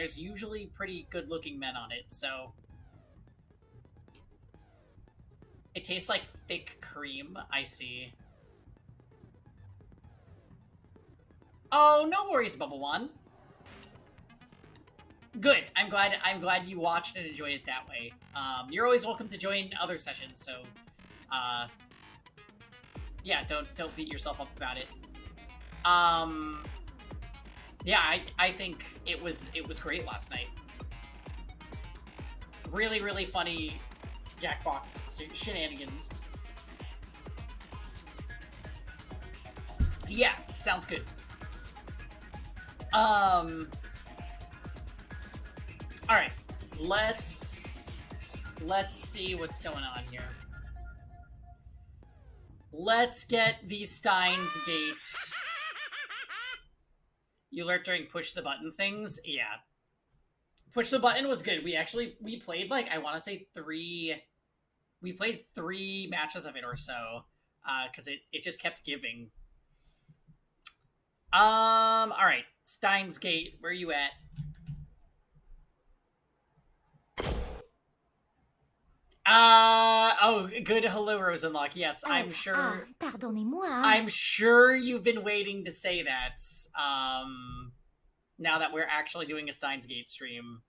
there's usually pretty good-looking men on it, so... It tastes like thick cream, I see. Oh, no worries, Bubble One. Good. I'm glad you watched and enjoyed it that way. You're always welcome to join other sessions, so yeah, don't beat yourself up about it. Yeah, I think it was great last night. Really, really funny Jackbox shenanigans. Yeah, sounds good. Alright, let's see what's going on here. Let's get the Steins gate. You alert during push the button things? Yeah. Push the button was good. We played like, I want to say we played 3 matches of it or so. Because it just kept giving. Alright. Steins gate, where are you at? Oh, good. Hello, Rosenlock. Yes, I'm sure. Pardonnez-moi. I'm sure you've been waiting to say that. Now that we're actually doing a Steins Gate stream.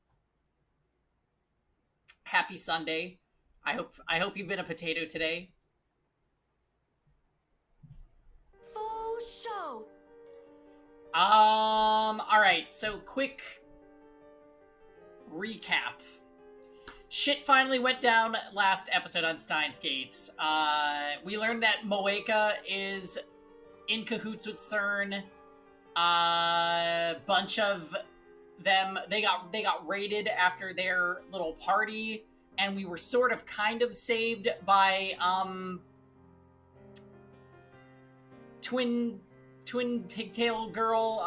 Happy Sunday. I hope you've been a potato today. Full show. Alright, so quick recap. Shit finally went down last episode on Steins Gate. We learned that Moeka is in cahoots with CERN. Bunch of them, they got raided after their little party, and we were sort of kind of saved by, twin pigtail girl,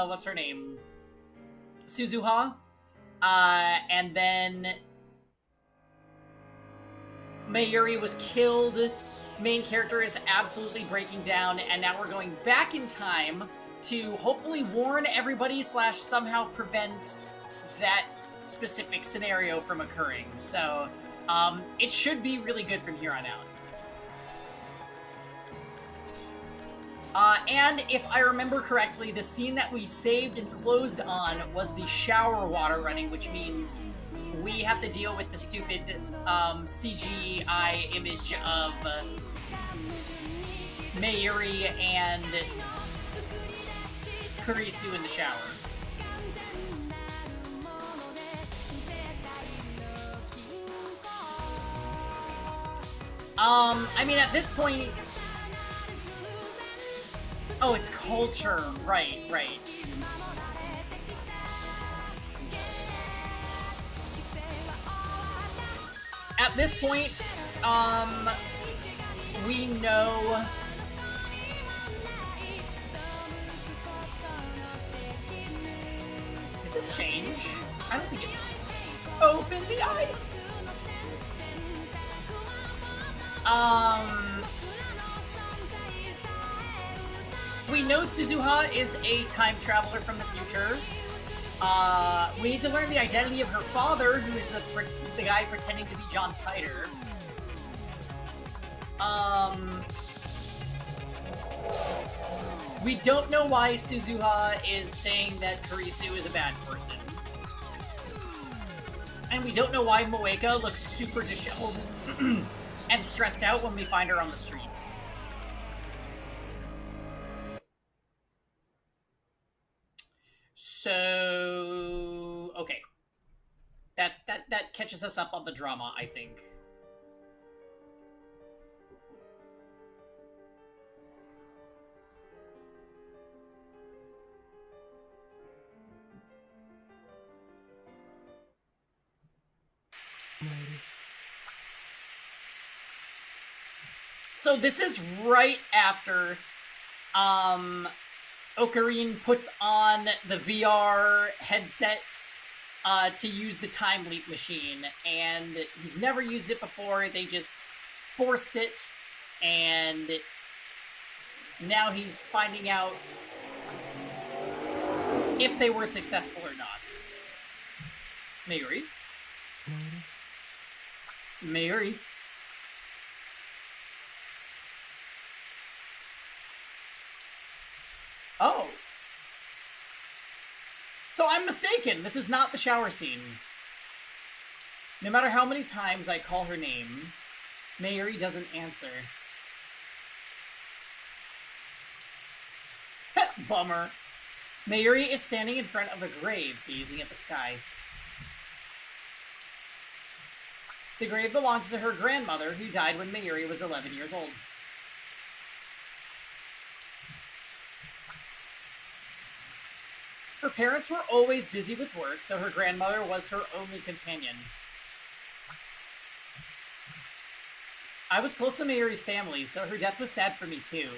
what's her name? Suzuha. And then Mayuri was killed. Main character is absolutely breaking down, and now we're going back in time to hopefully warn everybody / somehow prevent that specific scenario from occurring. So, it should be really good from here on out. And if I remember correctly, the scene that we saved and closed on was the shower water running, which means we have to deal with the stupid CGI image of Mayuri and Kurisu in the shower. I mean, at this point... Oh, it's culture. Right. At this point, we know... Did this change? I don't think it... Open the ice! We know Suzuha is a time traveler from the future. We need to learn the identity of her father, who is the guy pretending to be John Titor. We don't know why Suzuha is saying that Kurisu is a bad person. And we don't know why Moeka looks super disheveled and stressed out when we find her on the street. So, okay. That catches us up on the drama, I think. So this is right after Ocarine puts on the VR headset to use the time leap machine, and he's never used it before. They just forced it, and now he's finding out if they were successful or not. Mayuri? Mayuri? Oh. So I'm mistaken. This is not the shower scene. No matter how many times I call her name, Mayuri doesn't answer. Bummer. Mayuri is standing in front of a grave, gazing at the sky. The grave belongs to her grandmother, who died when Mayuri was 11 years old. Her parents were always busy with work, so her grandmother was her only companion. I was close to Mayuri's family, so her death was sad for me too.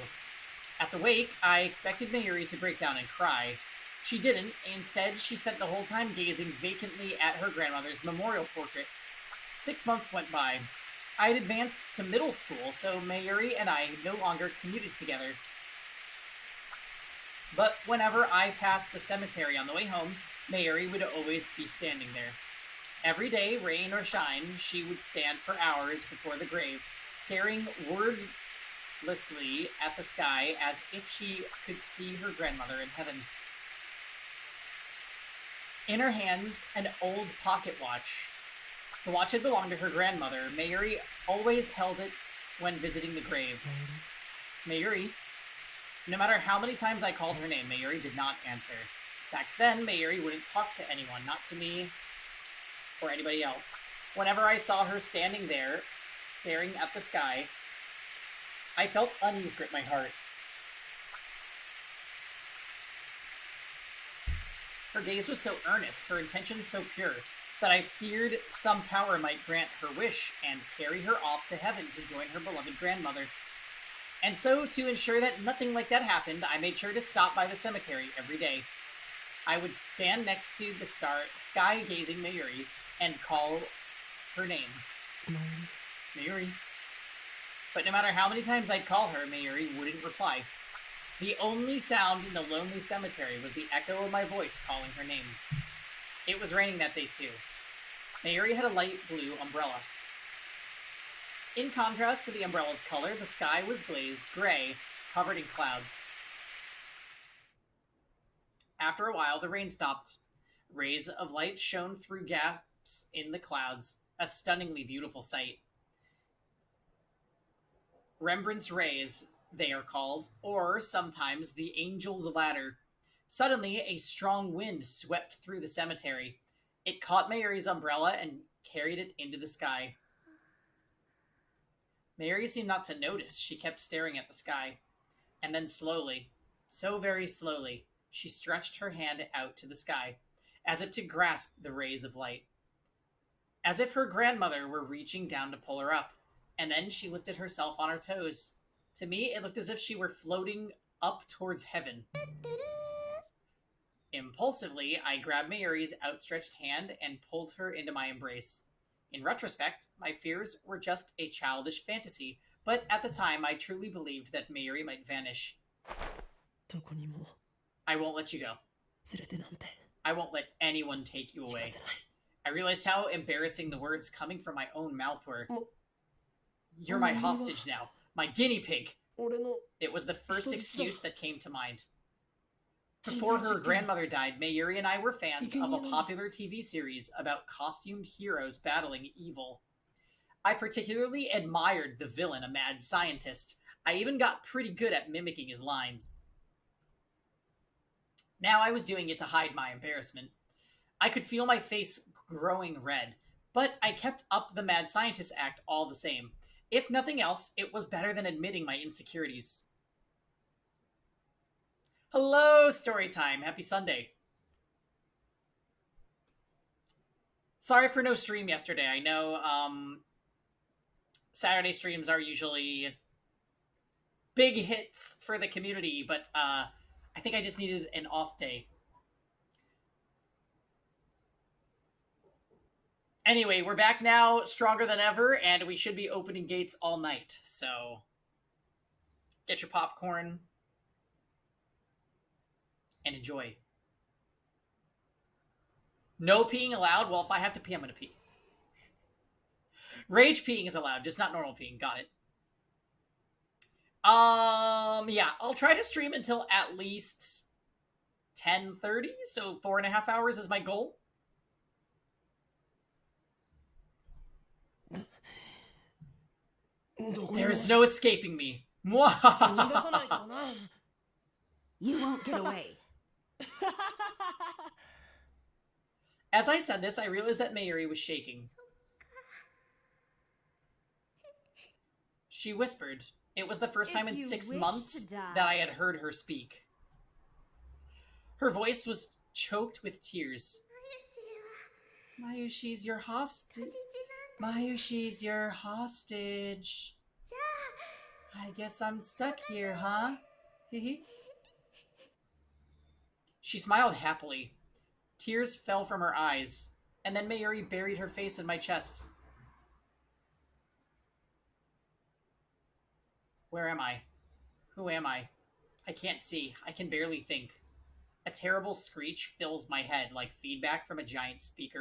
At the wake, I expected Mayuri to break down and cry. She didn't. Instead, she spent the whole time gazing vacantly at her grandmother's memorial portrait. 6 months went by. I had advanced to middle school, so Mayuri and I no longer commuted together. But whenever I passed the cemetery on the way home, Mayuri would always be standing there. Every day, rain or shine, she would stand for hours before the grave, staring wordlessly at the sky as if she could see her grandmother in heaven. In her hands, an old pocket watch. The watch had belonged to her grandmother. Mayuri always held it when visiting the grave. Mayuri. No matter how many times I called her name, Mayuri did not answer. Back then, Mayuri wouldn't talk to anyone, not to me or anybody else. Whenever I saw her standing there, staring at the sky, I felt unease grip my heart. Her gaze was so earnest, her intentions so pure, that I feared some power might grant her wish and carry her off to heaven to join her beloved grandmother. And so, to ensure that nothing like that happened, I made sure to stop by the cemetery every day. I would stand next to the sky-gazing Mayuri and call her name. Mayuri. But no matter how many times I'd call her, Mayuri wouldn't reply. The only sound in the lonely cemetery was the echo of my voice calling her name. It was raining that day too. Mayuri had a light blue umbrella. In contrast to the umbrella's color, the sky was glazed gray, covered in clouds. After a while, the rain stopped. Rays of light shone through gaps in the clouds, a stunningly beautiful sight. Rembrandt's rays, they are called, or sometimes the Angel's Ladder. Suddenly, a strong wind swept through the cemetery. It caught Mayuri's umbrella and carried it into the sky. Mayuri seemed not to notice. She kept staring at the sky. And then slowly, so very slowly, she stretched her hand out to the sky, as if to grasp the rays of light. As if her grandmother were reaching down to pull her up. And then she lifted herself on her toes. To me, it looked as if she were floating up towards heaven. Impulsively, I grabbed Mayuri's outstretched hand and pulled her into my embrace. In retrospect, my fears were just a childish fantasy, but at the time I truly believed that Mayuri might vanish. I won't let you go. I won't let anyone take you away. I realized how embarrassing the words coming from my own mouth were. You're my hostage now. My guinea pig. It was the first excuse that came to mind. Before her grandmother died, Mayuri and I were fans of a popular TV series about costumed heroes battling evil. I particularly admired the villain, a mad scientist. I even got pretty good at mimicking his lines. Now I was doing it to hide my embarrassment. I could feel my face growing red, but I kept up the mad scientist act all the same. If nothing else, it was better than admitting my insecurities. Hello, Storytime. Happy Sunday. Sorry for no stream yesterday. I know Saturday streams are usually big hits for the community, but I think I just needed an off day. Anyway, we're back now, stronger than ever, and we should be opening gates all night. So get your popcorn and enjoy. No peeing allowed? Well, if I have to pee, I'm gonna pee. Rage peeing is allowed, just not normal peeing. Got it. Yeah, I'll try to stream until at least 10:30, so 4.5 hours is my goal. There's no escaping me. You won't get away. As I said this, I realized that Mayuri was shaking. She whispered. It was the first time in 6 months that I had heard her speak. Her voice was choked with tears. Mayushi's your hostage. Mayushi's your hostage. I guess I'm stuck here, huh? She smiled happily. Tears fell from her eyes, and then Mayuri buried her face in my chest. Where am I? Who am I? I can't see. I can barely think. A terrible screech fills my head like feedback from a giant speaker.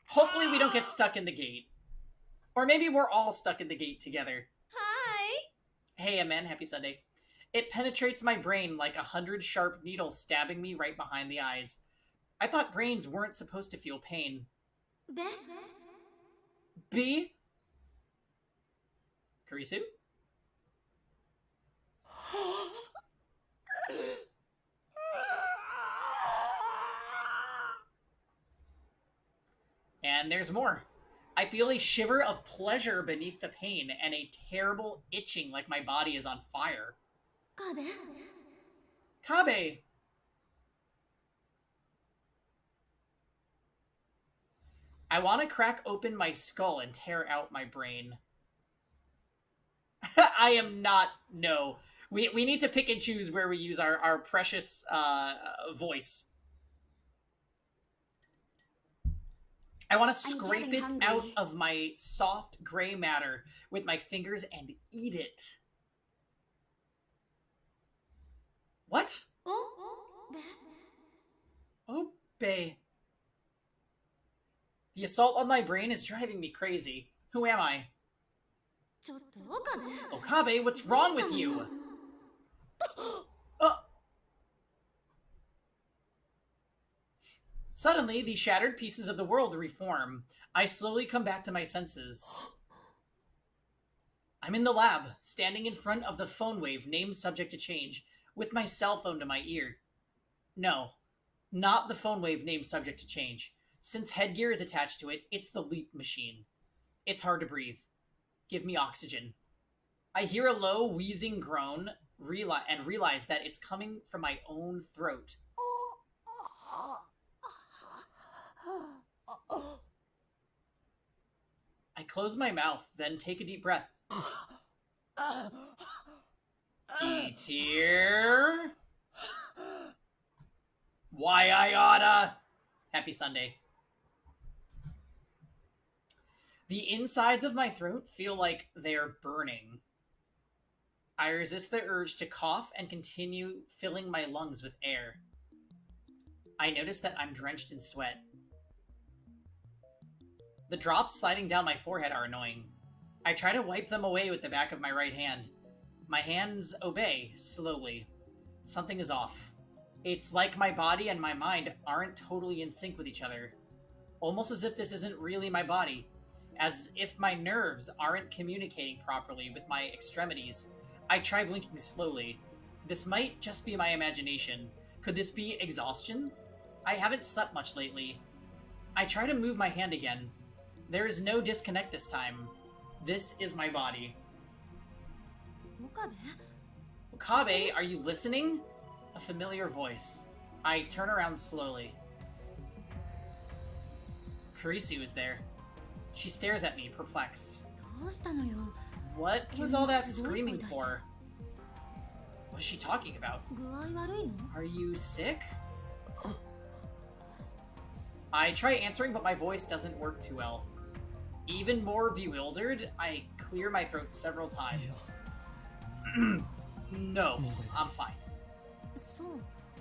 Hopefully we don't get stuck in the gate. Or maybe we're all stuck in the gate together. Hi. Hey, Amen. Happy Sunday. It penetrates my brain like 100 sharp needles stabbing me right behind the eyes. I thought brains weren't supposed to feel pain. B? Kurisu? And there's more. I feel a shiver of pleasure beneath the pain and a terrible itching like my body is on fire. Kabe! I want to crack open my skull and tear out my brain. I am not... No. We need to pick and choose where we use our precious voice. I want to scrape it out of my soft gray matter with my fingers and eat it. What? Oh, bae. The assault on my brain is driving me crazy. Who am I? Okabe, what's wrong with you? Suddenly, the shattered pieces of the world reform. I slowly come back to my senses. I'm in the lab, standing in front of the phone wave named subject to change, with my cell phone to my ear. No, not the phone wave named subject to change. Since headgear is attached to it, it's the leap machine. It's hard to breathe. Give me oxygen. I hear a low, wheezing groan and realize that it's coming from my own throat. I close my mouth, then take a deep breath. E-tier. Why I oughta. Happy Sunday. The insides of my throat feel like they're burning. I resist the urge to cough and continue filling my lungs with air. I notice that I'm drenched in sweat. The drops sliding down my forehead are annoying. I try to wipe them away with the back of my right hand. My hands obey, slowly. Something is off. It's like my body and my mind aren't totally in sync with each other. Almost as if this isn't really my body. As if my nerves aren't communicating properly with my extremities. I try blinking slowly. This might just be my imagination. Could this be exhaustion? I haven't slept much lately. I try to move my hand again. There is no disconnect this time. This is my body. Okabe, are you listening? A familiar voice. I turn around slowly. Kurisu is there. She stares at me, perplexed. What was all that screaming for? What is she talking about? Are you sick? I try answering, but my voice doesn't work too well. Even more bewildered, I clear my throat several times. No, I'm fine.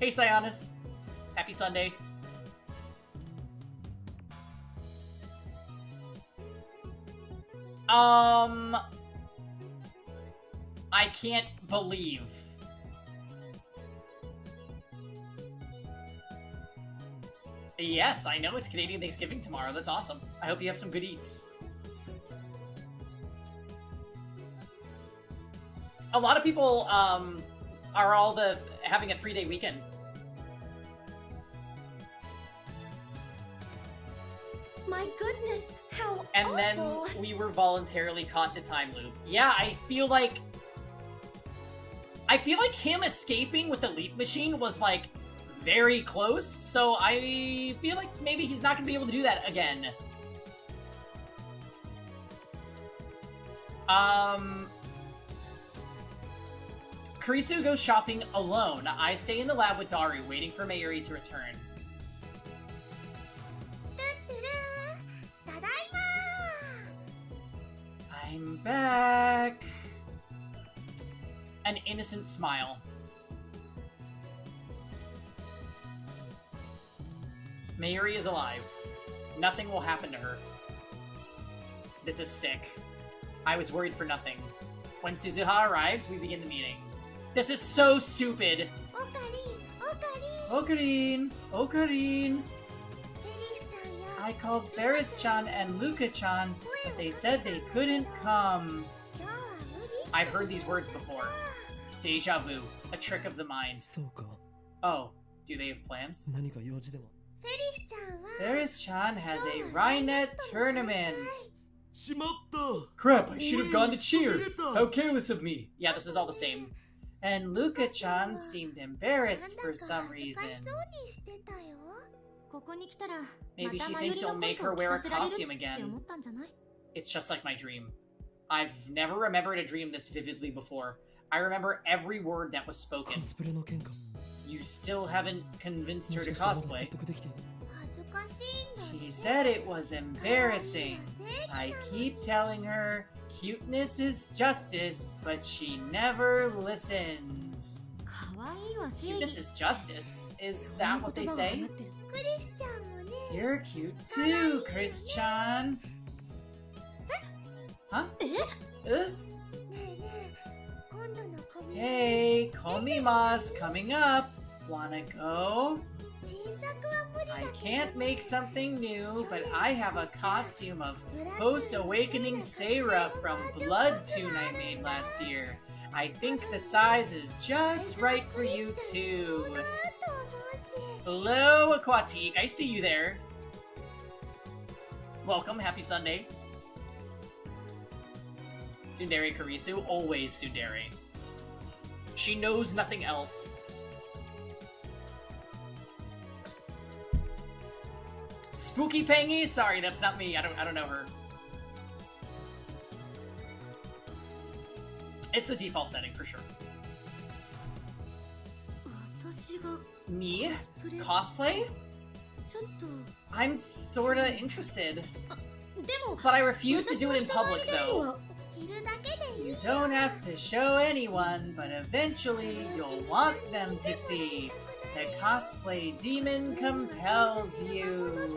Hey, Sionis. Happy Sunday. I can't believe. Yes, I know it's Canadian Thanksgiving tomorrow. That's awesome. I hope you have some good eats. A lot of people, are all having a 3-day weekend. My goodness, how And awful. then we were voluntarily caught in a time loop. Yeah, I feel like him escaping with the leap machine was, like, very close, so I feel like maybe he's not gonna be able to do that again. Kurisu goes shopping alone. I stay in the lab with Daru, waiting for Mayuri to return. I'm back. An innocent smile. Mayuri is alive. Nothing will happen to her. This is sick. I was worried for nothing. When Suzuha arrives, we begin the meeting. This is so stupid. Ocarine! Ocarine! I called Ferris-chan and Luka-chan, but they said they couldn't come. I've heard these words before. Deja vu. A trick of the mind. Oh, do they have plans? Ferris-chan has a Rhinet tournament. Crap, I should have gone to cheer. How careless of me. Yeah, this is all the same. And Luka-chan seemed embarrassed for some reason. Maybe she thinks it'll make her wear a costume again. It's just like my dream. I've never remembered a dream this vividly before. I remember every word that was spoken. You still haven't convinced her to cosplay. She said it was embarrassing. I keep telling her cuteness is justice, but she never listens. Cuteness is justice? Is that what they say? You're cute too, Chris-chan. Huh? Hey, Komima's coming up. Wanna go? I can't make something new, but I have a costume of post-awakening Seira from Blood Tune I made last year. I think the size is just right for you too. Hello, Aquatique. I see you there. Welcome. Happy Sunday. Tsundere Kurisu. Always Tsundere. She knows nothing else. Spooky Pangy? Sorry, that's not me. I don't know her. It's the default setting for sure. Me? Cosplay? I'm sorta interested. But I refuse to do it in public, though. You don't have to show anyone, but eventually you'll want them to see. The cosplay demon compels you.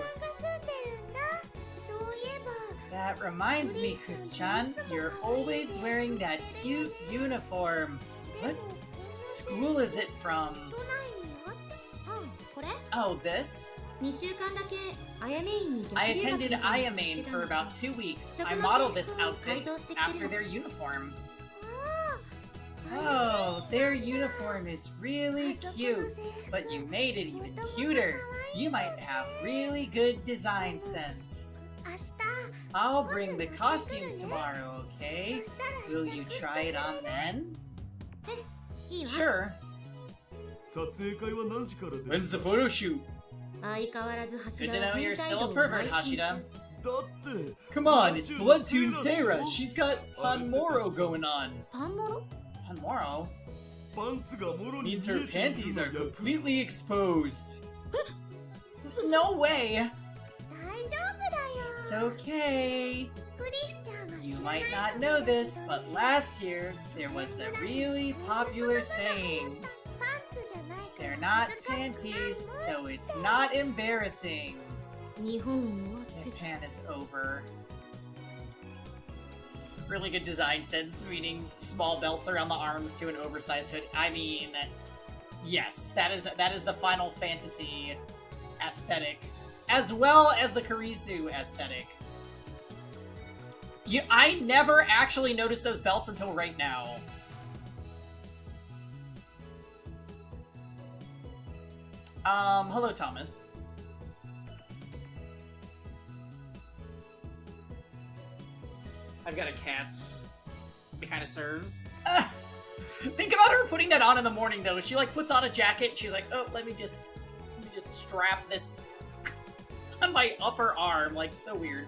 That reminds me, Chris-chan, you're always wearing that cute uniform. What school is it from? Oh, this? I attended Ayamain for about 2 weeks. I modeled this outfit after their uniform. Oh, their uniform is really cute, but you made it even cuter. You might have really good design sense. I'll bring the costume tomorrow, okay? Will you try it on then? Sure. When's the photo shoot? Good to know you're still a pervert, Hashida. Come on, it's Blood Tune Seira. She's got Hanmoro going on. Hanmoro? Means her panties are completely exposed. No way! It's okay. You might not know this, but last year there was a really popular saying. They're not panties, so it's not embarrassing. 日本終わってた Japan is over. Really good design sense, meaning small belts around the arms to an oversized hood. I mean, yes, that is the Final Fantasy aesthetic, as well as the Kurisu aesthetic. I never actually noticed those belts until right now. Hello, Thomas. I've got a cat. It kind of serves. Think about her putting that on in the morning, though. She, like, puts on a jacket, and she's like, oh, let me just strap this on my upper arm. Like, so weird.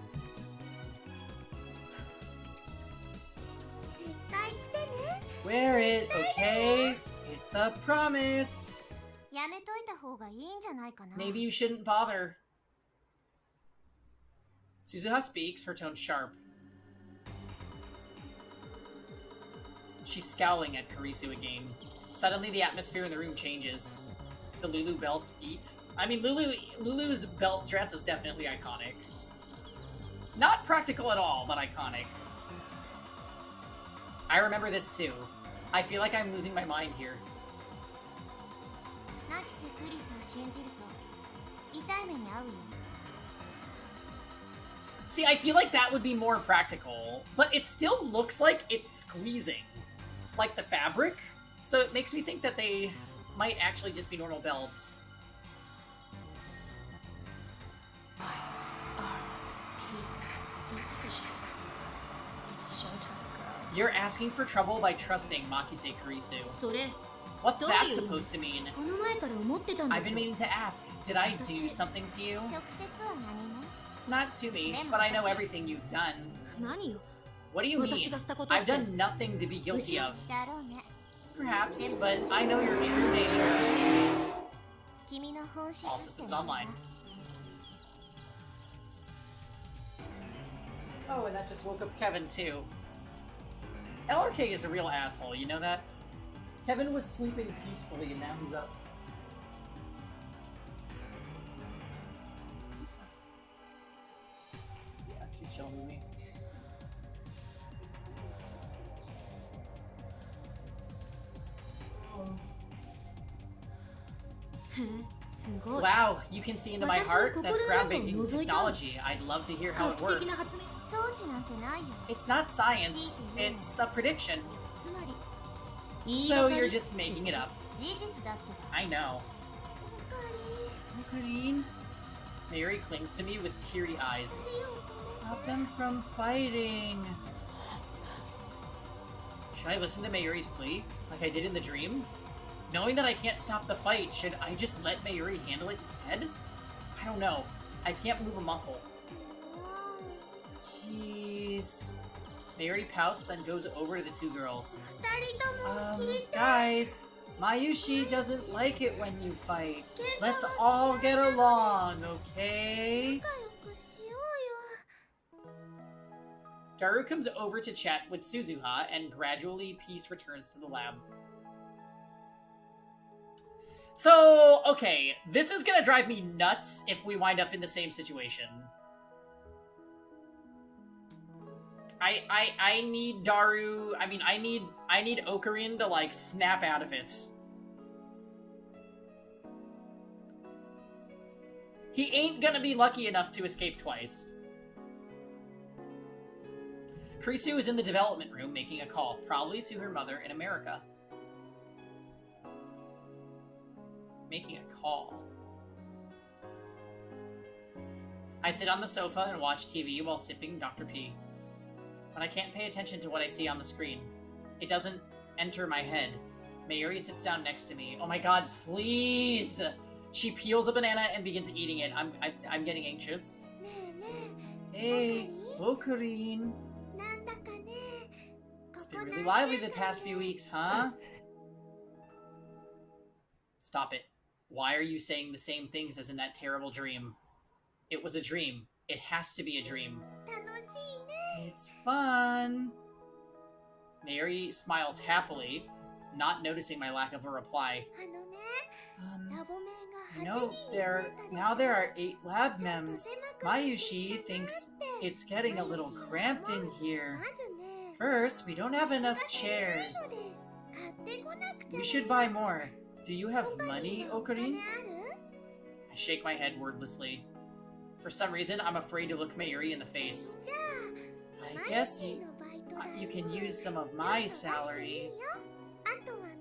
絶対来てね Wear it, okay? It's a promise. やめといた方がいいんじゃないかな Maybe you shouldn't bother. Suzuha speaks, her tone sharp. She's scowling at Kurisu again. Suddenly, the atmosphere in the room changes. The Lulu belts eats. I mean, Lulu's belt dress is definitely iconic. Not practical at all, but iconic. I remember this too. I feel like I'm losing my mind here. ナキセクリスを信じると痛い目に遭うよ See, I feel like that would be more practical, but it still looks like it's squeezing. Like the fabric. So it makes me think that they might actually just be normal belts. In position. It's showtime, girls. You're asking for trouble by trusting Makise Kurisu. それ What's Don't that you- supposed to mean? この前から思ってたんだ I've け been ど meaning to ask. Did I do something to you? 直接は何も Not to me, but I know everything you've done. 何よ What do you mean? 私がしたことって I've done nothing to be guilty of. だろうね Perhaps, but I know your true nature. 君の本質 All って systems のは online. Oh, and that just woke up Kevin, too. LRK is a real asshole, you know that? Kevin was sleeping peacefully, and now he's up. Yeah, she's showing me. Wow, you can see into my heart? That's groundbreaking technology. I'd love to hear how it 画期的な works. 発明装置なんてないよ It's not science, it's a prediction. つまり言い So がか you're り just making it up. 事実だってば I know. Ocarine. Mary clings to me with teary eyes. Stop them from fighting. Should I listen to Mayuri's plea, like I did in the dream? Knowing that I can't stop the fight, should I just let Mayuri handle it instead? I don't know. I can't move a muscle. Jeez. Mayuri pouts, then goes over to the two girls. 二人とも切りたい Guys, Mayushi doesn't like it when you fight. Let's all get along, okay? 仲良くしようよ Daru comes over to chat with Suzuha, and gradually peace returns to the lab. So, okay, this is gonna drive me nuts if we wind up in the same situation. I need Daru, I mean, I need Ocarine to, like, snap out of it. He ain't gonna be lucky enough to escape twice. Kurisu is in the development room making a call, probably to her mother in America. Making a call. I sit on the sofa and watch TV while sipping Dr. P. But I can't pay attention to what I see on the screen. It doesn't enter my head. Mayuri sits down next to me. Oh my god, please! She peels a banana and begins eating it. I'm getting anxious. ねえね Hey, Ocarine. えなんだかね It's been really lively the past few weeks, huh? Stop it. Why are you saying the same things as in that terrible dream? It was a dream. It has to be a dream. 楽しいね It's fun. Mary smiles happily. not noticing my lack of a reply. あのね、ラボメン You が know, 8人に増えたでしょ。 now there are 8 lab ちょっ mems. と狭くなって Mayushi きてな thinks って it's getting a little cramped in here. まずね、 First, we don't have enough 椅子がないので chairs. す。買ってこなくちゃ We ね。 should buy more. Do you have オカリ money, ンはお金 Okarin? ある？ I shake my head wordlessly. For some reason, I'm afraid to look Mayuri in the face. じゃあ、 I マ guess ユキのバイト代を you can use some of ちょっ my と出していい salary. よ。あとはね、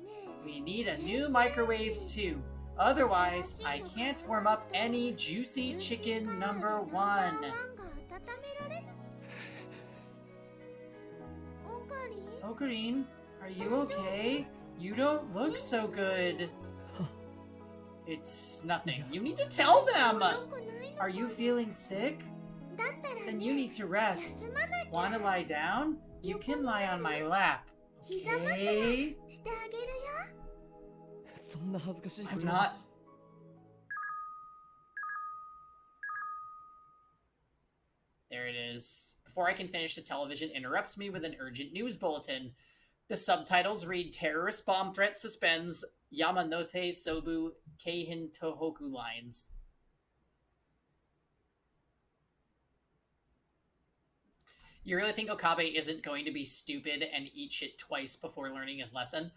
We need a new microwave too. Otherwise, I can't warm up any juicy chicken number 1. ナンバーワンが温められない。オカリン？ Okarin, are you okay? You don't look so good. It's nothing. You need to tell them! よくないの？ Are you feeling sick? だったら Then you ね、 need to rest. 休まなきゃ。 Wanna lie down? You can lie on my lap. 膝枕 Okay? してあげるよ。そんな恥ずかしいこ I'm と not. There it is. Before I can finish, the television interrupts me with an urgent news bulletin. The subtitles read Terrorist bomb threat suspends Yamanote Sobu Keihin Tohoku lines. You really think Okabe isn't going to be stupid and eat shit twice before learning his lesson?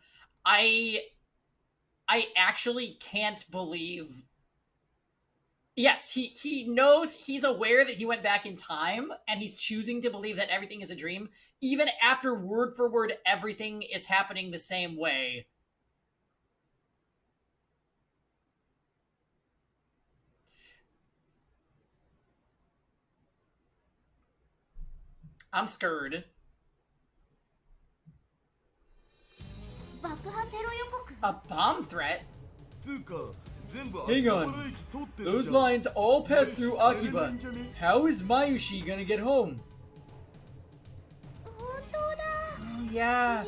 I actually can't believe. Yes, he knows, he's aware that he went back in time, and he's choosing to believe that everything is a dream, even after word for word everything is happening the same way. I'm scared. 爆破テロ予告？ A bomb threat? つうか全部 Hang on. 秋葉原駅通ってる Those じゃん lines all pass through Akiba. How is Mayushi gonna get home? 本当だ。 Oh yeah,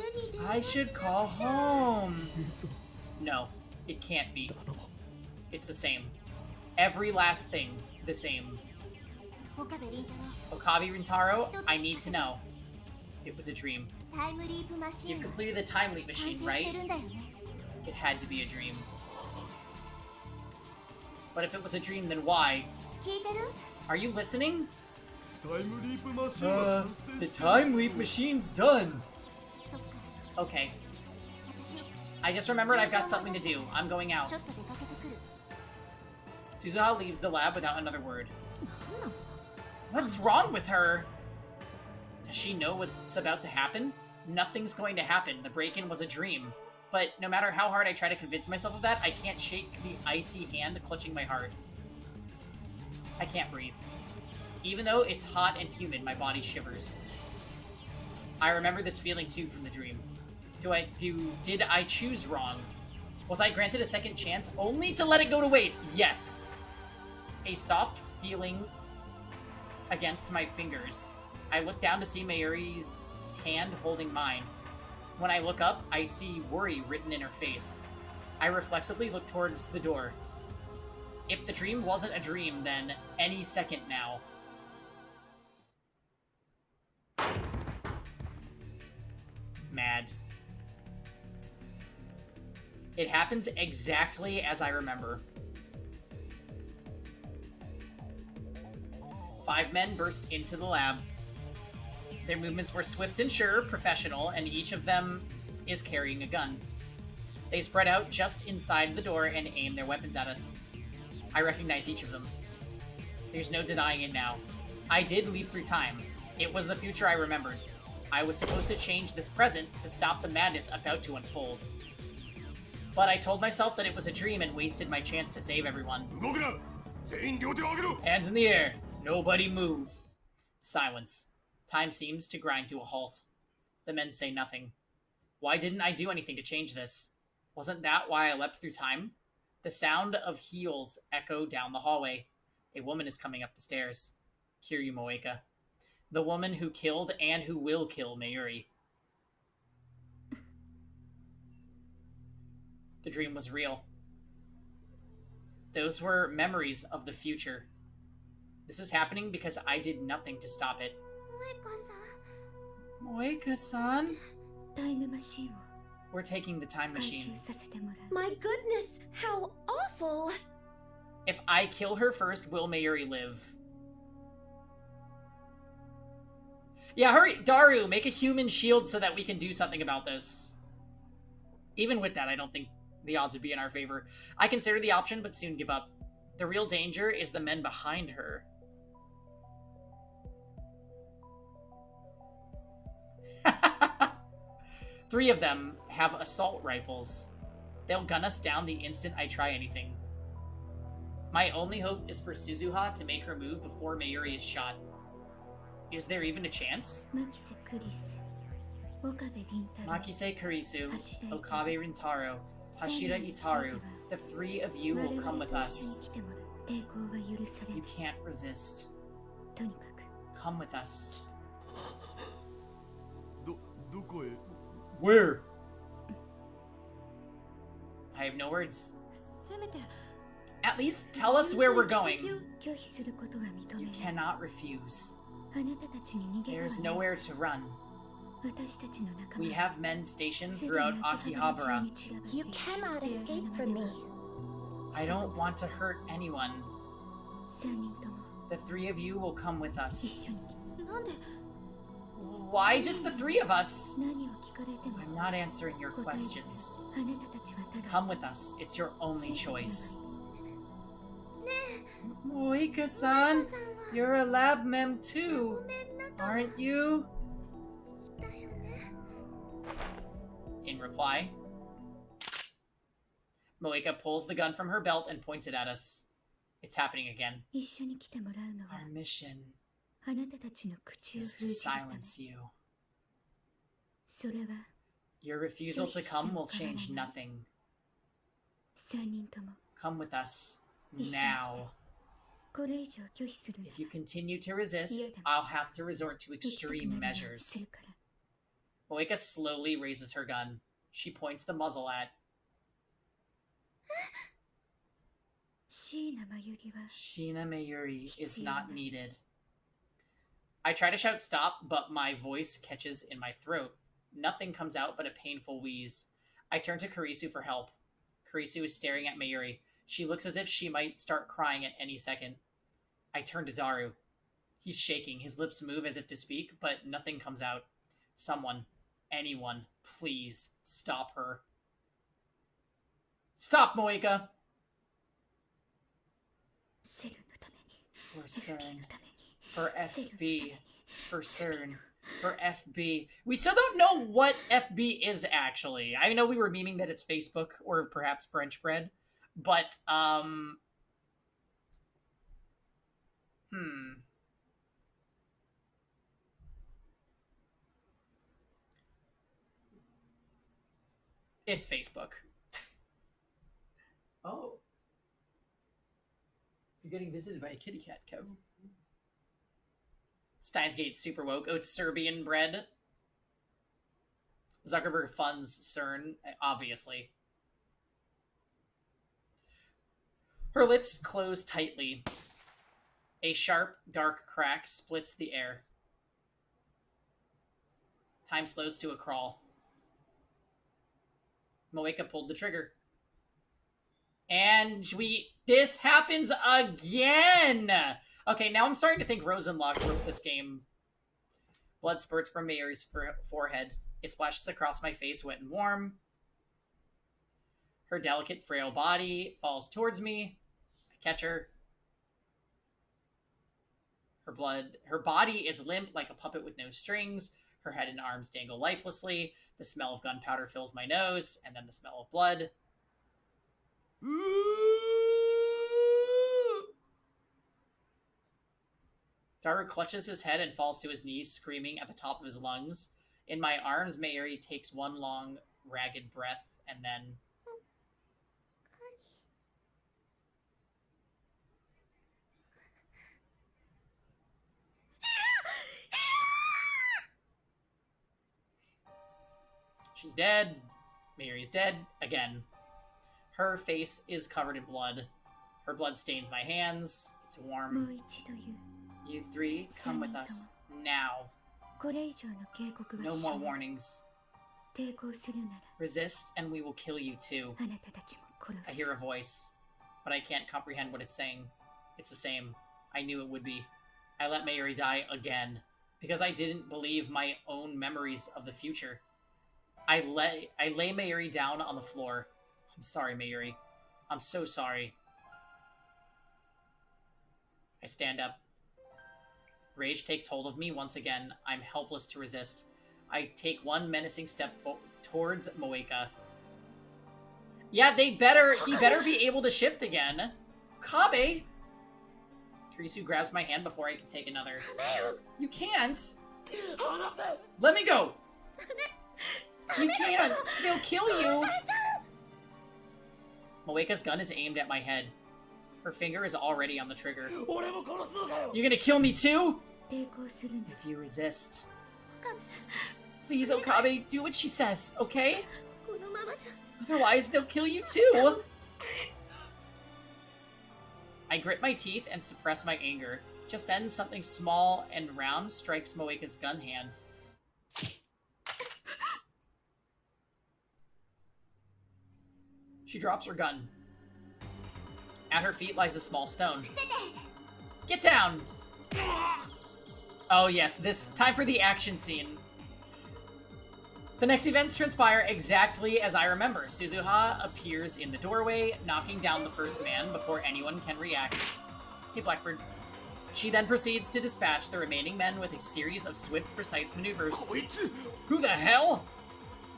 I should call home. 嘘 No, it can't be. It's the same. Every last thing, the same. 岡部倫太郎、 Okabe Rintaro, I need to know. It was a dream. タイムリープマシ You ンが completed the time leap 完 machine, 成して right? るんだよね。 It had to be a dream. But if it was a dream, then why? 聞いてる？ Are you listening? タイムリープマシンは完成 The して time leap machine's done. そっか、 Okay, 私 I just remembered I've got something to do. I'm going out. ちょっと出かけてくる。 Suzuha leaves the lab without another word. なんなの？ What's wrong with her? Does she know what's about to happen? Nothing's going to happen. The break-in was a dream. But no matter how hard I try to convince myself of that, I can't shake the icy hand clutching my heart. I can't breathe. Even though it's hot and humid, my body shivers. I remember this feeling too from the dream. Did I choose wrong? Was I granted a second chance only to let it go to waste? Yes. A soft feeling against my fingers. I look down to see Mayuri's hand holding mine. When I look up, I see worry written in her face. I reflexively look towards the door. If the dream wasn't a dream, then any second now. Mad. It happens exactly as I remember. 5 men burst into the lab. Their movements were swift and sure, professional, and each of them is carrying a gun. They spread out just inside the door and aim their weapons at us. I recognize each of them. There's no denying it now. I did leap through time. It was the future I remembered. I was supposed to change this present to stop the madness about to unfold. But I told myself that it was a dream and wasted my chance to save everyone. 動くな全員両手を上げろ Hands in the air. Nobody move. Silence. Time seems to grind to a halt. The men say nothing. Why didn't I do anything to change this? Wasn't that why I leapt through time? The sound of heels echo down the hallway. A woman is coming up the stairs. Kiryu Moeka. The woman who killed and who will kill Mayuri. The dream was real. Those were memories of the future. This is happening because I did nothing to stop it. 萌香さん、 Moeka-san? タイムマシンを We're taking the time 回収 machine. させてもらう My goodness, how awful! If I kill her first, will Mayuri live? Yeah, hurry! Daru, make a human shield so that we can do something about this. Even with that, I don't think the odds would be in our favor. I consider the option, but soon give up. The real danger is the men behind her. Three of them have assault rifles. They'll gun us down the instant I try anything. My only hope is for Suzuha to make her move before Mayuri is shot. Is there even a chance? 牧瀬クリス岡部倫太郎 Makise Kurisu, Okabe Rintaro, Hashira Itaru, the three of you 我 will 々 come と with 一緒に us. 来てもらう抵抗は許され You ない can't resist. とにかく Come with us. どこへ Where? I have no words. せめて At least tell us where we're going. 拒否することは認 You めない cannot refuse. あなたたちに逃げ場は There's ない nowhere to run. 私たちの仲間 We have men stationed すぐに throughout 秋葉原 Akihabara. 中に散らばって You cannot escape from me. I don't want to hurt anyone. 3人とも The three of you will come with 一 us. 緒に来てなんで Why just the three of us? 何を聞かれても I'm not answering your 答えます questions. あなたたちはただ Come with us. It's your only choice. Moika-san, you're a lab mem too, aren't you? In reply, Moika pulls the gun from her belt and points it at us. It's happening again. 一緒に来てもらうのは Our mission あなたたちの口を is 封 to じるため silence you. それは Your refusal to come will change nothing. 3人とも Come with us 一緒に来て now. これ以上拒否するな If you continue to resist, I'll have to resort to 生きたく extreme なるようにす measures. るから Moika slowly raises her gun. She points the muzzle at 椎名真由里は Shina Mayuri is not needed. I try to shout stop, but my voice catches in my throat. Nothing comes out but a painful wheeze. I turn to Kurisu for help. Kurisu is staring at Mayuri. She looks as if she might start crying at any second. I turn to Daru. He's shaking. His lips move as if to speak, but nothing comes out. Someone, anyone, please stop her. Stop, Moika! セルのために For FB CERN. のために For セルのため FB. に For CERN. For FB. We still don't know what FB is actually. I know we were memeing that it's Facebook or perhaps French bread, but it's Facebook. Oh. You're getting visited by a kitty cat, Kev. Steins super woke. Oh, it's Serbian bread. Zuckerberg funds CERN, obviously. Her lips close tightly. A sharp, dark crack splits the air. Time slows to a crawl. Moeka pulled the trigger. And this happens again! Okay, now I'm starting to think Rosenlock wrote this game. Blood spurts from Mayuri's forehead. It splashes across my face, wet and warm. Her delicate, frail body falls towards me. I catch her. Her body is limp like a puppet with no strings. Her head and arms dangle lifelessly. The smell of gunpowder fills my nose, and then the smell of blood. Daru clutches his head and falls to his knees, screaming at the top of his lungs. In my arms, Mayuri takes one long, ragged breath, and then... She's dead. Mayuri's dead. Again. Her face is covered in blood. Her blood stains my hands. It's もう warm. 一度言う You three, come with us. Now. これ以上の警告は No し more ない warnings. 抵抵抗するなら Resist and we will kill you too. あなたたちも殺 I す hear a voice, but I can't comprehend what it's saying. It's the same. I knew it would be. I let Mayuri die again, because I didn't believe my own memories of the future. I lay Mayuri down on the floor. I'm sorry, Mayuri. I'm so sorry. I stand up. Rage takes hold of me once again. I'm helpless to resist. I take one menacing step towards Moeka. Yeah, he better be able to shift again. Kabe! Kurisu grabs my hand before I can take another. You can't! Let me go! You can't! They'll kill you! Moeka's gun is aimed at my head. Her finger is already on the trigger. You're gonna kill me too? 抵抗するな If you resist. Please, Okabe, do what she says, okay? このままじゃ Otherwise, they'll kill you too! I grit my teeth and suppress my anger. Just then, something small and round strikes Moeka's gun hand. She drops her gun. At her feet lies a small stone. Get down! Oh yes, this time for the action scene. The next events transpire exactly as I remember. Suzuha appears in the doorway, knocking down the first man before anyone can react. Hey, Blackbird. She then proceeds to dispatch the remaining men with a series of swift, precise maneuvers. Who the hell?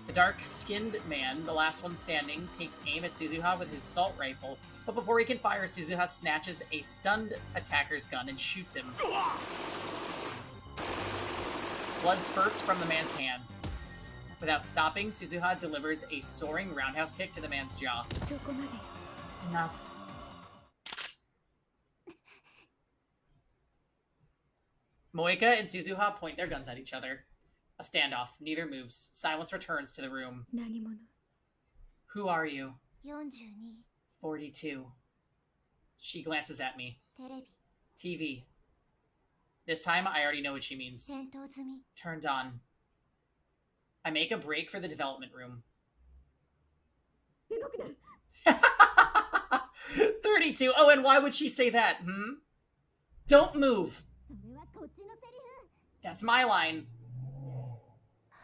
The dark-skinned man, the last one standing, takes aim at Suzuha with his assault rifle, but before he can fire, Suzuha snatches a stunned attacker's gun and shoots him. Blood spurts from the man's hand. Without stopping, Suzuha delivers a soaring roundhouse kick to the man's jaw. そこまで Enough. Moeka and Suzuha point their guns at each other. A standoff. Neither moves. Silence returns to the room. 何者 Who are you? 42 42. She glances at me. テレビ TV. This time, I already know what she means. 戦闘済み Turned on. I make a break for the development room. 動くな 32. Oh, and why would she say that, Don't move. それはこっちのセリフ That's my line.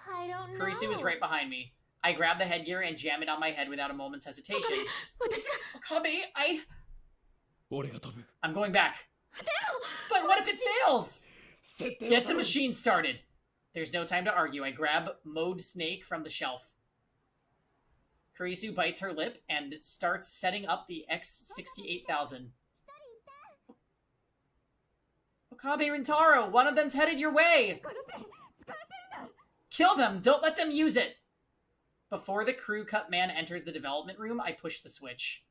I don't know Kurisu is right behind me. I grab the headgear and jam it on my head without a moment's hesitation. 私が Okabe, 俺が飛ぶ I'm going back. But what if it fails? Get the machine started. There's no time to argue. I grab Mode Snake from the shelf. Kurisu bites her lip and starts setting up the X-68000. Okabe Rintaro, one of them's headed your way! 殺せ使わせるな Kill them! Don't let them use it! Before the crew cut man enters the development room, I push the switch.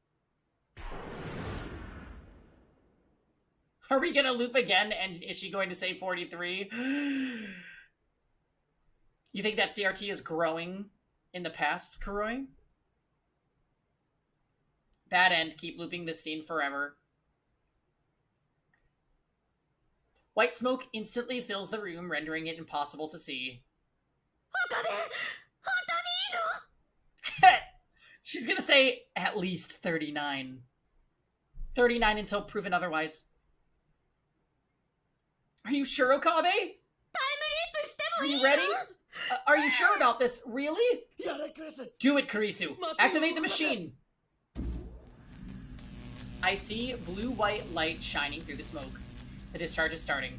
Are we gonna loop again, and is she going to say 43? You think that CRT is growing in the past, Kuroi? Bad end. Keep looping this scene forever. White smoke instantly fills the room, rendering it impossible to see. 岡部本当にいいの She's gonna say at least 39. 39 until proven otherwise. Are you sure, Okabe? タイムリープしても Are いい you の ready? Are you sure about this? Really? やれクリス Do it, Kurisu. Activate the machine. I see blue-white light shining through the smoke. The discharge is starting.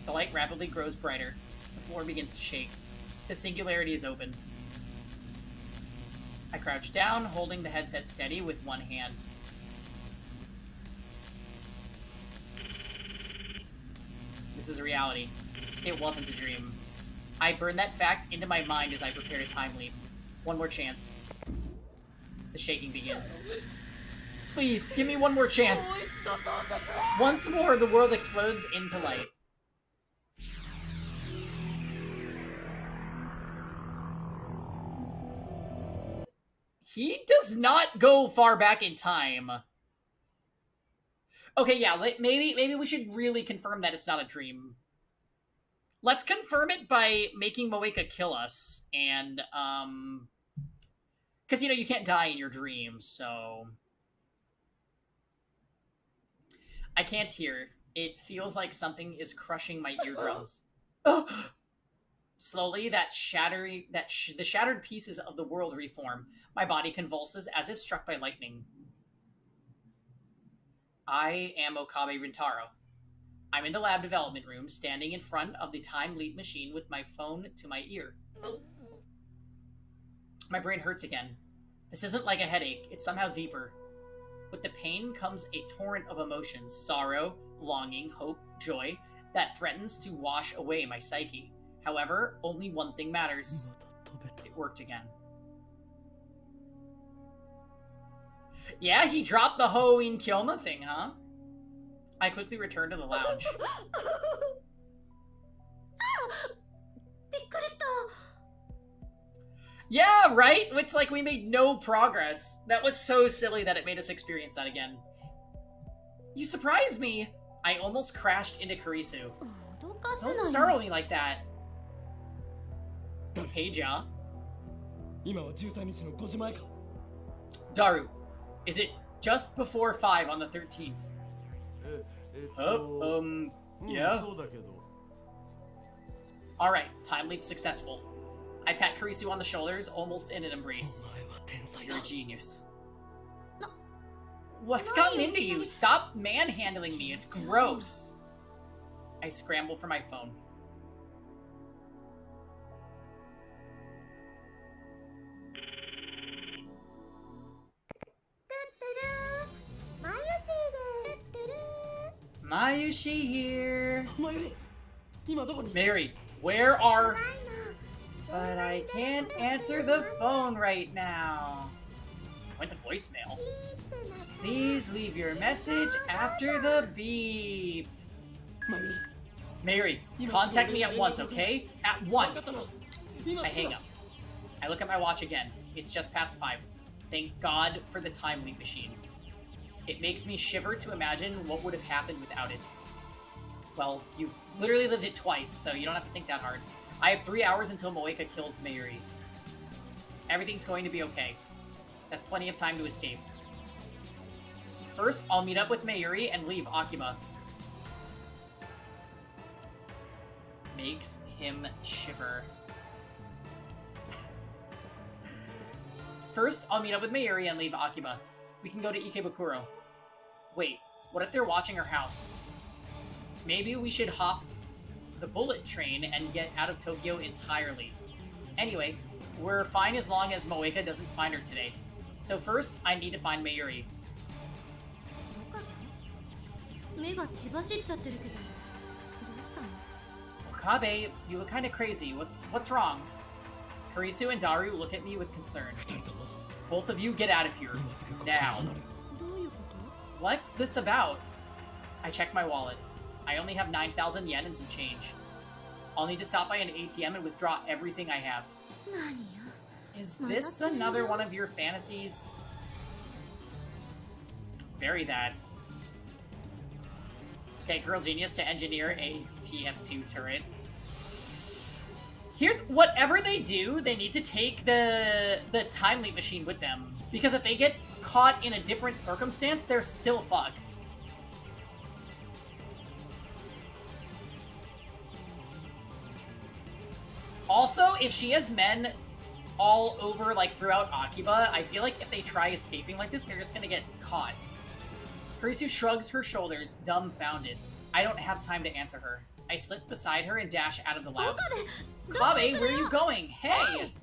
The light rapidly grows brighter. The floor begins to shake. The singularity is open. I crouch down, holding the headset steady with one hand. This is reality. It wasn't a dream. I burn that fact into my mind as I prepare to time leap. One more chance. The shaking begins. Please, give me one more chance. Once more, the world explodes into light. He does not go far back in time. Okay, yeah, maybe we should really confirm that it's not a dream. Let's confirm it by making Moeka kill us, and, because, you can't die in your dreams, so... I can't hear. It feels like something is crushing my eardrums. Slowly, the shattered pieces of the world reform. My body convulses as if struck by lightning. I am Okabe Rintaro. I'm in the lab development room, standing in front of the time leap machine with my phone to my ear. My brain hurts again. This isn't like a headache, it's somehow deeper. With the pain comes a torrent of emotions, sorrow, longing, hope, joy, that threatens to wash away my psyche. However, only one thing matters. It worked again. Yeah, he dropped the Hoin Kyoma thing, huh? I quickly returned to the lounge. Yeah, right? It's like we made no progress. That was so silly that it made us experience that again. You surprised me! I almost crashed into Kurisu. Don't startle me like that. Hey, Ja. 今は13日の5時前か Daru, is it just before 5 on the 13th? Yeah? Alright, time leap successful. I pat Kurisu on the shoulders, almost in an embrace. You're a genius. What's gotten into you? Stop manhandling me, it's gross. I scramble for my phone. Mayushi here. Mary, where are... But I can't answer the phone right now. Went to voicemail. Please leave your message after the beep. Mary, contact me at once, okay? At once. I hang up. I look at my watch again. It's just past 5. Thank God for the time leap machine. It makes me shiver to imagine what would have happened without it. Well, you've literally lived it twice, so you don't have to think that hard. I have 3 hours until Moeka kills Mayuri. Everything's going to be okay. That's plenty of time to escape. First, I'll meet up with Mayuri and leave Akiba. Makes him shiver. First, I'll meet up with Mayuri and leave Akiba. We can go to Ikebukuro. Wait, what if they're watching our house? Maybe we should hop the bullet train and get out of Tokyo entirely. Anyway, we're fine as long as Moeka doesn't find her today. So first, I need to find Mayuri. Okabe, you look kinda crazy. What's wrong? Kurisu and Daru look at me with concern. Both of you get out of here. Now. What's this about? I check my wallet. I only have 9,000 yen and some change. I'll need to stop by an ATM and withdraw everything I have. Is this another one of your fantasies? Bury that. Okay, Girl Genius to engineer a TF2 turret. Here's, whatever they do, they need to take the time leap machine with them. Because if they get caught in a different circumstance, they're still fucked. Also, if she has men all over, like, throughout Akiba, I feel like if they try escaping like this, they're just gonna get caught. Kurisu shrugs her shoulders, dumbfounded. I don't have time to answer her. I slip beside her and dash out of the lab. Kabe, where are you going? Hey!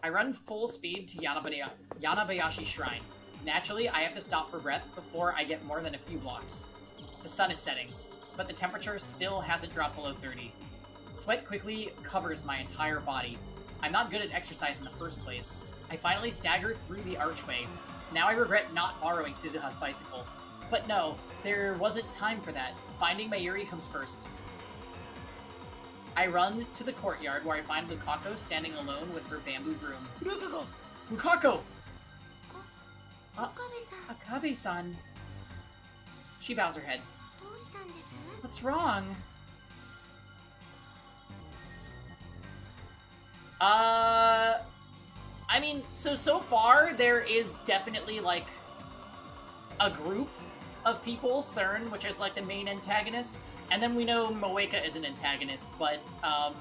I run full speed to Yanabayashi Shrine. Naturally, I have to stop for breath before I get more than a few blocks. The sun is setting, but the temperature still hasn't dropped below 30. Sweat quickly covers my entire body. I'm not good at exercise in the first place. I finally stagger through the archway. Now I regret not borrowing Suzuha's bicycle. But no, there wasn't time for that. Finding Mayuri comes first. I run to the courtyard where I find Lukako standing alone with her bamboo broom. Lukako! Okabe-san. Akabe-san. She bows her head. したんです？ What's wrong? I mean, so far there is definitely like a group of people, CERN, which is like the main antagonist, and then we know Moeka is an antagonist, but I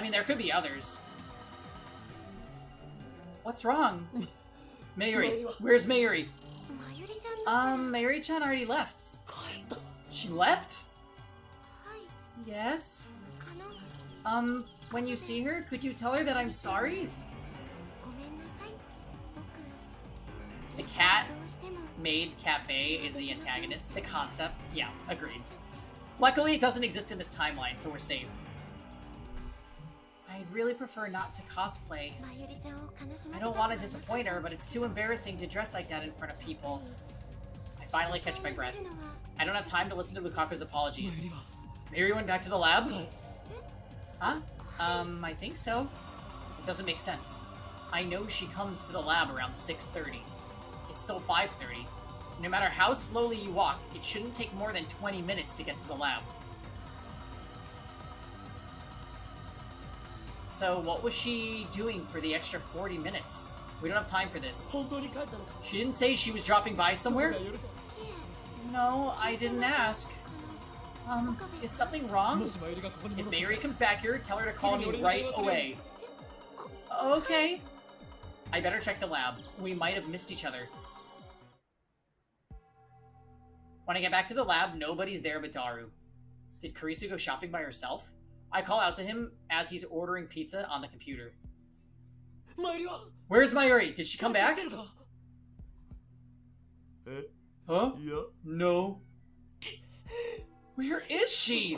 mean, there could be others. What's wrong? Mayuri. Where's Mayuri? まゆりちゃん Mayuri-chan already left. She left? はい Yes? あの When you see her, could you tell her that I'm sorry? ごめんなさい僕 The cat どうしても made cafe is the antagonist. The concept, yeah, agreed. Luckily, it doesn't exist in this timeline, so we're safe. I'd really prefer not to cosplay. まゆりちゃんを悲しま I せた don't く want は to なかった disappoint her, but it's too embarrassing to dress like that in front of people. I finally catch my breath. I don't have time to listen to Lukaku's apologies. Mayuri went back to the lab? Huh? I think so. It doesn't make sense. I know she comes to the lab around 6:30. It's still 5:30. No matter how slowly you walk, it shouldn't take more than 20 minutes to get to the lab. So what was she doing for the extra 40 minutes? We don't have time for this. 本当に帰ったのか She didn't say she was dropping by somewhere? よると No, I didn't ask. Is something wrong? もしまゆりがここに If 戻って Mayuri comes back here, tell her to call me right away. Okay. I better check the lab. We might have missed each other. When I get back to the lab, nobody's there but Daru. Did Karisu go shopping by herself? I call out to him as he's ordering pizza on the computer. まゆりは Where's Mayuri? Did she come 来 back? てるかえ Huh? いや No. Where is she?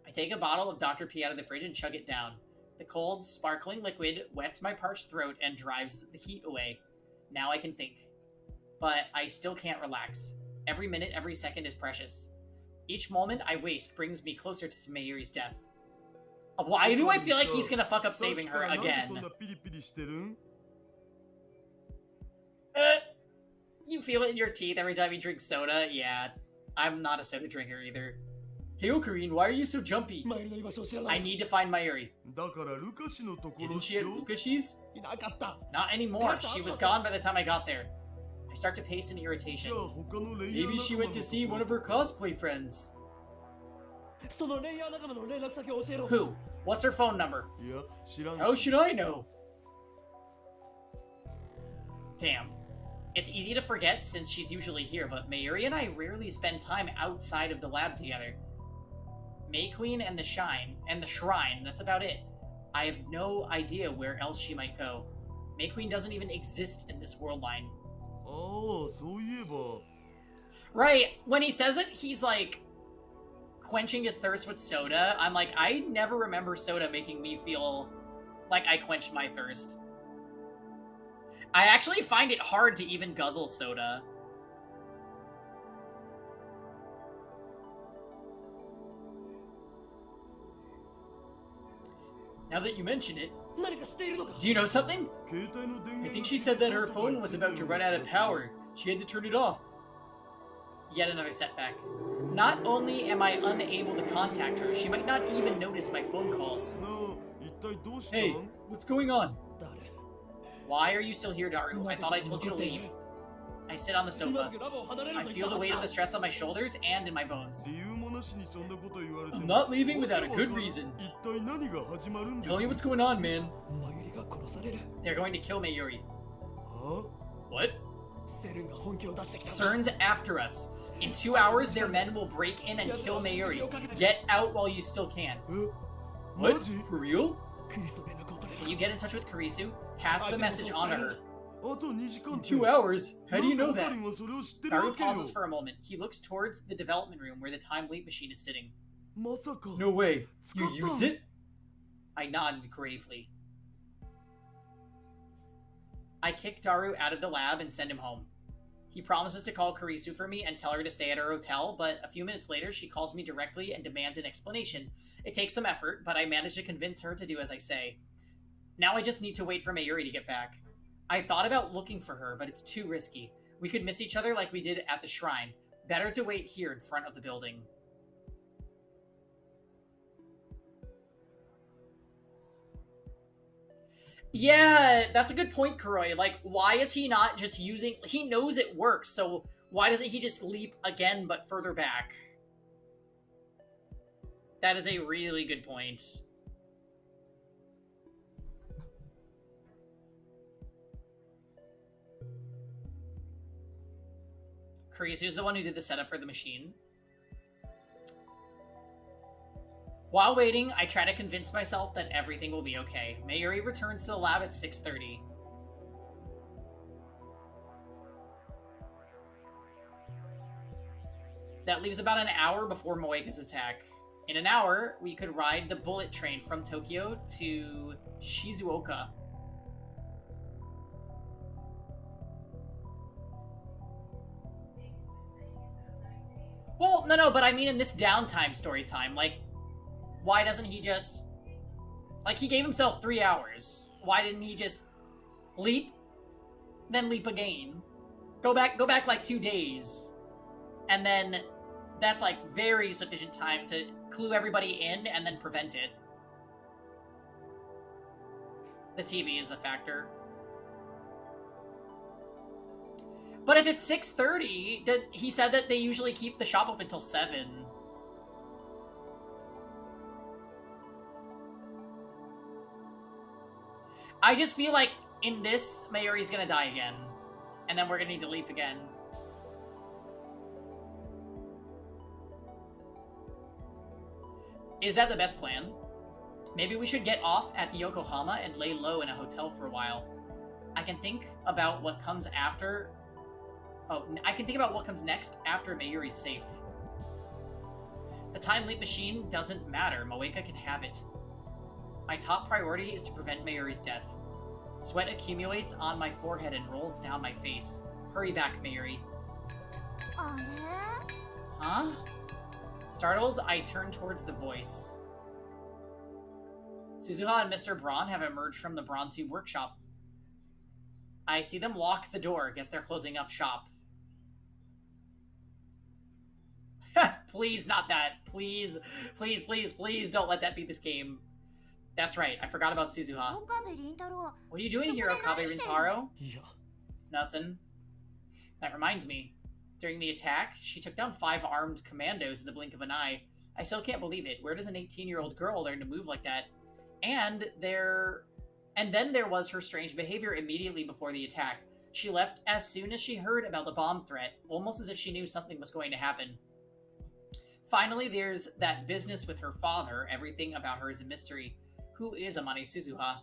I take a bottle of Dr. P out of the fridge and chug it down. The cold, sparkling liquid wets my parched throat and drives the heat away. Now I can think. But I still can't relax. Every minute, every second is precious. Each moment I waste brings me closer to Mayuri's death. Why do I feel like he's gonna fuck up saving her さっきからなんでそん again? なピリピリしてるん You feel it in your teeth every time you drink soda? Yeah, I'm not a soda drinker either. Hey Ocarine, why are you so jumpy? マユリの居場所を知らな I い need to find Mayuri. だからルカシのところ Isn't し she at よう Lukashi's? いなかった Not anymore. She was gone by the time I got there. I start to pace in じ irritation. ゃあ他のレイヤー Maybe she went to see one of her cosplay friends. そのレイヤー仲間の連絡先を教えろ Who? What's her phone number? いや知らん How し should I know? Damn. It's easy to forget since she's usually here, but Mayuri and I rarely spend time outside of the lab together. May Queen and the Shrine, that's about it. I have no idea where else she might go. May Queen doesn't even exist in this world line. ああそういえば Right, when he says it, he's like quenching his thirst with soda. I'm like, I never remember soda making me feel like I quenched my thirst. I actually find it hard to even guzzle soda. Now that you mention it, 何かしているのか do you know something? 携帯の電 I 源 think she said that her phone was about to run out of power. She had to turn it off. Yet another setback. Not only am I unable to contact her, she might not even notice my phone calls. なあ一体どうしたん Hey, what's going on? 誰 Why are you still here, Daru? I thought I told you to leave. I sit on the 今 sofa. すぐラボを離れる I と feel 言 the った weight は of the ずだ stress on my shoulders and in my bones. 理由もなしにそんなこと言われて I'm も not leaving without a わ good けわからん reason. 一体何が始まるんです Tell me what's going on, man. マユリが殺される They're going to kill Mayuri. は What? セルンが本気を出してきた CERN's after us. In 2 hours, their men will break in and kill Mayuri. Get out while you still can. え What? マジ For real? クリスと連絡を取れ Can you get in touch with Karisu? Pass the message on to her. あと2時間 In って 2 hours? How do you なん know でオカ that? リンはそれを知ってるわ Daru けよ pauses for a moment. He looks towards the development room where the time leap machine is sitting. まさか No way. You 使った used it? I nodded gravely. I kick Daru out of the lab and send him home. He promises to call Karisu for me and tell her to stay at her hotel, but a few minutes later she calls me directly and demands an explanation. It takes some effort, but I manage to convince her to do as I say. Now I just need to wait for Mayuri to get back. I thought about looking for her, but it's too risky. We could miss each other like we did at the shrine. Better to wait here in front of the building. Yeah, that's a good point, Kuroi. Like, why is he not just using... He knows it works, so why doesn't he just leap again but further back? That is a really good point. Kurisu's the one who did the setup for the machine. While waiting, I try to convince myself that everything will be okay. Mayuri returns to the lab at 6:30. That leaves about an hour before Moeka's attack. In an hour, we could ride the bullet train from Tokyo to Shizuoka. Well, no, but I mean in this downtime story time, like, why doesn't he just... Like, he gave himself 3 hours. Why didn't he just leap, then leap again? Go back like 2 days. And then that's, like, very sufficient time to clue everybody in and then prevent it. The TV is the factor. But if it's 6:30, he said that they usually keep the shop open until 7. I just feel like in this, Mayuri's gonna die again. And then we're gonna need to leap again. Is that the best plan? Maybe we should get off at the Yokohama and lay low in a hotel for a while. I can think about what comes after... Oh, I can think about what comes next after Mayuri's safe. The time leap machine doesn't matter. Moeka can have it. My top priority is to prevent Mayuri's death. Sweat accumulates on my forehead and rolls down my face. Hurry back, Mayuri. Huh? Startled, I turn towards the voice. Suzuha and Mr. Braun have emerged from the Braun Tube workshop. I see them lock the door. Guess they're closing up shop. Please, not that. Please, please, please, please don't let that be this game. That's right, I forgot about Suzuha. What are you doing here, Okabe Rintaro? Yeah. Nothing. That reminds me. During the attack, she took down 5 armed commandos in the blink of an eye. I still can't believe it. Where does an 18-year-old girl learn to move like that? And then there was her strange behavior immediately before the attack. She left as soon as she heard about the bomb threat, almost as if she knew something was going to happen. Finally, there's that business with her father. Everything about her is a mystery. Who is Amane Suzuha?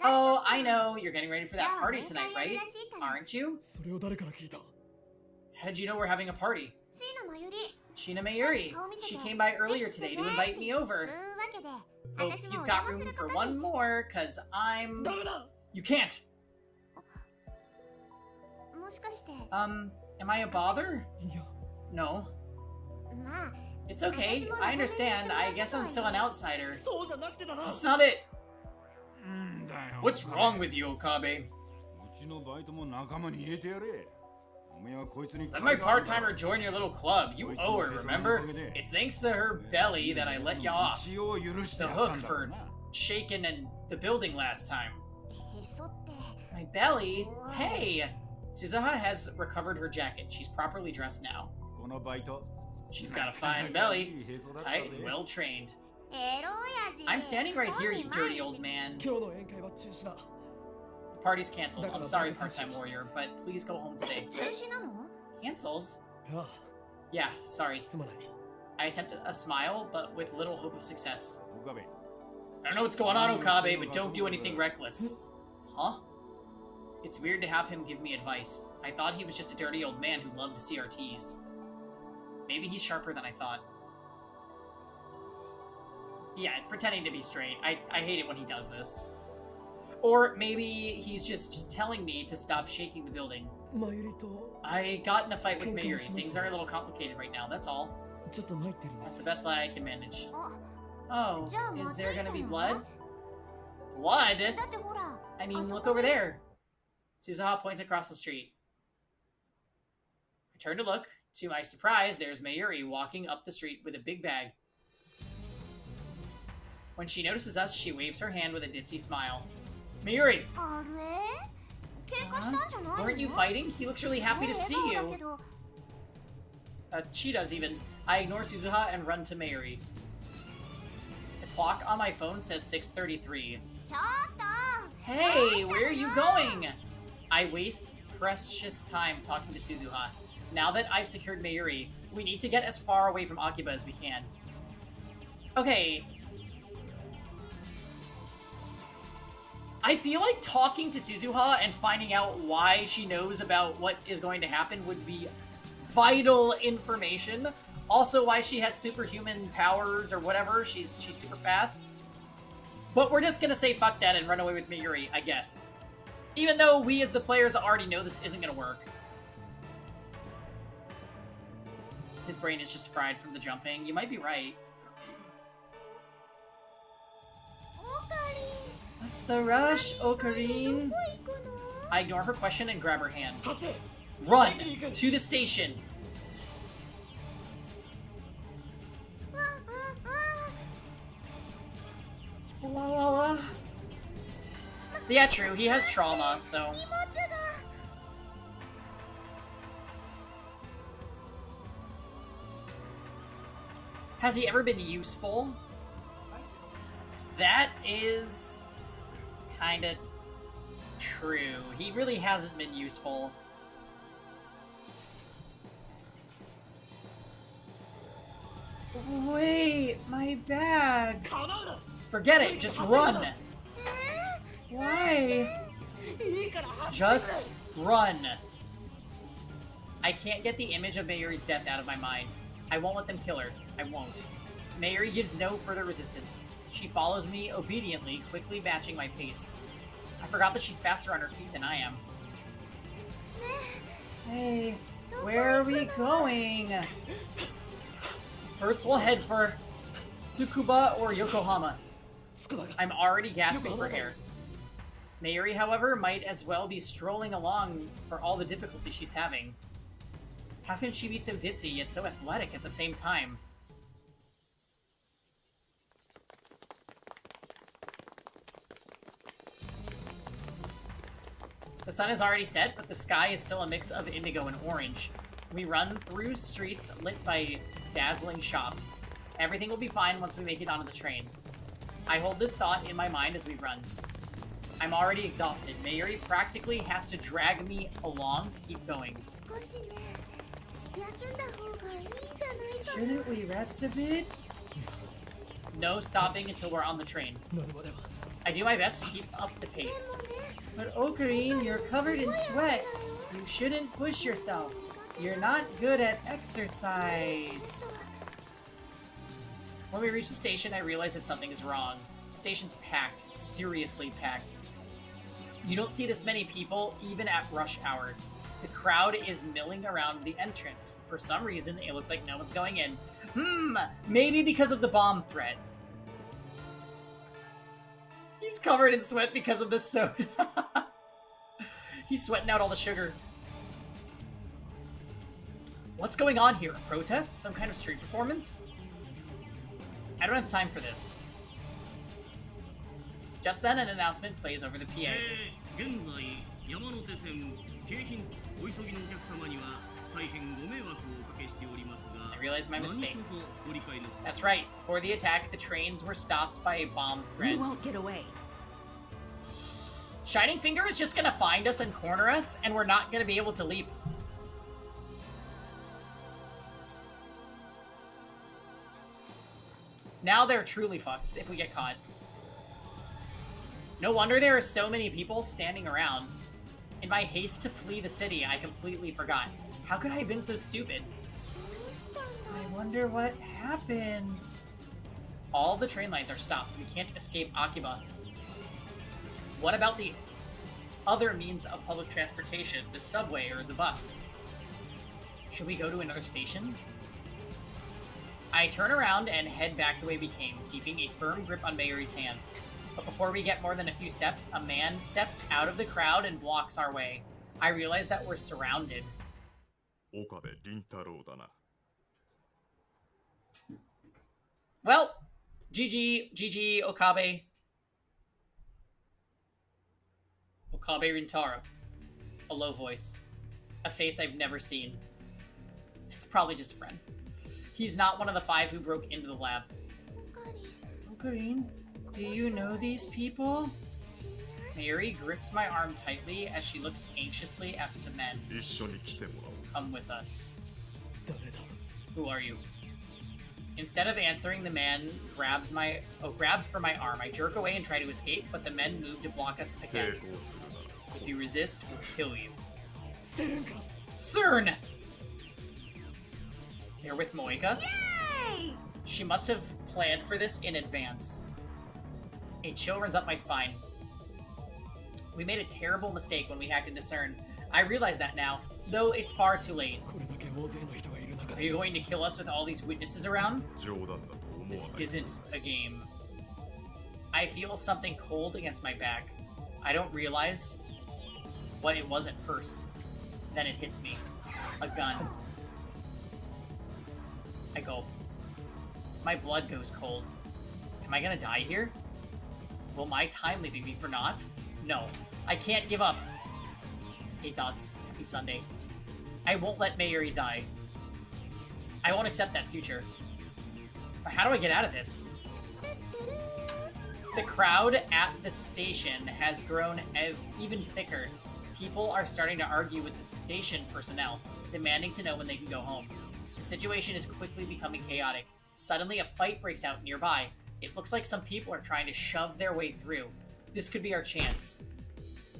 Oh, I know. You're getting ready for that party tonight, right? Aren't you? それを誰から聞いた？ How did you know we're having a party? Shina Mayuri. She came by earlier today to invite me over. Hope you've got room for one more, cause I'm... ダメだ！ You can't! Am I a bother? いや、 No. It's okay. I understand. I guess I'm still an outsider. そうじゃなくてだな。 That's not it. んだよ。 What's wrong with you, Okabe? うちのバイトも仲間に入れてやれ。おめえはこいつに Let my part-timer join your little club. You owe her, remember? It's thanks to her belly that I let you off. 一応許して The やった hook んだろう for な。 shaking in the building last time. My belly? Hey! Suzuha has recovered her jacket. She's properly dressed now. このバイト。 She's got a fine belly. Tight, well-trained. I'm standing right here, you dirty old man. 今日の宴会は中止だ。 The party's canceled. I'm sorry, part-time warrior, but please go home today. Canceled? ああ、 Yeah, sorry. すまない。 I attempted a smile, but with little hope of success. 岡部。 I don't know what's going on, Okabe, but don't do anything reckless. Huh? It's weird to have him give me advice. I thought he was just a dirty old man who loved CRTs. Maybe he's sharper than I thought. Yeah, pretending to be straight. I hate it when he does this. Or maybe he's just telling me to stop shaking the building. マユリと I got in a fight with Mayuri. Things are a little complicated right now, that's all. ちょっと参ってるんで That's す。 the best I can manage. Oh, is there gonna be blood? Blood? I mean, look over there. Suzuha points across the street. I turn to look. To my surprise, there's Mayuri walking up the street with a big bag. When she notices us, she waves her hand with a ditzy smile. Mayuri! あれ喧嘩したんじゃないの Weren't you fighting? He looks really happy to see 笑顔だけ you. ど She does even. I ignore Suzuha and run to Mayuri. The clock on my phone says 6:33. ちょっと Hey, where are you going? I waste precious time talking to Suzuha. Now that I've secured Mayuri, we need to get as far away from Akiba as we can. Okay. I feel like talking to Suzuha and finding out why she knows about what is going to happen would be vital information. Also, why she has superhuman powers or whatever. She's super fast. But we're just gonna say fuck that and run away with Mayuri, I guess. Even though we as the players already know this isn't gonna work. His brain is just fried from the jumping. You might be right. オカリン What's the rush, ど Ocarine? こ行くの I ignore her question and grab her hand. ハセ Run to the station. ああ La, la, la. Yeah, true. He has trauma, so... 荷物が Has he ever been useful? That is... kinda... true. He really hasn't been useful. Wait, my bag. 叶うな Forget it, just run. Why? いいから走ってくれ Just run. I can't get the image of Mayuri's death out of my mind. I won't let them kill her. I won't. Mayuri gives no further resistance. She follows me obediently, quickly matching my pace. I forgot that she's faster on her feet than I am. Hey, where are we going? First we'll head for Tsukuba or Yokohama. つくばが I'm already gasping for air. Mayuri, however, might as well be strolling along for all the difficulty she's having. How can she be so ditzy yet so athletic at the same time? The sun has already set, but the sky is still a mix of indigo and orange. We run through streets lit by dazzling shops. Everything will be fine once we make it onto the train. I hold this thought in my mind as we run. I'm already exhausted. Mayuri practically has to drag me along to keep going. 少しね休んだ方がいいんじゃないかな Shouldn't we rest a bit? No stopping until we're on the train. 乗るまでは I do my best to keep up the pace. But Ocarine, you're covered in sweat. You shouldn't push yourself. You're not good at exercise. When we reach the station, I realize that something is wrong. The station's packed. Seriously packed. You don't see this many people, even at rush hour. The crowd is milling around the entrance. For some reason, it looks like no one's going in. Maybe because of the bomb threat. He's covered in sweat because of the soda. He's sweating out all the sugar. What's going on here? A protest? Some kind of street performance? I don't have time for this. Just then, an announcement plays over the PA. 現在山手線京浜お急ぎのお客様には大変ご迷惑をおかけしておりますが I realized my 何 mistake. 卒ご理解の That's right. Before the attack, the trains were stopped by bomb You threats. won't get away. Shining Finger is just gonna find us and corner us, and we're not gonna be able to leap. Now they're truly fucked if we get caught. No wonder there are so many people standing around. In my haste to flee the city, I completely forgot. How could I have been so stupid? どうしたんだ I wonder what happened. All the train lines are stopped. We can't escape Akiba. What about the other means of public transportation, the subway or the bus? Should we go to another station? I turn around and head back the way we came, keeping a firm grip on Mayuri's hand. But before we get more than a few steps, a man steps out of the crowd and blocks our way. I realize that we're surrounded. 岡部倫太郎だな。 Well, GG, Okabe. Okabe Rintaro. A low voice. A face I've never seen. It's probably just a friend. He's not one of the 5 who broke into the lab. Ocarine, do you know these people? Mary grips my arm tightly as she looks anxiously after the men. 一緒に来てもらおう。 Come with us. 誰だ Who are you? Instead of answering, the man grabs for my arm. I jerk away and try to escape, but the men move to block us 抵 again. 抗するなら If you resist, we'll kill you. セレンか CERN! They're with Moika? She must have planned for this in advance. A chill runs up my spine. We made a terrible mistake when we hacked into CERN. I realize that now, though it's far too late. これだけ大勢の人がいる中 Are で you going to kill us with all these witnesses around? 冗談だと思わ This ない。 isn't a game. I feel something cold against my back. I don't realize what it was at first. Then it hits me. A gun. I gulp. My blood goes cold. Am I gonna die here? Will my time leaving me for naught? No. I can't give up. Hey Tots, happy Sunday. I won't let Mayuri die. I won't accept that future. But how do I get out of this? The crowd at the station has grown even thicker. People are starting to argue with the station personnel, demanding to know when they can go home. The situation is quickly becoming chaotic. Suddenly, a fight breaks out nearby. It looks like some people are trying to shove their way through. This could be our chance.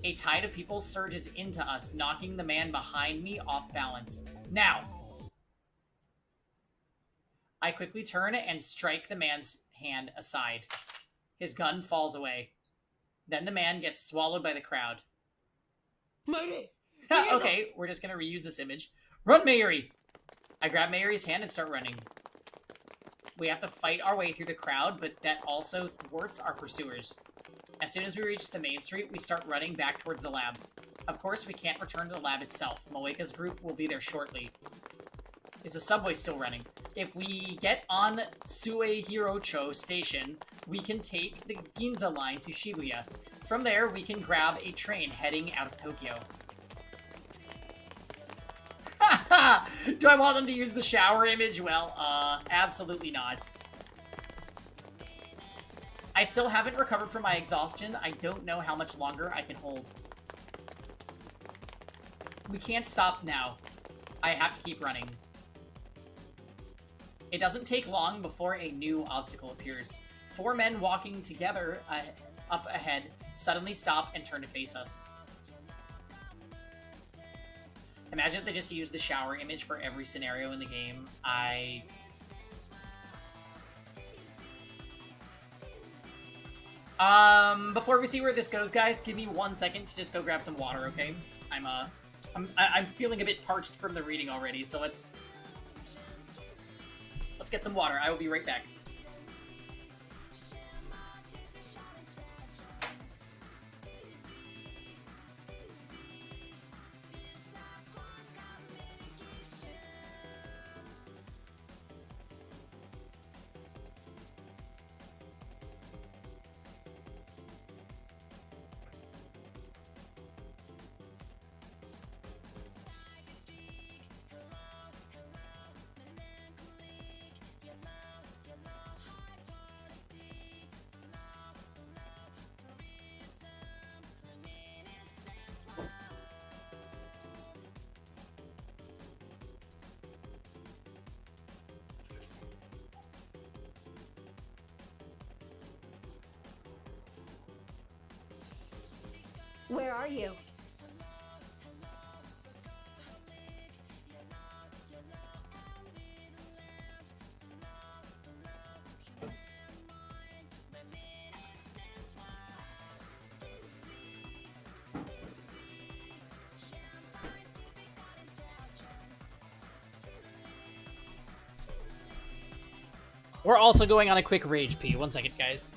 A tide of people surges into us, knocking the man behind me off balance. Now! I quickly turn and strike the man's hand aside. His gun falls away. Then the man gets swallowed by the crowd. マイリー Okay, we're just gonna reuse this image. Run, Mayuri! I grab Mayuri's hand and start running. We have to fight our way through the crowd, but that also thwarts our pursuers. As soon as we reach the main street, we start running back towards the lab. Of course, we can't return to the lab itself. Moeka's group will be there shortly. Is the subway still running? If we get on Suehirocho Station, we can take the Ginza line to Shibuya. From there, we can grab a train heading out of Tokyo. Do I want them to use the shower image? Well, absolutely not. I still haven't recovered from my exhaustion. I don't know how much longer I can hold. We can't stop now. I have to keep running. It doesn't take long before a new obstacle appears. 4 men walking together up ahead suddenly stop and turn to face us. Imagine if they just used the shower image for every scenario in the game. Before we see where this goes, guys, give me 1 second to just go grab some water, okay? I'm feeling a bit parched from the reading already, so let's get some water. I will be right back. Where are you? We're also going on a quick rage pee. 1 second, guys.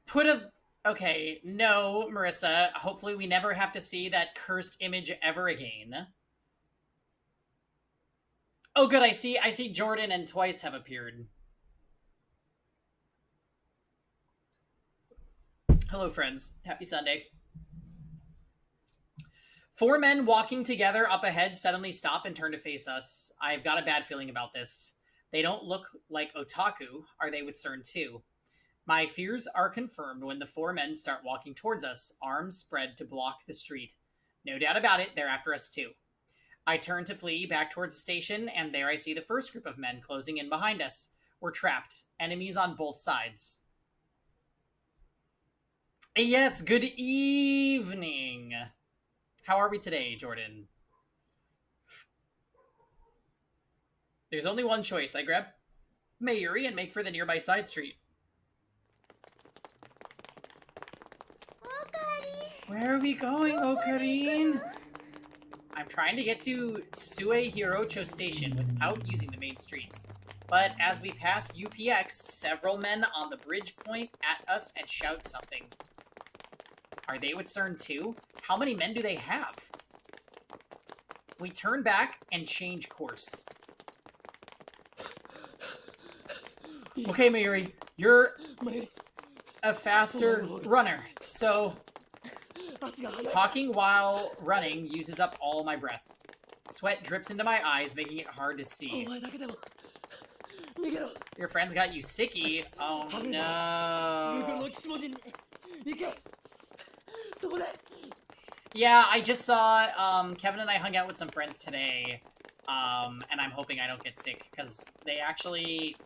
Put a... Okay, no, Marissa. Hopefully we never have to see that cursed image ever again. Oh, good, I see Jordan and Twice have appeared. Hello, friends. Happy Sunday. 4 men walking together up ahead suddenly stop and turn to face us. I've got a bad feeling about this. They don't look like otaku. Are they with CERN too? My fears are confirmed when the 4 men start walking towards us, arms spread to block the street. No doubt about it, they're after us too. I turn to flee back towards the station, and there I see the first group of men closing in behind us. We're trapped. Enemies on both sides. Yes, good evening. How are we today, Jordan? There's only one choice. I grab Mayuri and make for the nearby side street. Where are we going, Ocarine? I'm trying to get to Sue Hirocho Station without using the main streets. But as we pass UPX, several men on the bridge point at us and shout something. Are they with CERN too? How many men do they have? We turn back and change course. Okay, Mayuri, you're a faster runner, so talking while running uses up all my breath. Sweat drips into my eyes, making it hard to see. Your friends got you sicky? Oh no. Yeah, I just saw, Kevin and I hung out with some friends today, and I'm hoping I don't get sick, because they actually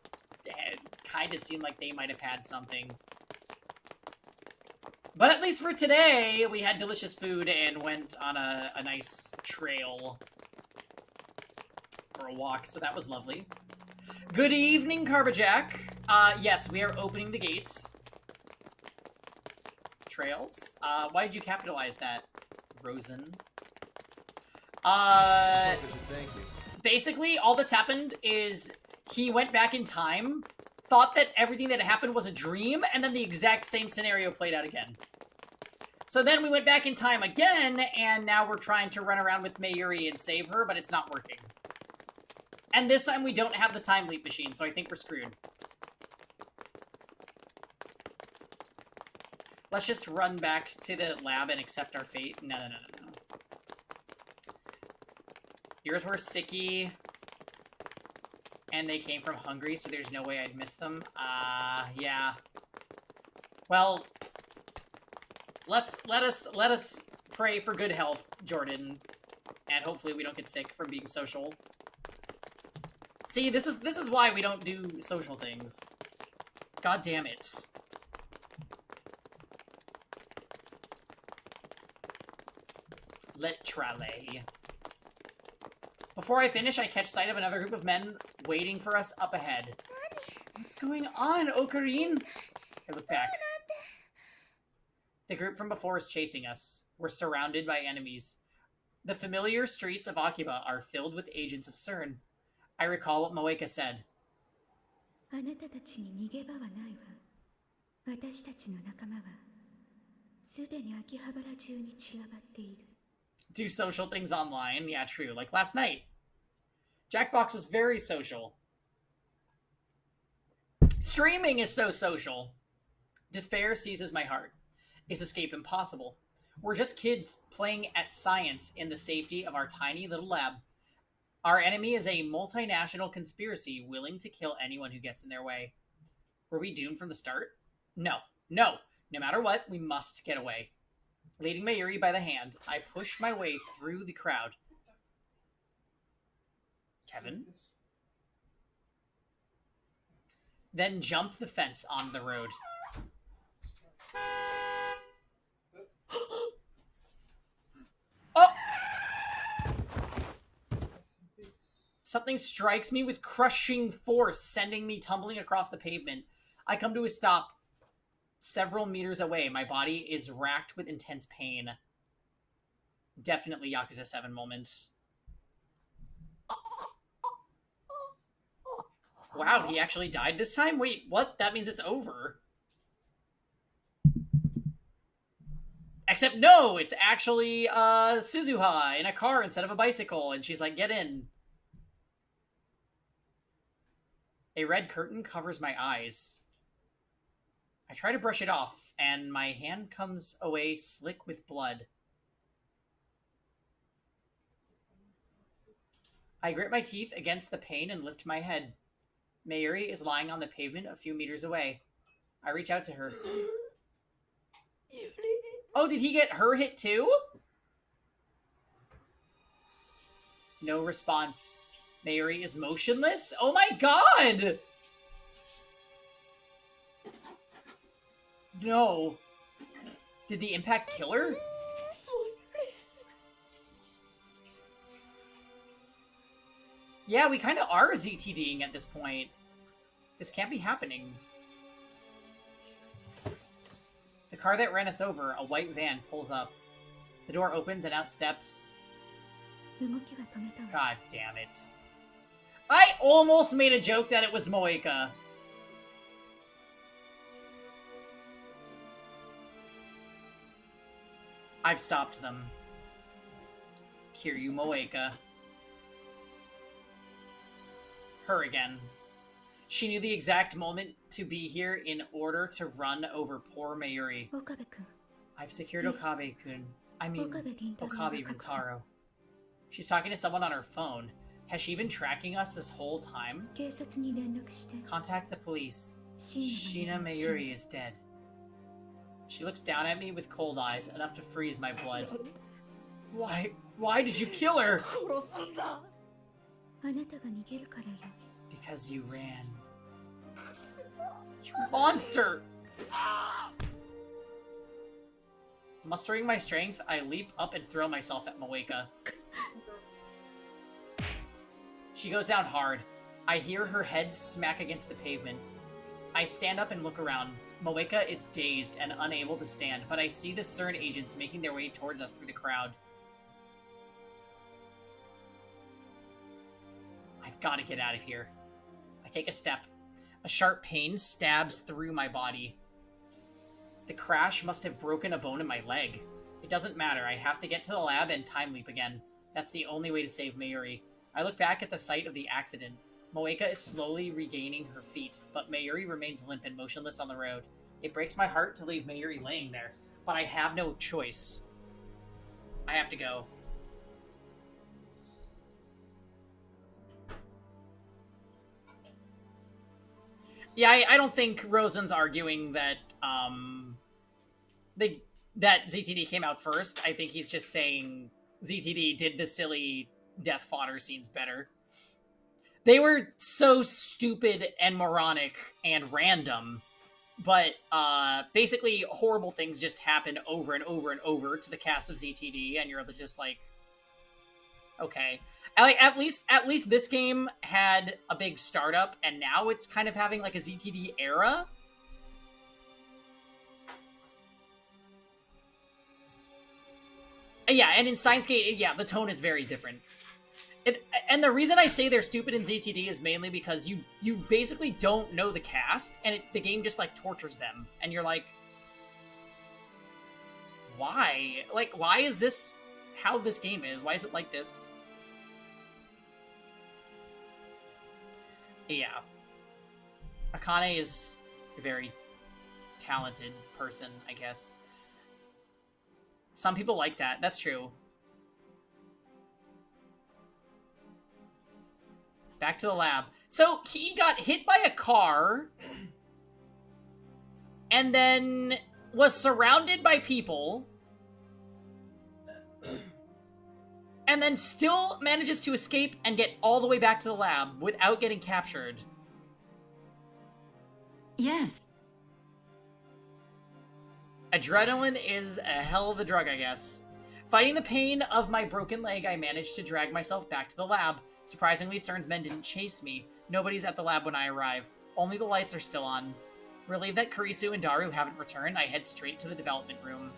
kind of seemed like they might have had something. But at least for today, we had delicious food and went on a nice trail for a walk, so that was lovely. Good evening, Carbajack. Yes, we are opening the gates. Trails? Why did you capitalize that, Rosen? Basically, all that's happened is he went back in time, thought that everything that happened was a dream, and then the exact same scenario played out again. So then we went back in time again, and now we're trying to run around with Mayuri and save her, but it's not working. And this time we don't have the time leap machine, so I think we're screwed. Let's just run back to the lab and accept our fate. No. Yours were sicky, and they came from Hungary, so there's no way I'd miss them. Yeah. Well, let us pray for good health, Jordan, and hopefully we don't get sick from being social. See, this is why we don't do social things. God damn it. Let trale. Before I finish, I catch sight of another group of men waiting for us up ahead. What's going on, Ocarine? I look back. The group from before is chasing us. We're surrounded by enemies. The familiar streets of Akiba are filled with agents of CERN. I recall what Moeka said. Do social things online? Yeah, true. Like last night. Jackbox was very social. Streaming is so social. Despair seizes my heart. Is escape impossible? We're just kids playing at science in the safety of our tiny little lab. Our enemy is a multinational conspiracy willing to kill anyone who gets in their way. Were we doomed from the start? No. No matter what, we must get away. Leading Mayuri by the hand, I push my way through the crowd. Kevin? Then jump the fence on the road. Oh! Something strikes me with crushing force, sending me tumbling across the pavement. I come to a stop several meters away. My body is racked with intense pain. Definitely Yakuza 7 moments. Wow, he actually died this time? Wait, what? That means it's over. Except no, it's actually Suzuha in a car instead of a bicycle, and she's like, get in. A red curtain covers my eyes. I try to brush it off, and my hand comes away slick with blood. I grit my teeth against the pain and lift my head. Mayuri is lying on the pavement a few meters away. I reach out to her. Oh, did he get her hit too? No response. Mayuri is motionless? Oh my god! No. Did the impact kill her? Yeah, we kind of are ZTDing at this point. This can't be happening. The car that ran us over, a white van, pulls up. The door opens and out steps... God damn it. I almost made a joke that it was Moeka. I've stopped them. Kiryu Moeka. Her again. She knew the exact moment to be here in order to run over poor Mayuri. I've secured Okabe-kun. I mean, Okabe Rintaro. She's talking to someone on her phone. Has she been tracking us this whole time? Contact the police. Shina Mayuri is dead. She looks down at me with cold eyes, enough to freeze my blood. Why did you kill her? Because you ran. You monster! Mustering my strength, I leap up and throw myself at Moeka. She goes down hard. I hear her head smack against the pavement. I stand up and look around. Moeka is dazed and unable to stand, but I see the CERN agents making their way towards us through the crowd. I've got to get out of here. I take a step. A sharp pain stabs through my body. The crash must have broken a bone in my leg. It doesn't matter. I have to get to the lab and time leap again. That's the only way to save Mayuri. I look back at the site of the accident. Moeka is slowly regaining her feet, but Mayuri remains limp and motionless on the road. It breaks my heart to leave Mayuri laying there, but I have no choice. I have to go. Yeah, I don't think Rosen's arguing that, that ZTD came out first. I think he's just saying ZTD did the silly death fodder scenes better. They were so stupid and moronic and random, but basically horrible things just happen over and over and over to the cast of ZTD, and you're just like, okay. Like, at least this game had a big startup, and now it's kind of having like a ZTD era. Yeah, and in Steins Gate, yeah, the tone is very different. And the reason I say they're stupid in ZTD is mainly because you basically don't know the cast, and the game just, like, tortures them. And you're like, why? Like, why is this how this game is? Why is it like this? Yeah. Akane is a very talented person, I guess. Some people like that. That's true. Back to the lab. So he got hit by a car and then was surrounded by people and then still manages to escape and get all the way back to the lab without getting captured. Yes. Adrenaline is a hell of a drug, I guess. Fighting the pain of my broken leg, I managed to drag myself back to the lab. Surprisingly, CERN's men didn't chase me. Nobody's at the lab when I arrive. Only the lights are still on. Relieved that Kurisu and Daru haven't returned, I head straight to the development room.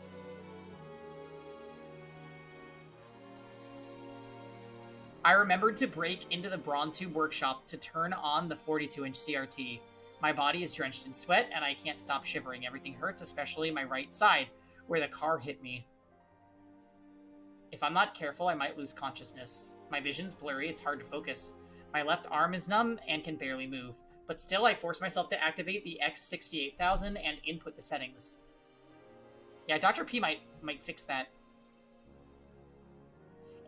I remembered to break into the Braun-tube workshop to turn on the 42-inch CRT. My body is drenched in sweat, and I can't stop shivering. Everything hurts, especially my right side, where the car hit me. If I'm not careful, I might lose consciousness. My vision's blurry, it's hard to focus. My left arm is numb and can barely move. But still, I force myself to activate the X68000 and input the settings. Yeah, Dr. P might fix that.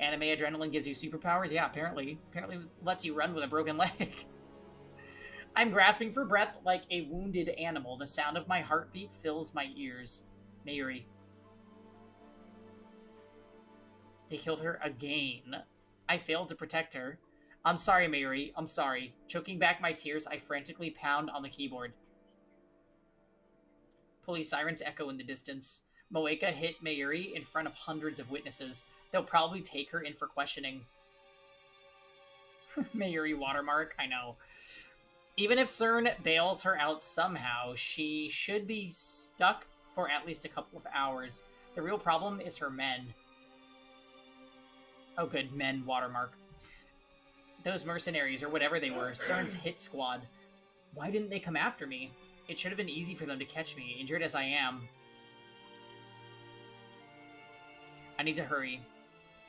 Anime adrenaline gives you superpowers? Yeah, apparently. Apparently lets you run with a broken leg. I'm grasping for breath like a wounded animal. The sound of my heartbeat fills my ears. Mayuri. They killed her again. I failed to protect her. I'm sorry, Mayuri. I'm sorry. Choking back my tears, I frantically pound on the keyboard. Police sirens echo in the distance. Moeka hit Mayuri in front of hundreds of witnesses. They'll probably take her in for questioning. Mayuri watermark, I know. Even if CERN bails her out somehow, she should be stuck for at least a couple of hours. The real problem is her men. Oh good, men watermark. Those mercenaries, or whatever they were, CERN's hit squad. Why didn't they come after me? It should have been easy for them to catch me, injured as I am. I need to hurry.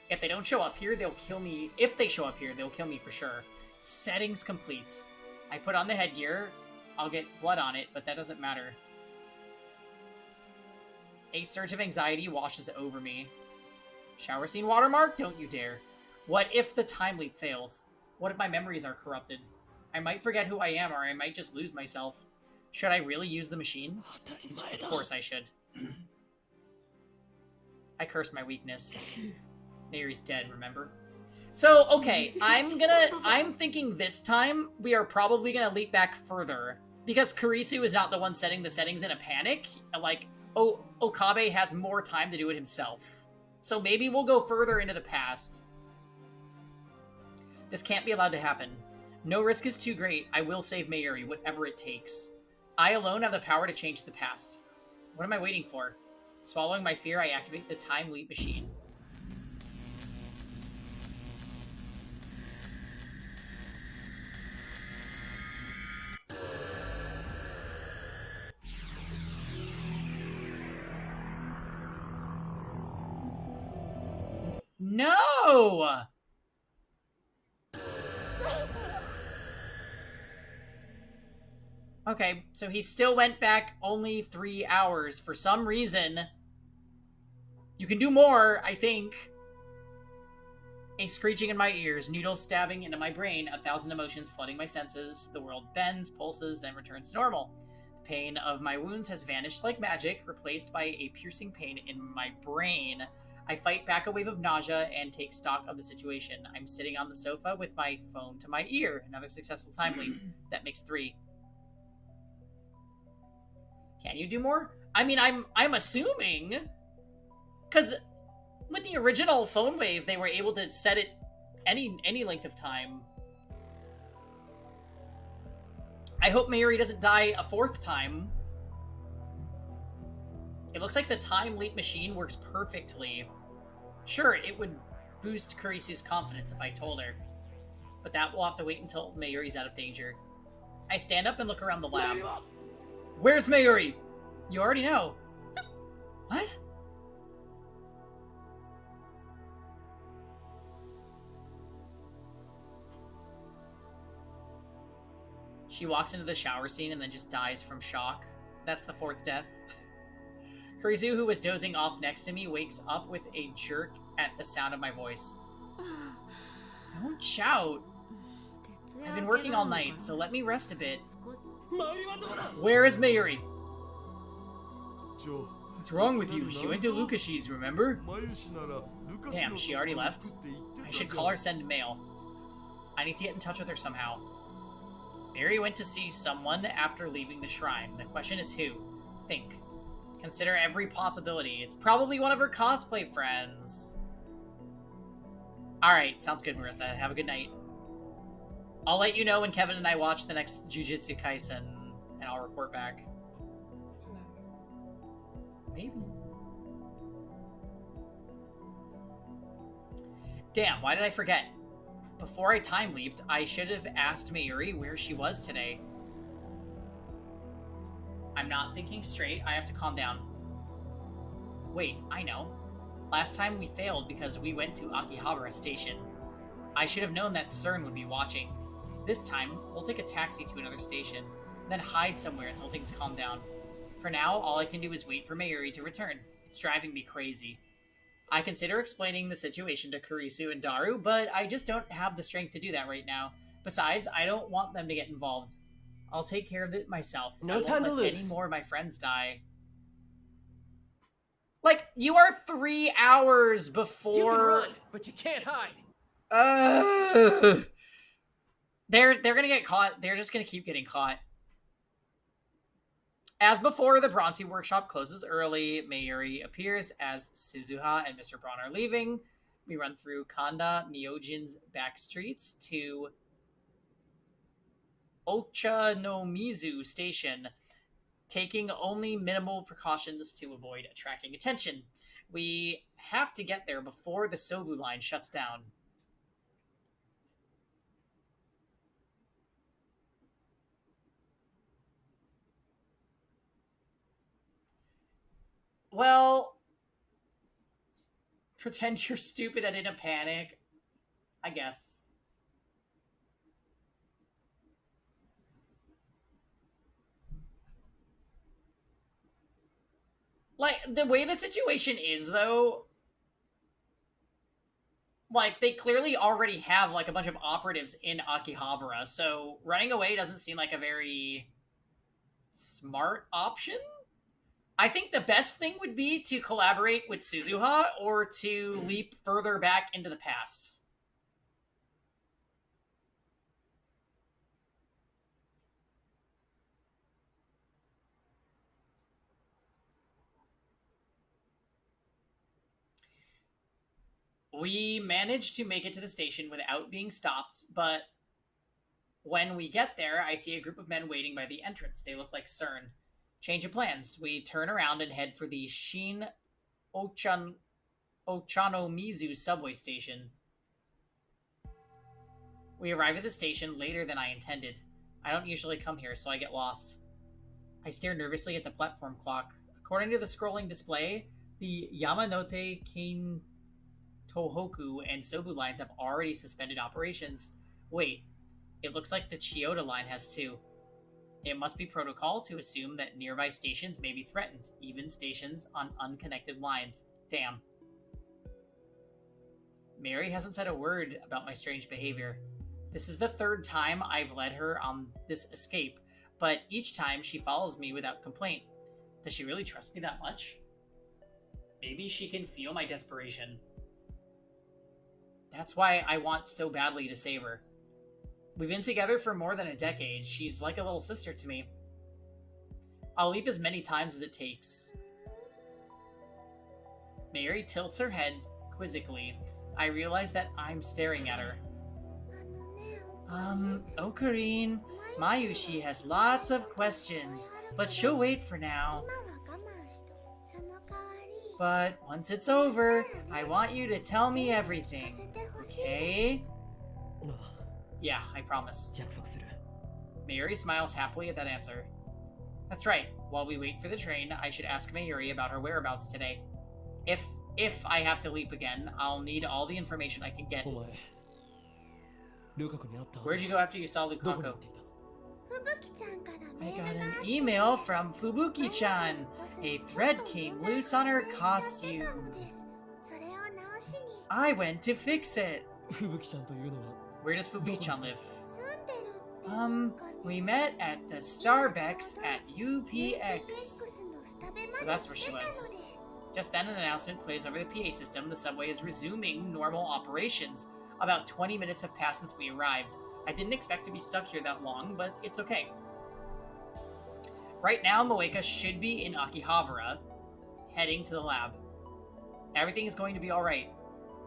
If they don't show up here, they'll kill me. If they show up here, they'll kill me for sure. Settings complete. I put on the headgear. I'll get blood on it, but that doesn't matter. A surge of anxiety washes over me. Shower scene watermark? Don't you dare. What if the time leap fails? What if my memories are corrupted? I might forget who I am, or I might just lose myself. Should I really use the machine? Of course I should. I cursed my weakness. Mayuri's dead, remember? So, okay, I'm thinking this time we are probably gonna leap back further. Because Kurisu is not the one setting the settings in a panic. Like, Okabe has more time to do it himself. So maybe we'll go further into the past. This can't be allowed to happen. No risk is too great. I will save Mayuri, whatever it takes. I alone have the power to change the past. What am I waiting for? Swallowing my fear, I activate the time leap machine. No! Okay, so he still went back only 3 hours for some reason. You can do more, I think. A screeching in my ears, needles stabbing into my brain, 1,000 emotions flooding my senses. The world bends, pulses, then returns to normal. The pain of my wounds has vanished like magic, replaced by a piercing pain in my brain. I fight back a wave of nausea and take stock of the situation. I'm sitting on the sofa with my phone to my ear. Another successful time leap. That makes 3. Can you do more? I mean, I'm assuming, because with the original phone wave, they were able to set it any length of time. I hope Mayuri doesn't die a 4th time. It looks like the time leap machine works perfectly. Sure, it would boost Kurisu's confidence if I told her, but that will have to wait until Mayuri's out of danger. I stand up and look around the lab. Where's Mayuri? You already know. What? She walks into the shower scene and then just dies from shock. That's the 4th death. Kurisu, who was dozing off next to me, wakes up with a jerk at the sound of my voice. Don't shout. I've been working all night, so let me rest a bit. Where is Mayuri? What's wrong with you? She went to Lukashi's, remember? Damn, she already left? I should call her, send mail. I need to get in touch with her somehow. Mayuri went to see someone after leaving the shrine. The question is who? Think. Consider every possibility. It's probably one of her cosplay friends. Alright, sounds good, Marissa. Have a good night. I'll let you know when Kevin and I watch the next Jujutsu Kaisen, and I'll report back. Maybe. Damn, why did I forget? before I time leaped, I should have asked Mayuri where she was today. I'm not thinking straight. I have to calm down. Wait, I know. Last time we failed because we went to Akihabara Station. I should have known that CERN would be watching. This time, we'll take a taxi to another station, then hide somewhere until things calm down. For now, all I can do is wait for Mayuri to return. It's driving me crazy. I consider explaining the situation to Kurisu and Daru, but I just don't have the strength to do that right now. Besides, I don't want them to get involved. I'll take care of it myself. No time to lose. Any more of my friends die. Like, you are 3 hours before... You can run, but you can't hide. They're gonna get caught. They're just gonna keep getting caught. As before, the Bronte workshop closes early. Mayuri appears as Suzuha and Mr. Braun are leaving. We run through Kanda Myojin's back streets to Ochanomizu Station, taking only minimal precautions to avoid attracting attention. We have to get there before the Sobu line shuts down. Well, pretend you're stupid and in a panic, I guess. Like, the way the situation is, though, like, they clearly already have, like, a bunch of operatives in Akihabara, so running away doesn't seem like a very smart option? I think the best thing would be to collaborate with Suzuha or to leap further back into the past. We managed to make it to the station without being stopped, but when we get there, I see a group of men waiting by the entrance. They look like CERN. Change of plans. We turn around and head for the Shin Ochanomizu subway station. We arrive at the station later than I intended. I don't usually come here, so I get lost. I stare nervously at the platform clock. According to the scrolling display, the Yamanote Kein Tohoku and Sobu lines have already suspended operations. Wait, it looks like the Chiyoda line has too. It must be protocol to assume that nearby stations may be threatened, even stations on unconnected lines. Damn. Mary hasn't said a word about my strange behavior. This is the 3rd time I've led her on this escape, but each time she follows me without complaint. Does she really trust me that much? Maybe she can feel my desperation. That's why I want so badly to save her. We've been together for more than a decade. She's like a little sister to me. I'll leap as many times as it takes. Mary tilts her head quizzically. I realize that I'm staring at her. Ocarine, Mayushi has lots of questions, but she'll wait for now. But once it's over, I want you to tell me everything, okay? Yeah, I promise. Mayuri smiles happily at that answer. That's right. While we wait for the train, I should ask Mayuri about her whereabouts today. If I have to leap again, I'll need all the information I can get. Where'd you go after you saw Lukaku? I got an email from Fubuki-chan. A thread came loose on her costume. I went to fix it. Where does Fubuki-chan live? We met at the Starbucks at UPX. So that's where she was. Just then an announcement plays over the PA system. The subway is resuming normal operations. About 20 minutes have passed since we arrived. I didn't expect to be stuck here that long, but it's okay. Right now, Moeka should be in Akihabara, heading to the lab. Everything is going to be alright.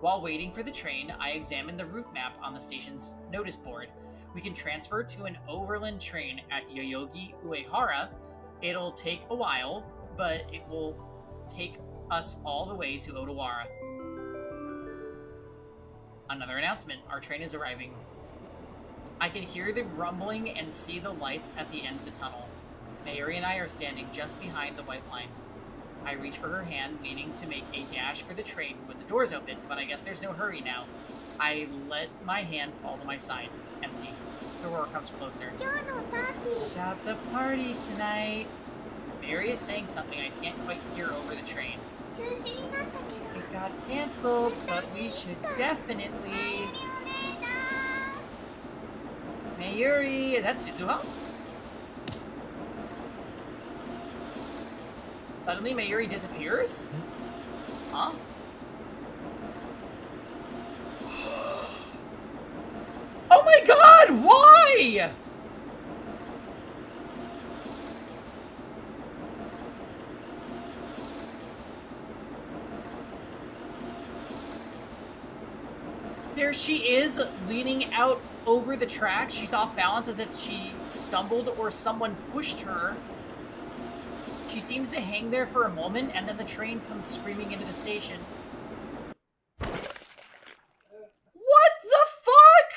While waiting for the train, I examine the route map on the station's notice board. We can transfer to an overland train at Yoyogi Uehara. It'll take a while, but it will take us all the way to Odawara. Another announcement. Our train is arriving. I can hear the rumbling and see the lights at the end of the tunnel. Mayuri and I are standing just behind the white line. I reach for her hand, meaning to make a dash for the train when the doors open, but I guess there's no hurry now. I let my hand fall to my side. Empty. The roar comes closer. 今日のパーティー Got the party tonight. Mary is saying something I can't quite hear over the train. 中止になったけど It got canceled, but we should definitely... お姉ちゃん Mayuri! Is that Suzuha? Suddenly Mayuri disappears? Huh? Oh my god! Why?! There she is, leaning out over the track. She's off balance as if she stumbled or someone pushed her. She seems to hang there for a moment, and then the train comes screaming into the station. What the fuck?!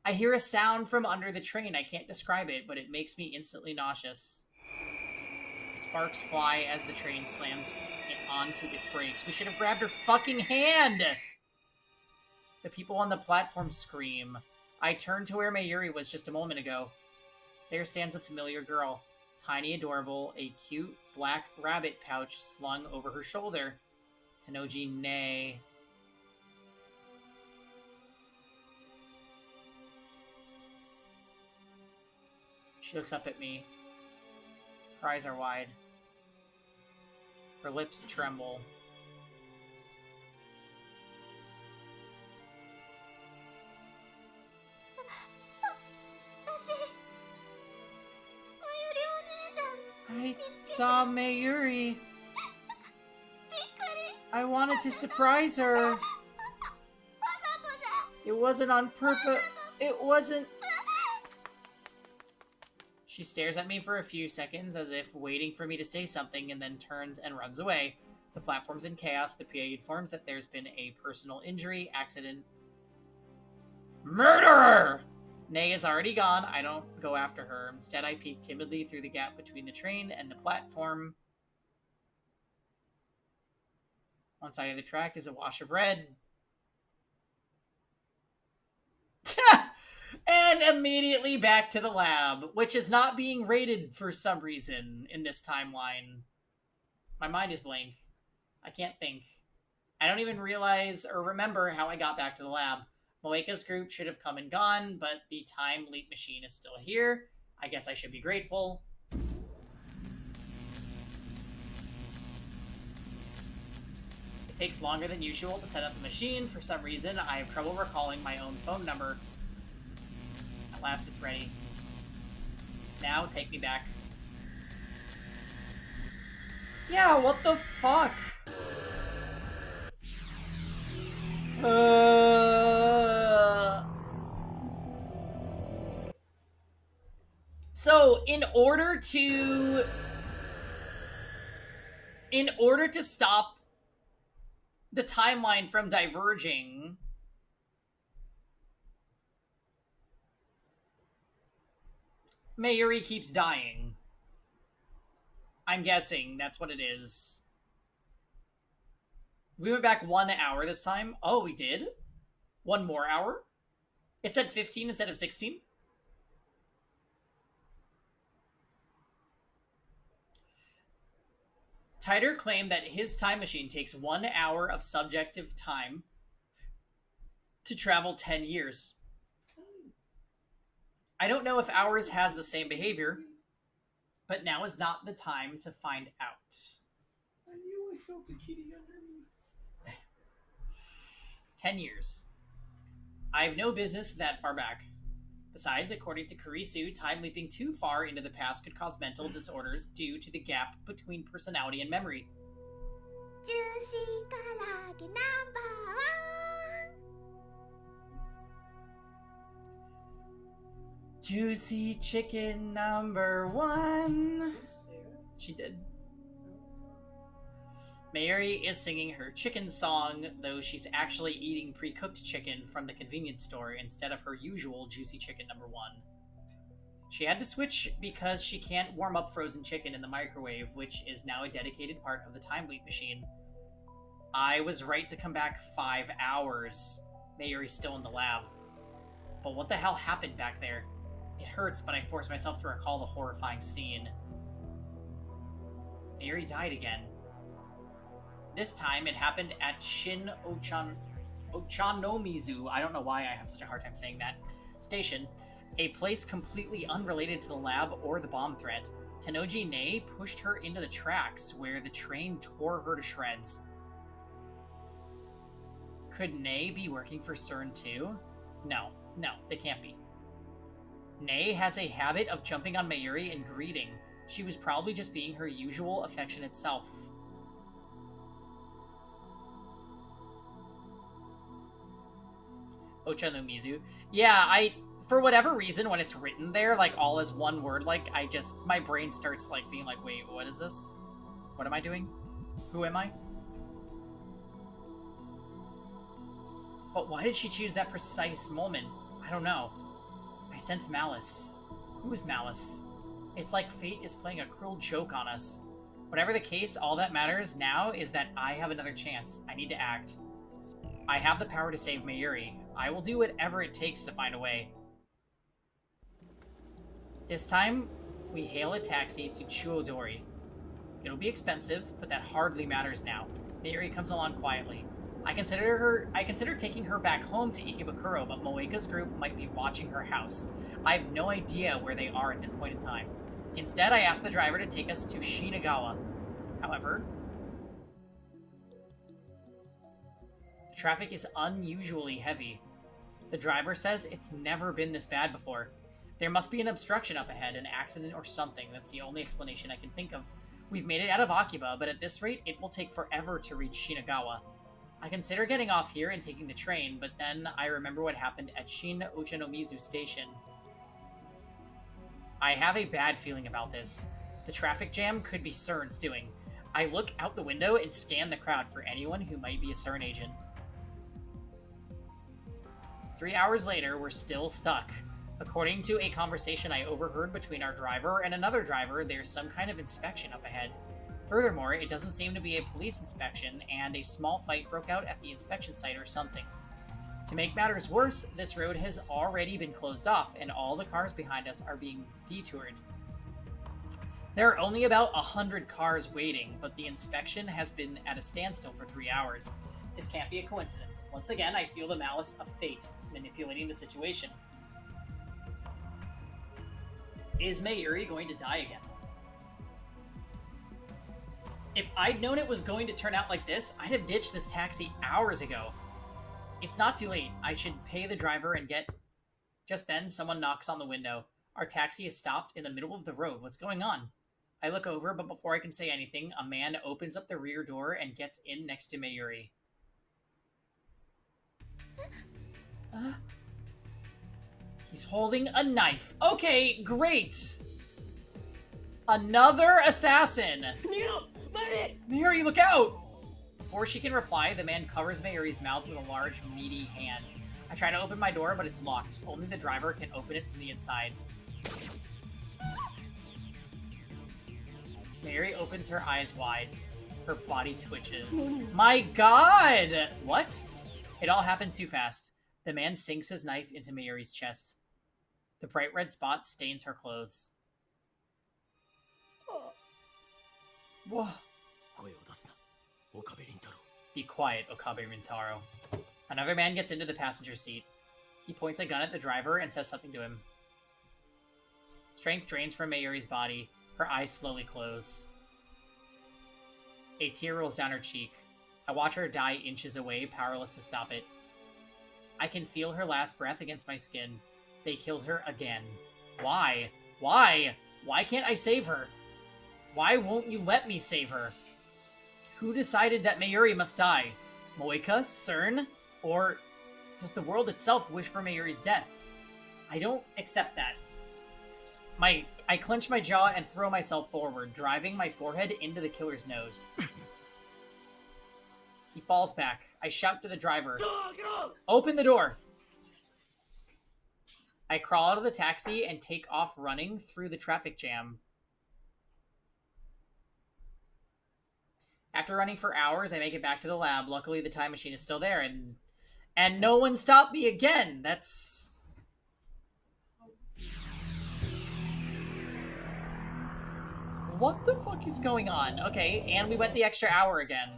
I hear a sound from under the train. I can't describe it, but it makes me instantly nauseous. Sparks fly as the train slams onto its brakes. We should have grabbed her fucking hand! The people on the platform scream. I turn to where Mayuri was just a moment ago. There stands a familiar girl. Tiny, adorable, a cute black rabbit pouch slung over her shoulder. Tenoji Nei. She looks up at me. Her eyes are wide. Her lips tremble. I saw Mayuri. I wanted to surprise her. It wasn't on purpose. It wasn't... She stares at me for a few seconds as if waiting for me to say something and then turns and runs away. The platform's in chaos. The PA informs that there's been a personal injury, accident. Murderer! Nay is already gone. I don't go after her. Instead, I peek timidly through the gap between the train and the platform. One side of the track is a wash of red. And immediately back to the lab, which is not being rated for some reason in this timeline. My mind is blank. I can't think. I don't even realize or remember how I got back to the lab. Moeka's group should have come and gone, but the time leap machine is still here. I guess I should be grateful. It takes longer than usual to set up the machine. For some reason, I have trouble recalling my own phone number. At last it's ready. Now, take me back. Yeah, what the fuck? So, in order to stop the timeline from diverging, Mayuri keeps dying. I'm guessing that's what it is. We went back 1 hour this time. Oh, we did? 1 more hour? It said 15 instead of 16? Tider claimed that his time machine takes 1 hour of subjective time to travel 10 years. I don't know if ours has the same behavior, but now is not the time to find out. I knew I felt a kitty underneath. 10 years. I have no business that far back. Besides, according to Kurisu, time leaping too far into the past could cause mental disorders due to the gap between personality and memory. Juicy karage number 1. Juicy chicken number 1. She did. Mayuri is singing her chicken song, though she's actually eating pre-cooked chicken from the convenience store instead of her usual juicy chicken number 1. She had to switch because she can't warm up frozen chicken in the microwave, which is now a dedicated part of the time leap machine. I was right to come back 5 hours. Mayuri's still in the lab. But what the hell happened back there? It hurts, but I force myself to recall the horrifying scene. Mayuri died again. This time, it happened at Ochanomizu, I don't know why I have such a hard time saying that, station, a place completely unrelated to the lab or the bomb threat. Tennoji Nei pushed her into the tracks, where the train tore her to shreds. Could Nei be working for CERN too? No, they can't be. Nei has a habit of jumping on Mayuri and greeting. She was probably just being her usual affectionate self. Ochanomizu. Yeah, for whatever reason, when it's written there, like, all as one word, like, my brain starts, like, being like, wait, what is this? What am I doing? Who am I? But why did she choose that precise moment? I don't know. I sense malice. Who's malice? It's like fate is playing a cruel joke on us. Whatever the case, all that matters now is that I have another chance. I need to act. I have the power to save Mayuri. I will do whatever it takes to find a way. This time, we hail a taxi to Chuodori. It'll be expensive, but that hardly matters now. Mayuri comes along quietly. I consider taking her back home to Ikebukuro, but Moeka's group might be watching her house. I have no idea where they are at this point in time. Instead, I ask the driver to take us to Shinagawa. However, the traffic is unusually heavy. The driver says it's never been this bad before. There must be an obstruction up ahead, an accident or something. That's the only explanation I can think of. We've made it out of Akiba, but at this rate, it will take forever to reach Shinagawa. I consider getting off here and taking the train, but then I remember what happened at Shin Ochanomizu Station. I have a bad feeling about this. The traffic jam could be CERN's doing. I look out the window and scan the crowd for anyone who might be a CERN agent. 3 hours later, we're still stuck. According to a conversation I overheard between our driver and another driver, there's some kind of inspection up ahead. Furthermore, it doesn't seem to be a police inspection, and a small fight broke out at the inspection site or something. To make matters worse, this road has already been closed off, and all the cars behind us are being detoured. There are only about 100 cars waiting, but the inspection has been at a standstill for 3 hours. This can't be a coincidence. Once again, I feel the malice of fate manipulating the situation. Is Mayuri going to die again? If I'd known it was going to turn out like this, I'd have ditched this taxi hours ago. It's not too late. I should pay the driver and get... Just then, someone knocks on the window. Our taxi is stopped in the middle of the road. What's going on? I look over, but before I can say anything, a man opens up the rear door and gets in next to Mayuri. He's holding a knife. Okay, great! Another assassin! Mayuri, look out! Before she can reply, the man covers Mayuri's mouth with a large, meaty hand. I try to open my door, but it's locked. Only the driver can open it from the inside. Mayuri opens her eyes wide. Her body twitches. My god! What? It all happened too fast. The man sinks his knife into Mayuri's chest. The bright red spot stains her clothes. Whoa. Be quiet, Okabe Rintaro. Another man gets into the passenger seat. He points a gun at the driver and says something to him. Strength drains from Mayuri's body. Her eyes slowly close. A tear rolls down her cheek. I watch her die inches away, powerless to stop it. I can feel her last breath against my skin. They killed her again. Why? Why? Why can't I save her? Why won't you let me save her? Who decided that Mayuri must die? Moeka? CERN? Or does the world itself wish for Mayuri's death? I don't accept that. I clench my jaw and throw myself forward, driving my forehead into the killer's nose. He falls back. I shout to the driver. Get off! Open the door! I crawl out of the taxi and take off running through the traffic jam. After running for hours, I make it back to the lab. Luckily, the time machine is still there, and no one stopped me again. That's... What the fuck is going on? Okay, and we went the extra hour again.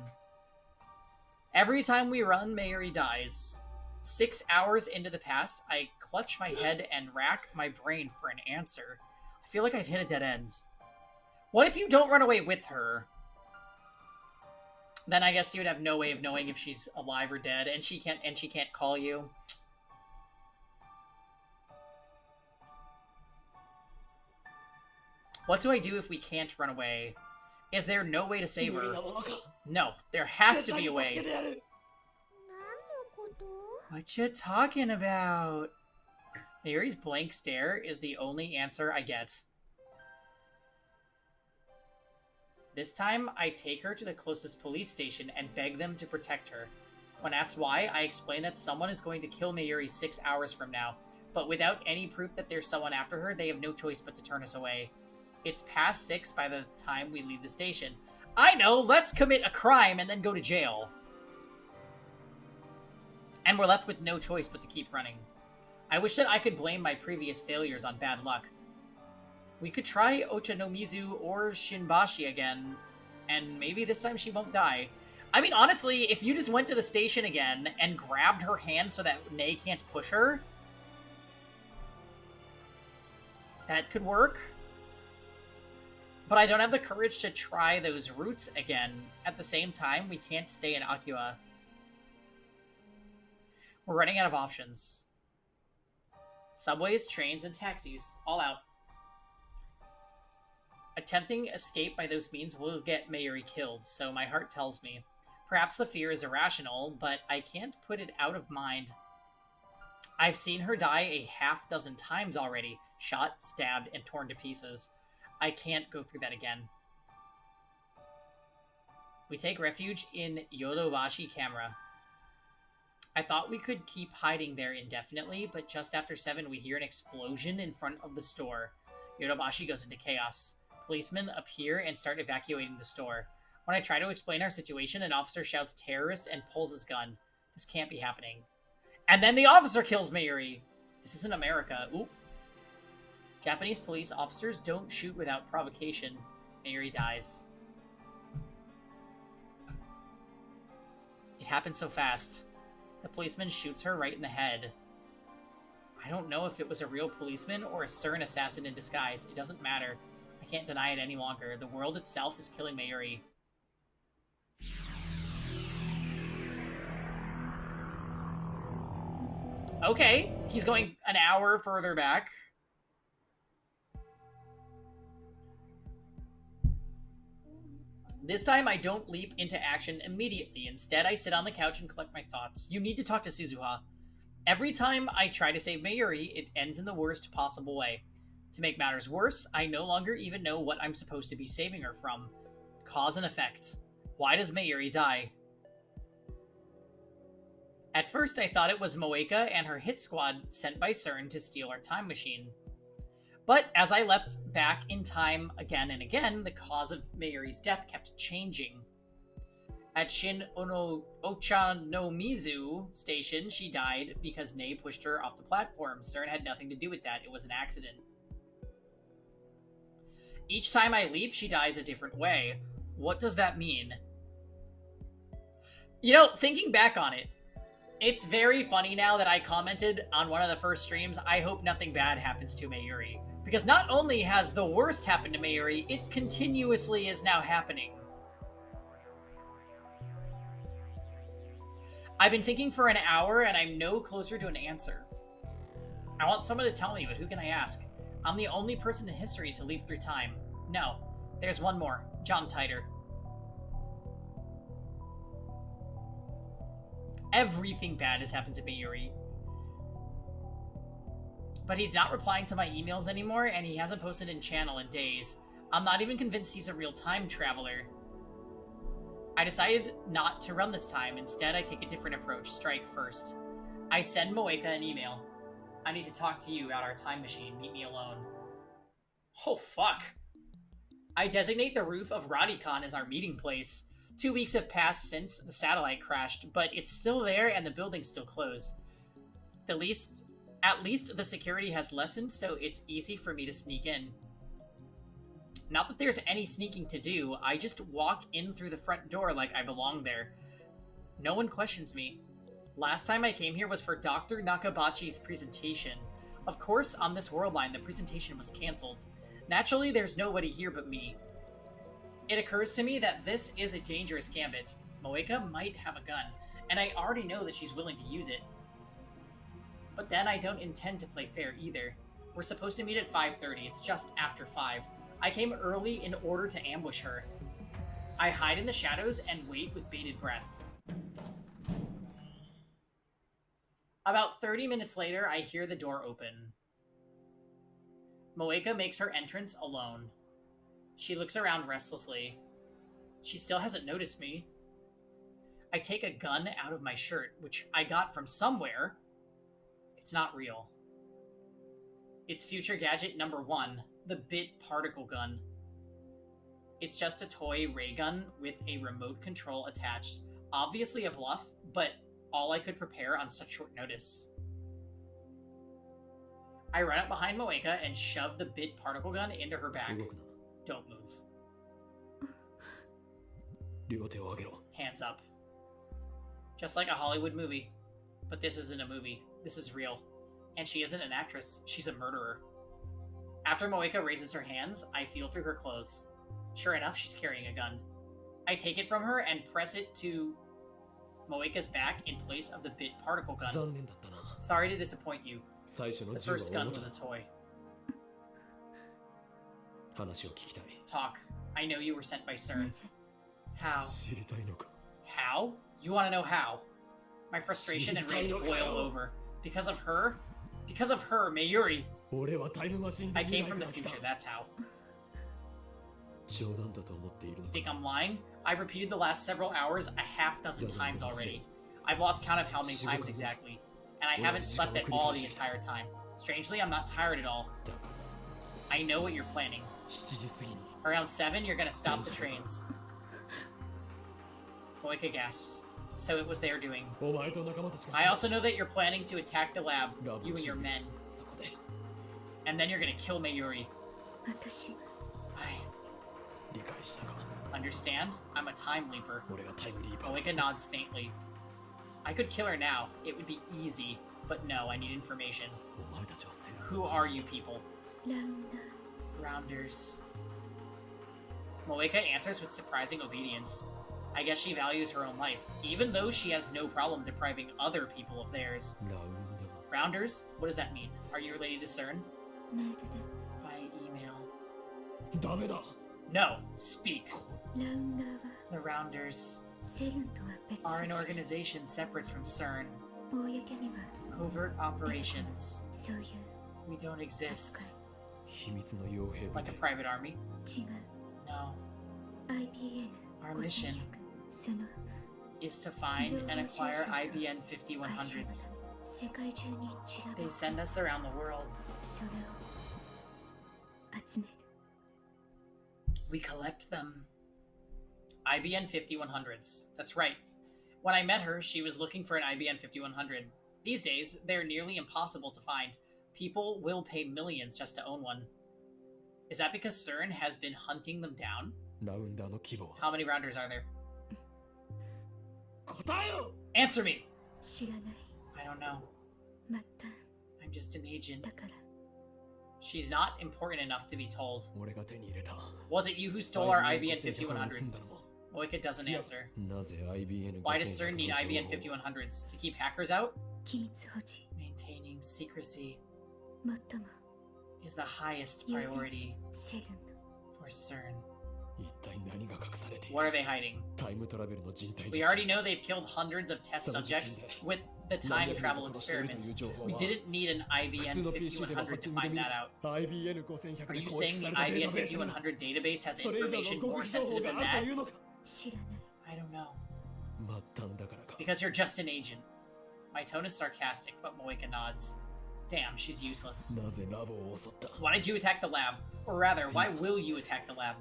Every time we run, Mayuri dies. 6 hours into the past, I clutch my head and rack my brain for an answer. I feel like I've hit a dead end. What if you don't run away with her? Then I guess you would have no way of knowing if she's alive or dead, and she can't call you. What do I do if we can't run away? Is there no way to save her? No, there has to be a way. 何のこと？ What you talking about? Mayuri's blank stare is the only answer I get. This time, I take her to the closest police station and beg them to protect her. When asked why, I explain that someone is going to kill Mayuri 6 hours from now, but without any proof that there's someone after her, they have no choice but to turn us away. It's past 6 by the time we leave the station. I know, let's commit a crime and then go to jail. And we're left with no choice but to keep running. I wish that I could blame my previous failures on bad luck. We could try Ochanomizu or Shinbashi again, and maybe this time she won't die. I mean, honestly, if you just went to the station again and grabbed her hand so that Nei can't push her, that could work. But I don't have the courage to try those routes again. At the same time, we can't stay in Akiwa. We're running out of options. Subways, trains, and taxis, all out. Attempting escape by those means will get Mayuri killed, so my heart tells me. Perhaps the fear is irrational, but I can't put it out of mind. I've seen her die a half-dozen times already, shot, stabbed, and torn to pieces. I can't go through that again. We take refuge in Yodobashi Camera. I thought we could keep hiding there indefinitely, but just after 7 we hear an explosion in front of the store. Yodobashi goes into chaos. Policemen appear and start evacuating the store. When I try to explain our situation, an officer shouts terrorist and pulls his gun. This can't be happening. And then the officer kills Mayuri! This isn't America. Oop. Japanese police officers don't shoot without provocation. Mayuri dies. It happened so fast. The policeman shoots her right in the head. I don't know if it was a real policeman or a CERN assassin in disguise. It doesn't matter. I can't deny it any longer. The world itself is killing Mayuri. Okay, he's going an hour further back. This time, I don't leap into action immediately. Instead, I sit on the couch and collect my thoughts. You need to talk to Suzuha. Every time I try to save Mayuri, it ends in the worst possible way. To make matters worse, I no longer even know what I'm supposed to be saving her from. Cause and effect. Why does Mayuri die? At first, I thought it was Moeka and her hit squad sent by CERN to steal our time machine. But as I leapt back in time again and again, the cause of Mayuri's death kept changing. At Ochanomizu Station, she died because Nei pushed her off the platform. CERN had nothing to do with that. It was an accident. Each time I leap, she dies a different way. What does that mean? You know, thinking back on it, it's very funny now that I commented on one of the first streams, I hope nothing bad happens to Mayuri. Because not only has the worst happened to Mayuri, it continuously is now happening. I've been thinking for an hour and I'm no closer to an answer. I want someone to tell me, but who can I ask? I'm the only person in history to leap through time. No, there's one more. John Titor. Everything bad has happened to Mayuri. But he's not replying to my emails anymore, and he hasn't posted in channel in days. I'm not even convinced he's a real time traveler. I decided not to run this time. Instead, I take a different approach. Strike first. I send Moeka an email. I need to talk to you about our time machine. Meet me alone. Oh, fuck. I designate the roof of Radicon as our meeting place. 2 weeks have passed since the satellite crashed, but it's still there and the building's still closed. At least the security has lessened, so it's easy for me to sneak in. Not that there's any sneaking to do, I just walk in through the front door like I belong there. No one questions me. Last time I came here was for Dr. Nakabachi's presentation. Of course, on this world line, the presentation was cancelled. Naturally, there's nobody here but me. It occurs to me that this is a dangerous gambit. Moeka might have a gun, and I already know that she's willing to use it. But then I don't intend to play fair either. We're supposed to meet at 5:30, it's just after 5. I came early in order to ambush her. I hide in the shadows and wait with bated breath. About 30 minutes later, I hear the door open. Moeka makes her entrance alone. She looks around restlessly. She still hasn't noticed me. I take a gun out of my shirt, which I got from somewhere. It's not real. It's future gadget number 1, the Bit Particle Gun. It's just a toy ray gun with a remote control attached. Obviously a bluff, but all I could prepare on such short notice. I run up behind Moeka and shove the Bit Particle Gun into her back. Don't move. Hands up. Just like a Hollywood movie. But this isn't a movie. This is real. And she isn't an actress. She's a murderer. After Moeka raises her hands, I feel through her clothes. Sure enough, she's carrying a gun. I take it from her and press it to Moeka's back in place of the Bit Particle Gun. Sorry to disappoint you. The first gun was a toy. Talk. I know you were sent by CERN. How? How? You want to know how? My frustration and rage boil over. Because of her? Because of her, Mayuri. I came from the future, that's how. Think I'm lying? I've repeated the last several hours a half-dozen times already. I've lost count of how many times exactly. And I haven't slept at all the entire time. Strangely, I'm not tired at all. I know what you're planning. Around 7, you're gonna stop the trains. Moeka gasps. So it was their doing. I also know that you're planning to attack the lab, you and your men. And then you're gonna kill Mayuri. I understand? I'm a time leaper. Moeka nods faintly. I could kill her now. It would be easy. But no, I need information. Who are you people? Rounders. Moeka answers with surprising obedience. I guess she values her own life, even though she has no problem depriving other people of theirs. Rounders? What does that mean? Are you related to CERN? By email. No, speak. The Rounders are an organization separate from CERN. Covert operations. We don't exist. Like a private army? No. Our mission is to find and acquire IBN 5100s. They send us around the world. We collect them. IBN 5100s. That's right. When I met her, she was looking for an IBN 5100. These days, they're nearly impossible to find. People will pay millions just to own one. Is that because CERN has been hunting them down? How many Rounders are there? Answer me! I don't know. I'm just an agent. She's not important enough to be told. Was it you who stole our IBN 5100? Moeka doesn't answer. Why does CERN need IBN 5100s? To keep hackers out? Maintaining secrecy is the highest priority for CERN. What are they hiding? We already know they've killed hundreds of test subjects with the time travel experiments. We didn't need an IBN 5100 to find that out. Are you saying the IBN 5100 database has information more sensitive than that? I don't know. 末端だからか。 Because you're just an agent. My tone is sarcastic, but Moeka nods. Damn, she's useless. なぜラボを襲った？ Why did you attack the lab? Or rather, why will you attack the lab?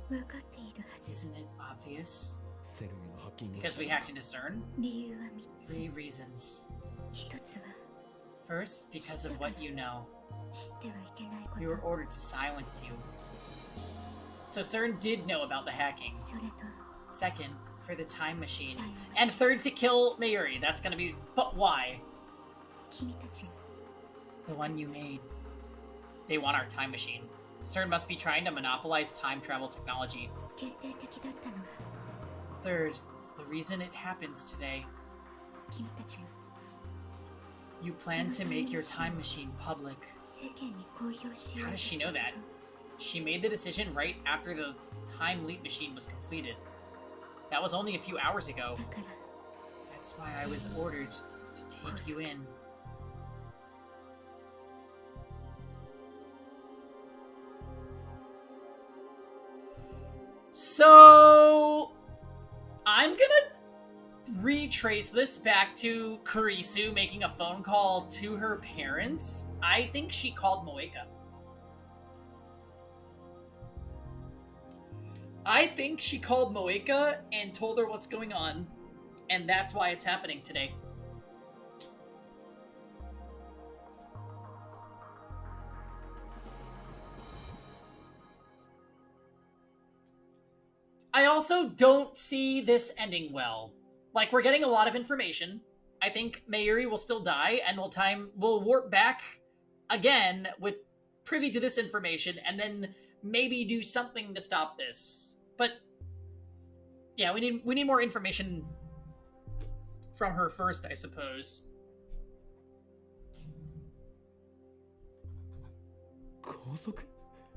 分かっているはず。 Isn't it obvious? セルゲのハッキングを Because we した hacked into CERN? 理由は3つ。 Three reasons. 1つは First, because of what you know. 知ってはいけないこ You were と。 ordered to silence you. So CERN did know about the hacking. それと Second, for the time machine. Time And machine. third, to kill Mayuri. That's gonna be... But why? 君たちが The one you made. They want our time machine. CERN must be trying to monopolize time travel technology. 決定的だったのは Third, the reason it happens today. 君たちが You plan to make your time machine public. 世間に公表しよ How う does と she した know こ that? と。 She made the decision right after the time leap machine was completed. That was only a few hours ago. だから That's why I was ordered to take you in. So, I'm gonna retrace this back to Kurisu making a phone call to her parents. I think she called Moeka. I think she called Moeka and told her what's going on, and that's why it's happening today. I also don't see this ending well. Like, we're getting a lot of information. I think Mayuri will still die, and we'll warp back again with privy to this information, and then maybe do something to stop this. But yeah, we need more information from her first, I suppose. 拘束？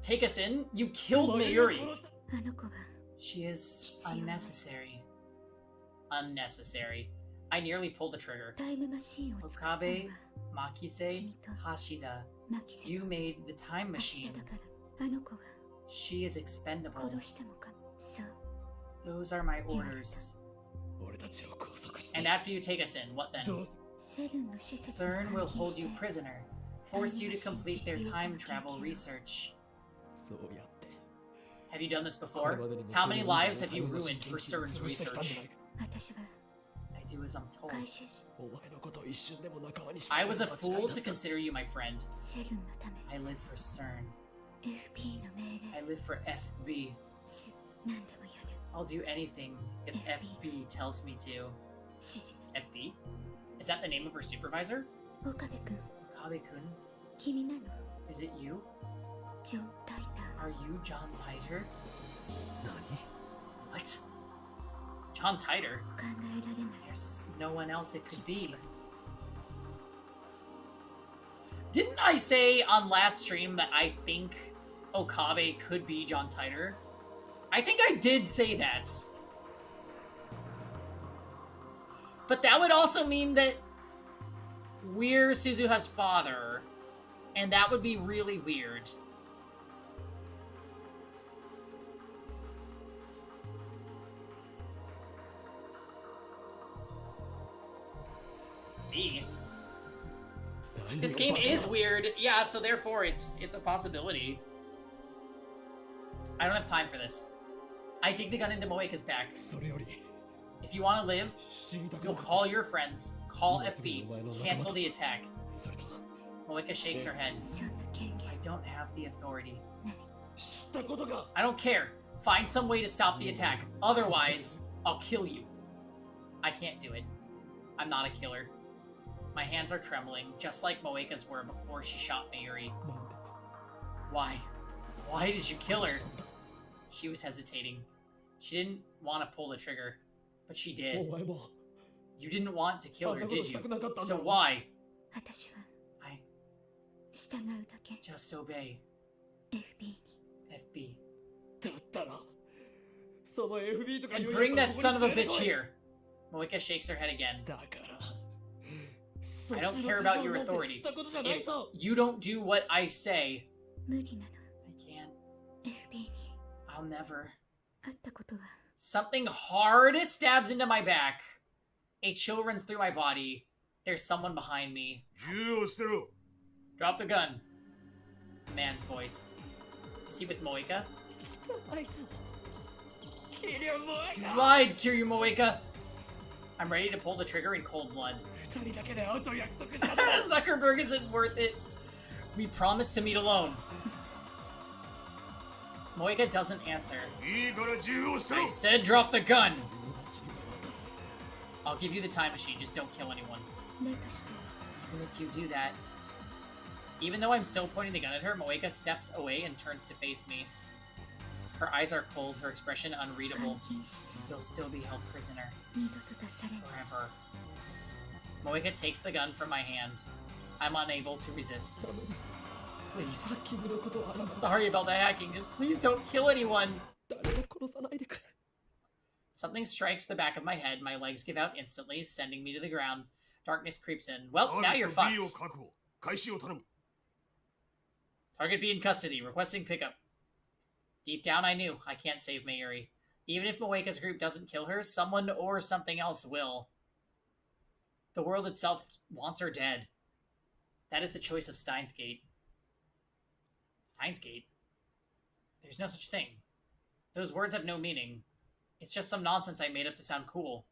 Take us in? You killed お前が Mayuri. 殺した？あの子は She is unnecessary. Unnecessary. I nearly pulled the trigger. タイムマシーンを作ったの Okabe, は Makise, Hashida. マキセ You made the time と橋 machine. 田だからあの子は She is expendable. 殺したのかも。そう Those are my orders. 俺たちを拘束して。 And after you take us in, what then? どう？セルンの施設に CERN 監 will 禁 hold して you prisoner. Force you to complete their time travel research. そうやって。 Have you done this これ before? までにも How many そういう lives have タイ you ムマシン ruined for 研究を CERN's 潰してきたんじゃ research? ないか。私は I do as I'm told. 回収しお前のことを一瞬でも仲間にして I was a 間違い fool だ to った。 consider you my friend. セルンのため I live for CERN. FP の命 I 令 live for FB. 何でもやる I'll do anything if FB tells me to. 指示 FB? Is that the name of her supervisor? 岡部君 Okabe-kun? 君なの Is it you? ジョン・タイター Are you John Titer? 何？ What? John Titer? 考えられない There's no one else it could be. Didn't I say on last stream that I think Okabe could be John Titer? I think I did say that. But that would also mean that we're Suzuha's father, and that would be really weird. Me? This game is weird, yeah, so therefore it's a possibility. I don't have time for this. I dig the gun into Moeka's back. それより If you want to live, 死にたく you'll なかった。 call your friends, call FB, cancel the attack. それと Moeka shakes her head. そんな権限 I don't have the authority. 知ったことか。 I don't care. Find some way to stop the attack. Otherwise, I'll kill you. I can't do it. I'm not a killer. My hands are trembling, just like Moeka's were before she shot Mayuri. なんで？ Why? Why did you kill her? She was hesitating. She didn't want to pull the trigger, but she お did. 前も You didn't want to kill あん her, なこと did し you? たくなかったんだ So ろ。 why? 私は I 従うだけ just obey. FB に FB. だったらその FB とかい And う bring や that つを son こ of こ a に連れて bitch こい。 here. Moeka shakes her head again. だから I don't care about your authority. If you don't do what I say, 無理なの I can't. FB に I'll never. 会ったことは Something hard stabs into my back. A chill runs through my body. There's someone behind me. 銃を捨てろ Drop the gun. Man's voice. Is he with Moeka? あいつキリュウモエ You lied, Kiryu Moeka. I'm ready to pull the trigger in cold blood. 二人だけで会うと約束したんだ Zuckerberg isn't worth it. We promised to meet alone. Moeka doesn't answer. いいから銃を捨てろ I said drop the gun. マシンを渡せ I'll give you the time machine, just don't kill anyone. 例として Even if you do that. Even though I'm still pointing the gun at her, Moeka steps away and turns to face me. Her eyes are cold, her expression unreadable. 監禁して You'll still be held prisoner. 二度と出されない Forever. Moeka takes the gun from my hand. I'm unable to resist. 頼む Please. ハッキングのことはあな I'm た sorry about the hacking. Just please don't kill anyone. 誰も殺さないでくれ Something strikes the back of my head. My legs give out instantly, sending me to the ground. Darkness creeps in. Well, now you're ターゲット B を fucked. 確保開始を頼む Target B in custody. Requesting pickup. Deep down, I knew I can't save Mayuri. Even if Moeka's group doesn't kill her, someone or something else will. The world itself wants her dead. That is the choice of Steins Gate. Steins Gate? There's no such thing. Those words have no meaning. It's just some nonsense I made up to sound cool.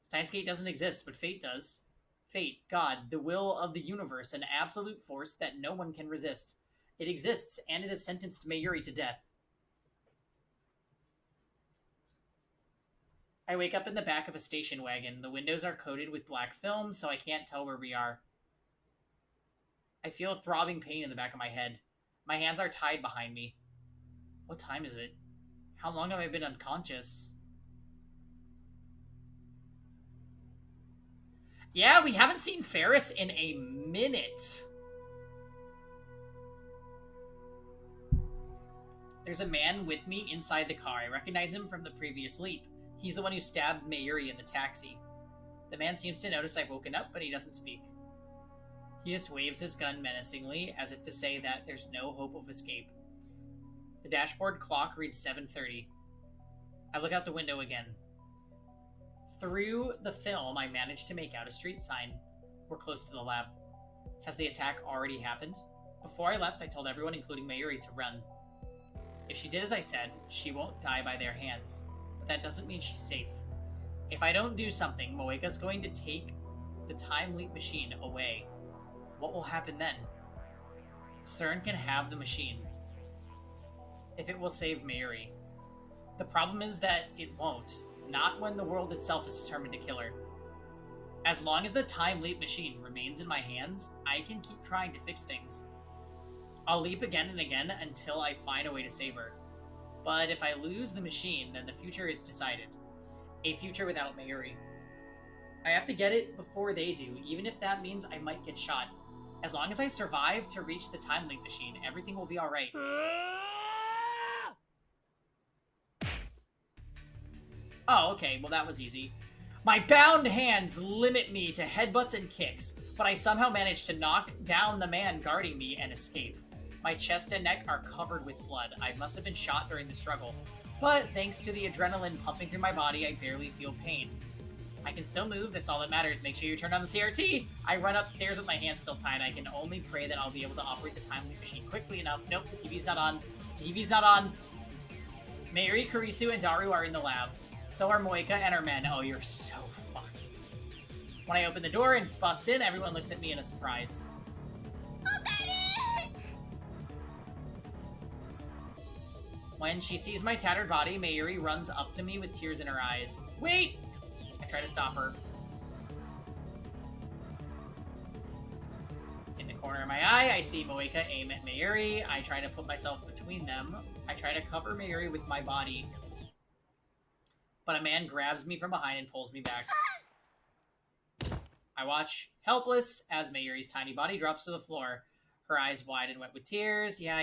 Steins Gate doesn't exist, but fate does. Fate, God, the will of the universe, an absolute force that no one can resist. It exists, and it has sentenced Mayuri to death. I wake up in the back of a station wagon. The windows are coated with black film, so I can't tell where we are. I feel a throbbing pain in the back of my head. My hands are tied behind me. What time is it? How long have I been unconscious? Yeah, we haven't seen Ferris in a minute. There's a man with me inside the car. I recognize him from the previous leap. He's the one who stabbed Mayuri in the taxi. The man seems to notice I've woken up, but he doesn't speak. He just waves his gun menacingly, as if to say that there's no hope of escape. The dashboard clock reads 7:30. I look out the window again. Through the film, I managed to make out a street sign. We're close to the lab. Has the attack already happened? Before I left, I told everyone, including Mayuri, to run. If she did as I said, she won't die by their hands. But that doesn't mean she's safe. If I don't do something, Moeka's going to take the time leap machine away. What will happen then? CERN can have the machine. If it will save Mayuri. The problem is that it won't. Not when the world itself is determined to kill her. As long as the time leap machine remains in my hands, I can keep trying to fix things. I'll leap again and again until I find a way to save her. But if I lose the machine, then the future is decided. A future without Mayuri. I have to get it before they do, even if that means I might get shot. As long as I survive to reach the time leap machine, everything will be alright. Oh, okay, well that was easy. My bound hands limit me to headbutts and kicks, but I somehow managed to knock down the man guarding me and escape. My chest and neck are covered with blood. I must have been shot during the struggle, but thanks to the adrenaline pumping through my body, I barely feel pain. I can still move, that's all that matters. Make sure you turn on the CRT! I run upstairs with my hands still tied. I can only pray that I'll be able to operate the time leap machine quickly enough. Nope, the TV's not on. The TV's not on. Mayuri, Kurisu, and Daru are in the lab. So are Moeka and her men. Oh, you're so fucked. When I open the door and bust in, everyone looks at me in a surprise. When she sees my tattered body, Mayuri runs up to me with tears in her eyes. Wait! I try to stop her. In the corner of my eye, I see Moeka aim at Mayuri. I try to put myself between them. I try to cover Mayuri with my body. But a man grabs me from behind and pulls me back. I watch, helpless, as Mayuri's tiny body drops to the floor. Her eyes wide and wet with tears. Yeah.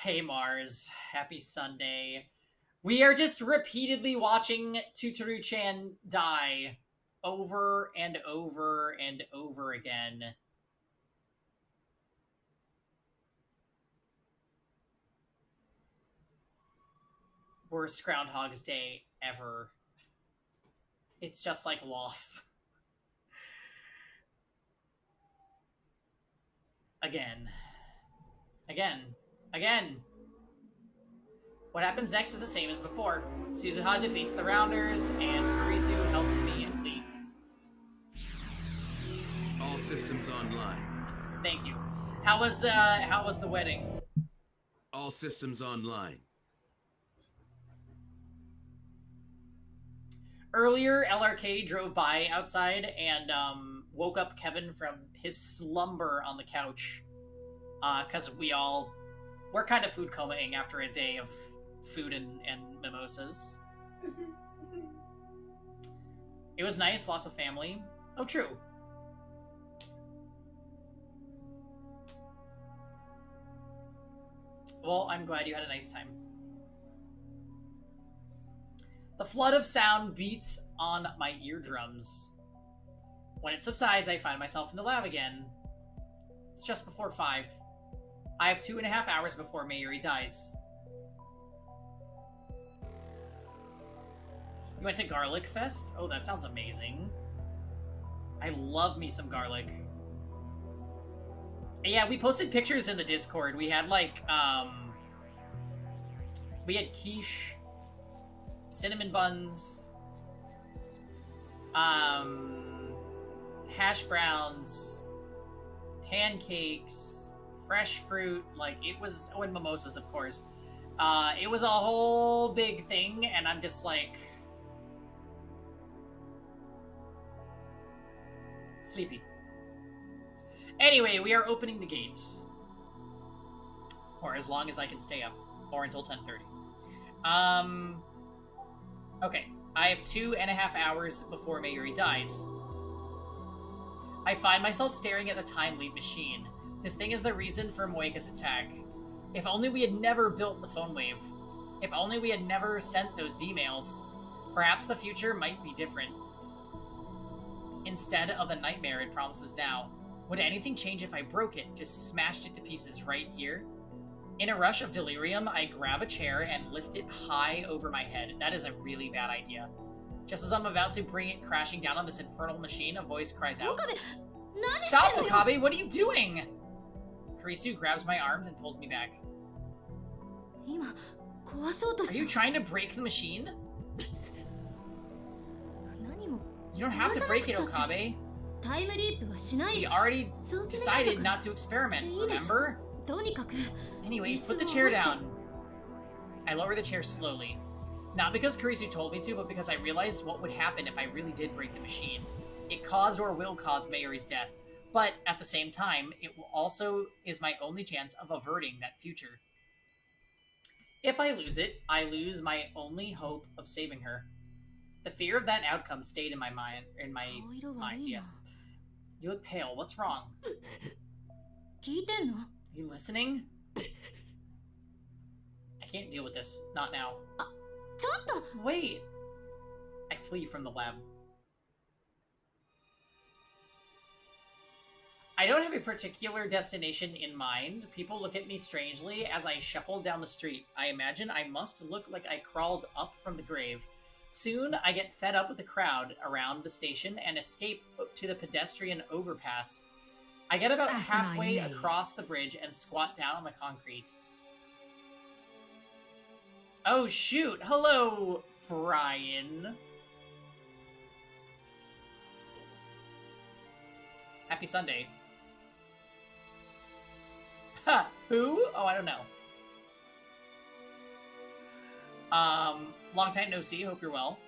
Hey Mars, happy Sunday. We are just repeatedly watching Tutoru-chan die over and over and over again. Worst Groundhog's Day ever. It's just like Lost. Again. What happens next is the same as before. Suzuha defeats the Rounders, and Kurisu helps me leap. All systems online. Thank you. How was the wedding? All systems online. Earlier, LRK drove by outside and woke up Kevin from his slumber on the couch. Because we're kind of food comaing after a day of food and mimosas. It was nice, lots of family. Oh, true. Well, I'm glad you had a nice time. The flood of sound beats on my eardrums. When it subsides, I find myself in the lab again. It's just before 5. I have 2.5 hours before Mayuri dies. You went to Garlic Fest? Oh, that sounds amazing. I love me some garlic. Yeah, we posted pictures in the Discord. We had like, we had quiche, cinnamon buns, hash browns, pancakes, fresh fruit, like it was, oh, and mimosas, of course. It was a whole big thing, and I'm just like, sleepy. Anyway, we are opening the gates. For as long as I can stay up. Or until 10:30. Okay. I have 2.5 hours before Mayuri dies. I find myself staring at the time leap machine. This thing is the reason for Moega's attack. If only we had never built the phone wave. If only we had never sent those D-mails. Perhaps the future might be different. Instead of the nightmare it promises now. Would anything change if I broke it, just smashed it to pieces right here? In a rush of delirium, I grab a chair and lift it high over my head. That is a really bad idea. Just as I'm about to bring it crashing down on this infernal machine, a voice cries out. Stop, Okabe! What are you doing? Kurisu grabs my arms and pulls me back. Are you trying to break the machine? You don't have to break it, Okabe. We already decided not to experiment, remember? Anyways, put the chair down. I lower the chair slowly. Not because Kurisu told me to, but because I realized what would happen if I really did break the machine. It caused or will cause Mayuri's death, but at the same time, it also is my only chance of averting that future. If I lose it, I lose my only hope of saving her. The fear of that outcome stayed in my mind. Yes. You look pale. What's wrong? Are you listening? I can't deal with this. Not now. Wait. I flee from the lab. I don't have a particular destination in mind. People look at me strangely as I shuffle down the street. I imagine I must look like I crawled up from the grave. Soon, I get fed up with the crowd around the station and escape to the pedestrian overpass. I get about halfway across the bridge and squat down on the concrete. Oh, shoot. Hello, Brian. Happy Sunday. Ha! Who? Oh, I don't know. Long time no see. Hope you're well.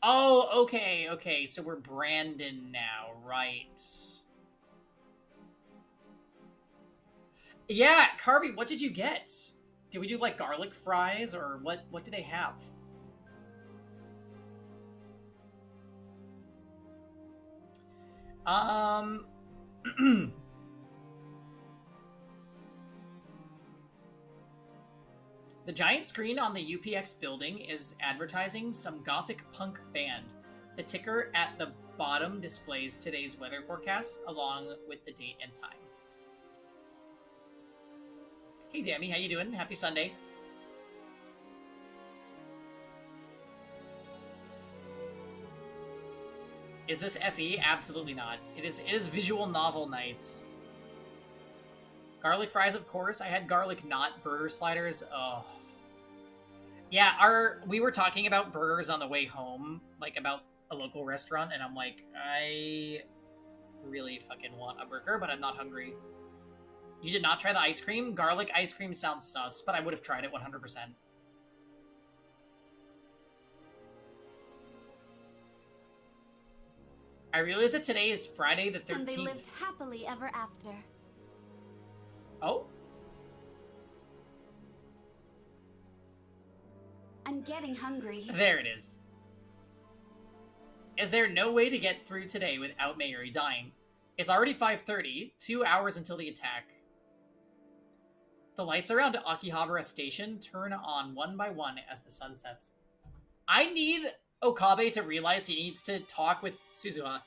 Oh, okay. So we're Brandon now, right? Yeah, Carby, what did you get? Did we do like garlic fries or what do they have? The giant screen on the UPX building is advertising some gothic punk band. The ticker at the bottom displays today's weather forecast along with the date and time. Hey, Dammy, how you doing? Happy Sunday. Is this FE? Absolutely not. It is visual novel nights. Garlic fries, of course. I had garlic knot burger sliders. Oh. Yeah, we were talking about burgers on the way home, like about a local restaurant, and I'm like, I really fucking want a burger, but I'm not hungry. You did not try the ice cream? Garlic ice cream sounds sus, but I would have tried it 100%. I realize that today is Friday the 13th. And they lived happily ever after. Oh? I'm getting hungry. There it is. Is there no way to get through today without Mayuri dying? It's already 5:30, 2 hours until the attack. The lights around Akihabara Station turn on one by one as the sun sets. I need Okabe to realize he needs to talk with Suzuha.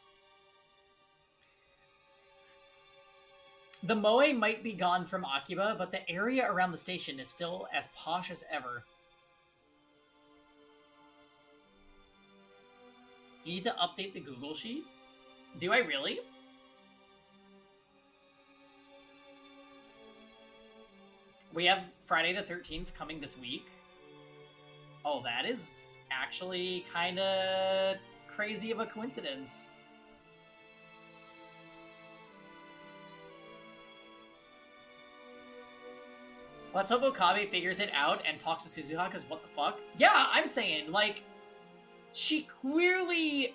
The moe might be gone from Akiba, but the area around the station is still as posh as ever. You need to update the Google Sheet? Do I really? We have Friday the 13th coming this week. Oh, that is actually kind of crazy of a coincidence. Let's hope Okabe figures it out and talks to Suzuha, because what the fuck? Yeah, I'm saying, like, she clearly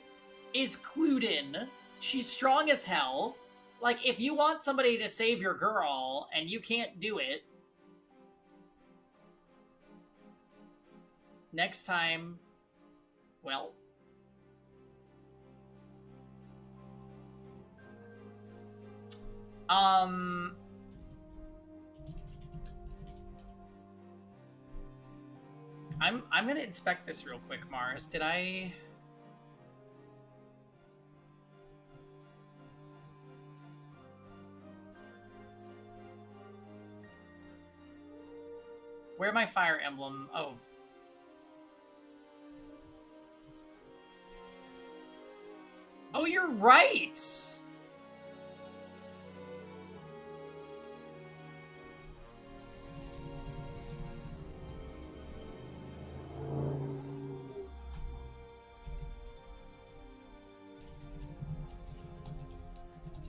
is clued in. She's strong as hell. Like, if you want somebody to save your girl and you can't do it, next time, well... I'm gonna inspect this real quick, Mars. Did I... Where my Fire Emblem? Oh. Oh, you're right!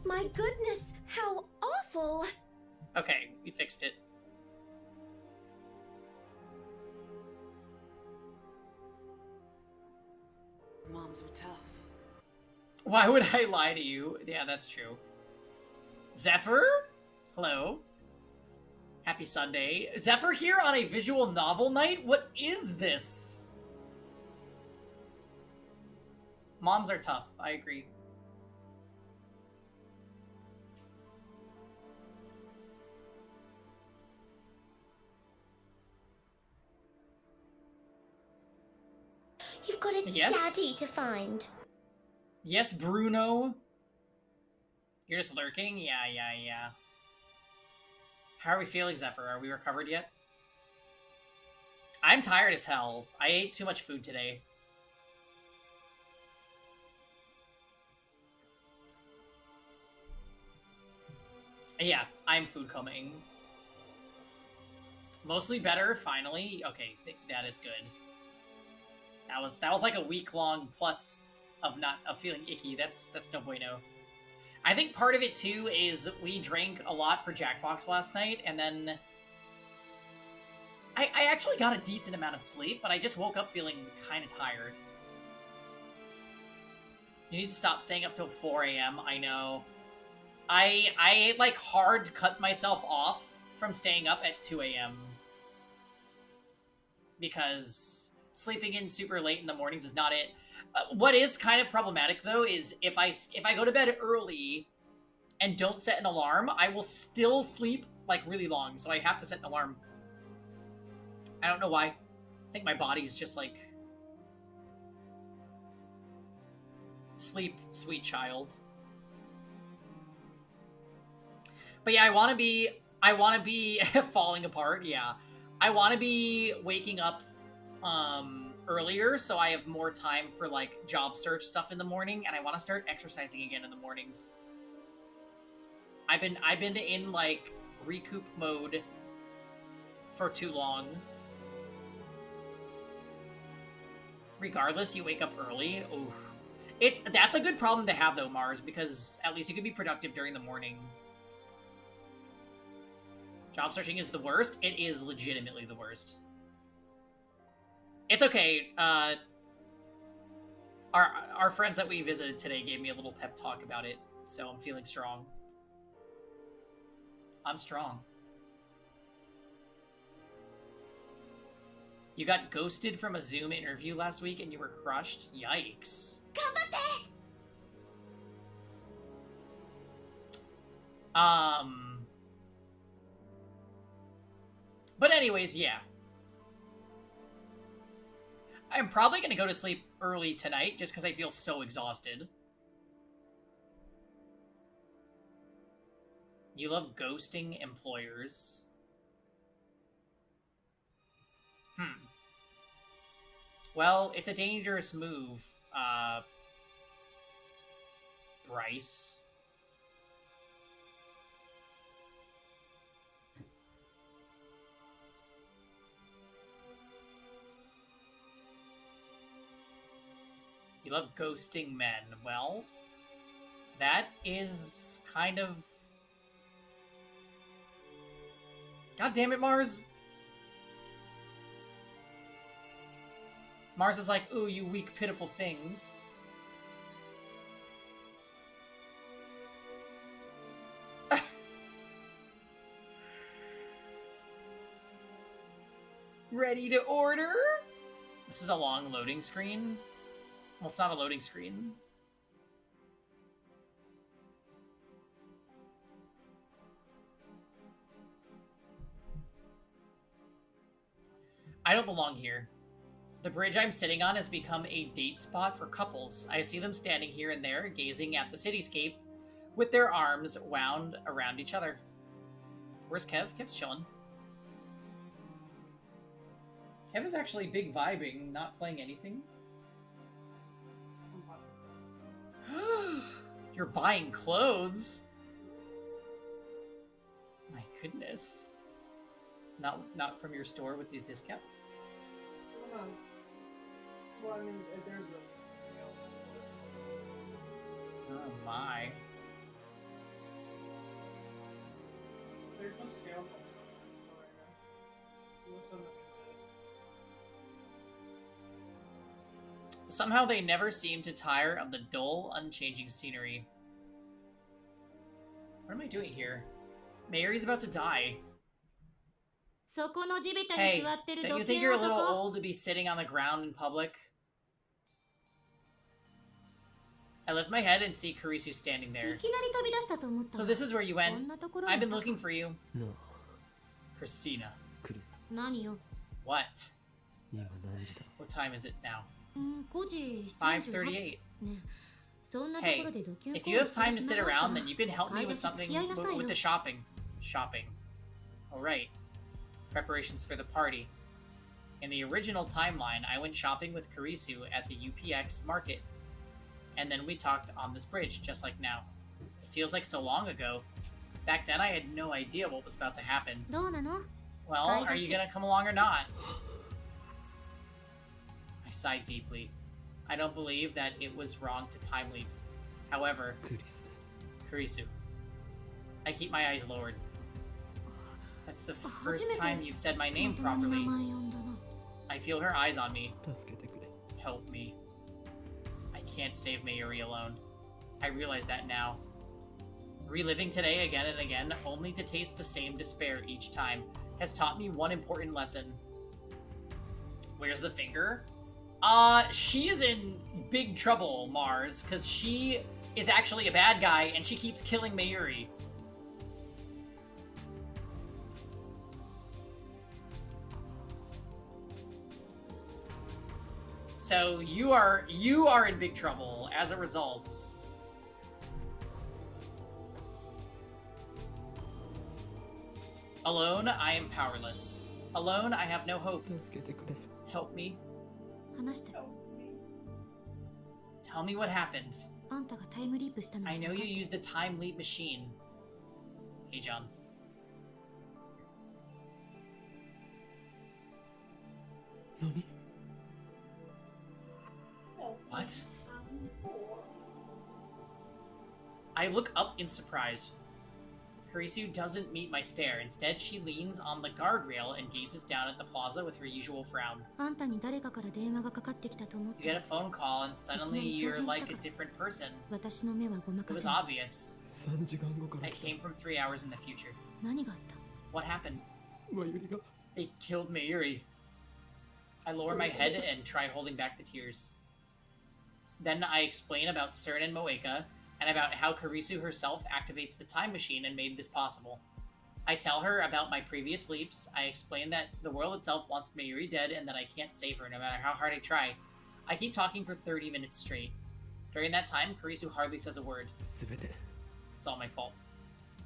My goodness, how awful! Okay, we fixed it. Moms were tough. Why would I lie to you? Yeah, that's true. Zephyr? Hello. Happy Sunday. Zephyr here on a visual novel night? What is this? Moms are tough. I agree. You've got a Yes. daddy to find. Yes, Bruno. You're just lurking? Yeah. How are we feeling, Zephyr? Are we recovered yet? I'm tired as hell. I ate too much food today. Yeah, I'm food coming. Mostly better, finally. Okay, that is good. That was like a week-long plus of feeling icky. That's no bueno. I think part of it too is we drank a lot for Jackbox last night, and then I actually got a decent amount of sleep, but I just woke up feeling kind of tired. You need to stop staying up till 4 a.m. I know. I like hard cut myself off from staying up at 2 a.m. because sleeping in super late in the mornings is not it. What is kind of problematic, though, is if I go to bed early and don't set an alarm, I will still sleep, like, really long, so I have to set an alarm. I don't know why. I think my body's just, like... Sleep, sweet child. But yeah, I want to be falling apart, yeah. I want to be waking up earlier so I have more time for like job search stuff in the morning, and I want to start exercising again in the mornings. I've been in like recoup mode for too long. Regardless, you wake up early. Ooh. That's a good problem to have though, Mars, because at least you can be productive during the morning. Job searching is the worst. It is legitimately the worst. It's okay. Our friends that we visited today gave me a little pep talk about it, so I'm feeling strong. I'm strong. You got ghosted from a Zoom interview last week and you were crushed? Yikes. But anyways, yeah. I'm probably gonna go to sleep early tonight just because I feel so exhausted. You love ghosting employers. Well, it's a dangerous move, Bryce. You love ghosting men. Well, that is kind of... God damn it, Mars. Mars is like, ooh, you weak, pitiful things. Ready to order? This is a long loading screen. Well, it's not a loading screen. I don't belong here. The bridge I'm sitting on has become a date spot for couples. I see them standing here and there, gazing at the cityscape, with their arms wound around each other. Where's Kev? Kev's chilling. Kev is actually big vibing, not playing anything. You're buying clothes? My goodness. Not from your store with the discount? Well, no. Well, I mean, there's a sale. Oh my. There's no scale on the store right now. It was something good. Somehow they never seem to tire of the dull, unchanging scenery. What am I doing here? Mary's about to die. Hey, don't you think you're a little old to be sitting on the ground in public? I lift my head and see Kurisu standing there. So this is where you went. I've been looking for you. No. Christina. クリス。 What? 今何時だ? What time is it now? 5時 5:38. ね、そんなとこ Hey, ろでドキュン if you have time to sit around, then you can help me with something with the shopping. Shopping. Alright. Preparations for the party. In the original timeline, I went shopping with Kurisu at the UPX market. And then we talked on this bridge, just like now. It feels like so long ago. Back then, I had no idea what was about to happen. どうなの? Well, are you gonna come along or not? I sighed deeply. I don't believe that it was wrong to time leap. However, クリス。 Kurisu. I keep my eyes lowered. That's the first time you've said my name 本当に名 properly. 前呼んだな。 I feel her eyes on me. 助けてくれ。 Help me. I can't save Mayuri alone. I realize that now. Reliving today again and again, only to taste the same despair each time, has taught me one important lesson. Where's the finger? She is in big trouble, Mars, because she is actually a bad guy and she keeps killing Mayuri. So you are in big trouble, as a result... Alone, I am powerless. Alone, I have no hope. Help me. 話して。 Tell me what happened. あんたがタイムリープしたの I は know 分か you ってる used the time leap machine. Hey, John. 何 What? I look up in surprise. Kurisu doesn't meet my stare. Instead, she leans on the guardrail and gazes down at the plaza with her usual frown. あんたに誰かから電話がかかってきたと思っ You get た a phone call and suddenly you're like a different person. 私の目はごま It か was せない obvious. 3時間後から I 来た came from 3 hours in the future. 何があった What happened? マユリが They killed Mayuri. I lower my head and try holding back the tears. Then I explain about Cern and Moeka, and about how Kurisu herself activates the time machine and made this possible. I tell her about my previous leaps. I explain that the world itself wants Mayuri dead and that I can't save her no matter how hard I try. I keep talking for 30 minutes straight. During that time, Kurisu hardly says a word. 全て It's all my fault.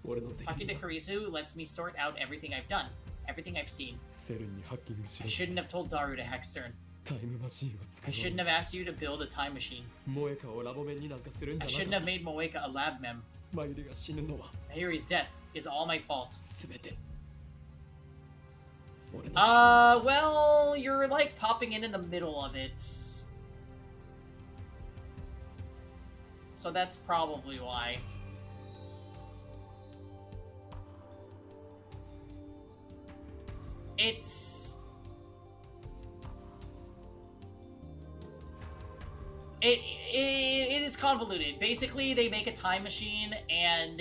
俺の責 Talking 任 to だ Kurisu lets me sort out everything I've done, everything I've seen. セルンにハッキングし I ろ shouldn't have told Daru to hack Cern. タイムマシンを I 作ろ shouldn't have asked you to build a time machine. うモエカをラボ面になんかするん I じゃ shouldn't な have かっ made Moeka a lab mem. たマユリが死ぬのは Mayuri's death is all my fault. 全て俺の Well, you're like popping in the middle of it. So that's probably why. It's... It is convoluted. Basically, they make a time machine and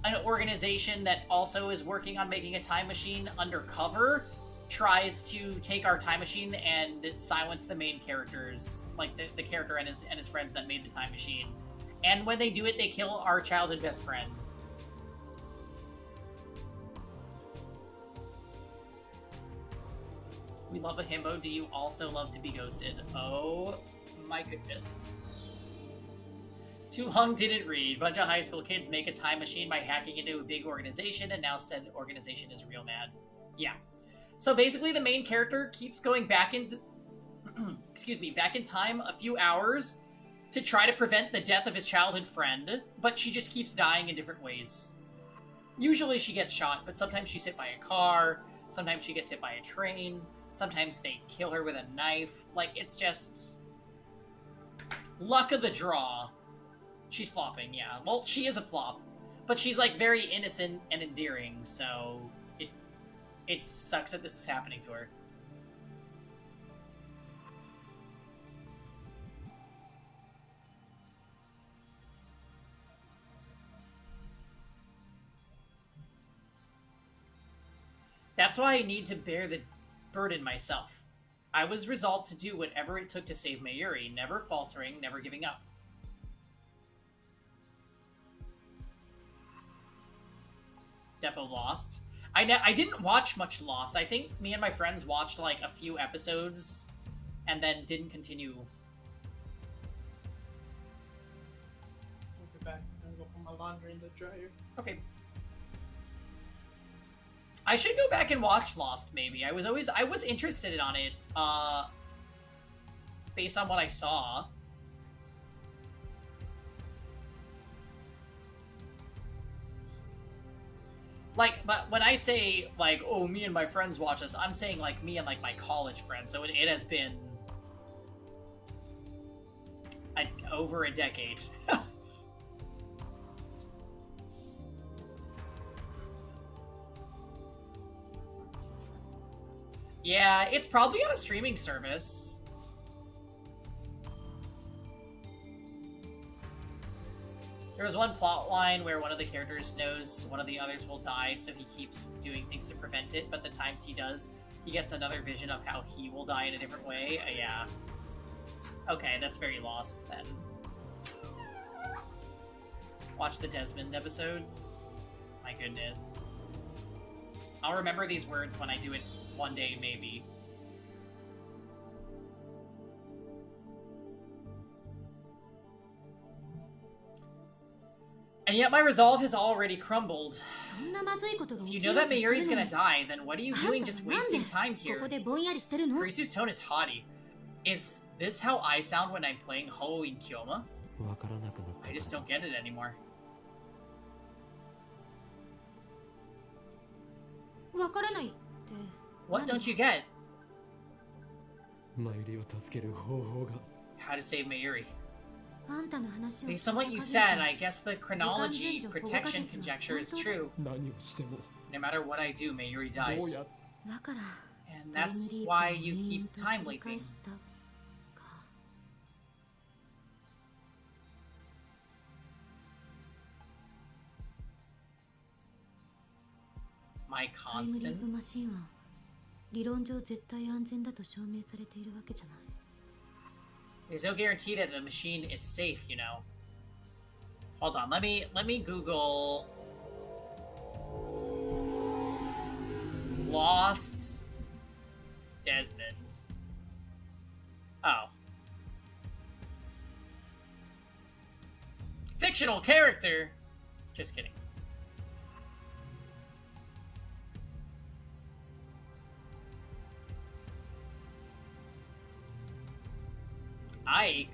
an organization that also is working on making a time machine undercover tries to take our time machine and silence the main characters, like the character and his friends that made the time machine. And when they do it, they kill our childhood best friend. We love a himbo. Do you also love to be ghosted? Oh my goodness. Too long didn't read. Bunch of high school kids make a time machine by hacking into a big organization, and now said organization is real mad. Yeah. So basically the main character keeps going back into excuse me, back in time a few hours to try to prevent the death of his childhood friend, but she just keeps dying in different ways. Usually she gets shot, but sometimes she's hit by a car, sometimes she gets hit by a train, sometimes they kill her with a knife. Like, it's just luck of the draw. She's flopping, yeah. Well, she is a flop, but she's like very innocent and endearing, so it sucks that this is happening to her. That's why I need to bear the burden myself. I was resolved to do whatever it took to save Mayuri, never faltering, never giving up. Defo Lost. I didn't watch much Lost. I think me and my friends watched like a few episodes and then didn't continue. I'll get back and go put my laundry in the dryer. Okay. I should go back and watch Lost, maybe. I was interested on it, based on what I saw. Like, but when I say, like, oh, me and my friends watch this, I'm saying, like, me and, like, my college friends, so it has been over a decade. Yeah, it's probably on a streaming service. There was one plot line where one of the characters knows one of the others will die, so he keeps doing things to prevent it, but the times he does, he gets another vision of how he will die in a different way. Yeah. Okay, that's very Lost then. Watch the Desmond episodes. My goodness. I'll remember these words when I do it one day, maybe. And yet my resolve has already crumbled. そんなまずいことが If 起 you き know よう that としてる Mayuri's の gonna に die, then what are you あん doing た just はなん wasting で time こ here? こでぼんやりしてるの Kurisu's tone is haughty. Is this how I sound when I'm playing Ho in Kyoma? わからなくなった I just don't get it anymore. わからないって What don't you get? マユリを助ける方法が How to save Mayuri. あんたの話を Based on what you said, I guess the chronology protection conjecture is true. 何をしても No matter what I do, Mayuri どう dies. や だから And タイム that's リープ why を you 延々 keep と time 繰り返 leaping. したか My タイムリー constant. プマシンは理論上絶対安全だと証明されているわけじゃない There's no guarantee that the machine is safe, you know. Hold on, let me Google Lost Desmond. Oh. Fictional character. Just kidding. Ike?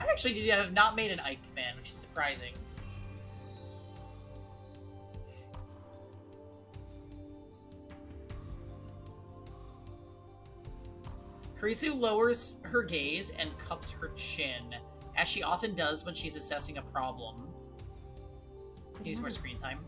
I actually have not made an Ike man, which is surprising. Kurisu lowers her gaze and cups her chin, as she often does when she's assessing a problem. Needs more screen time.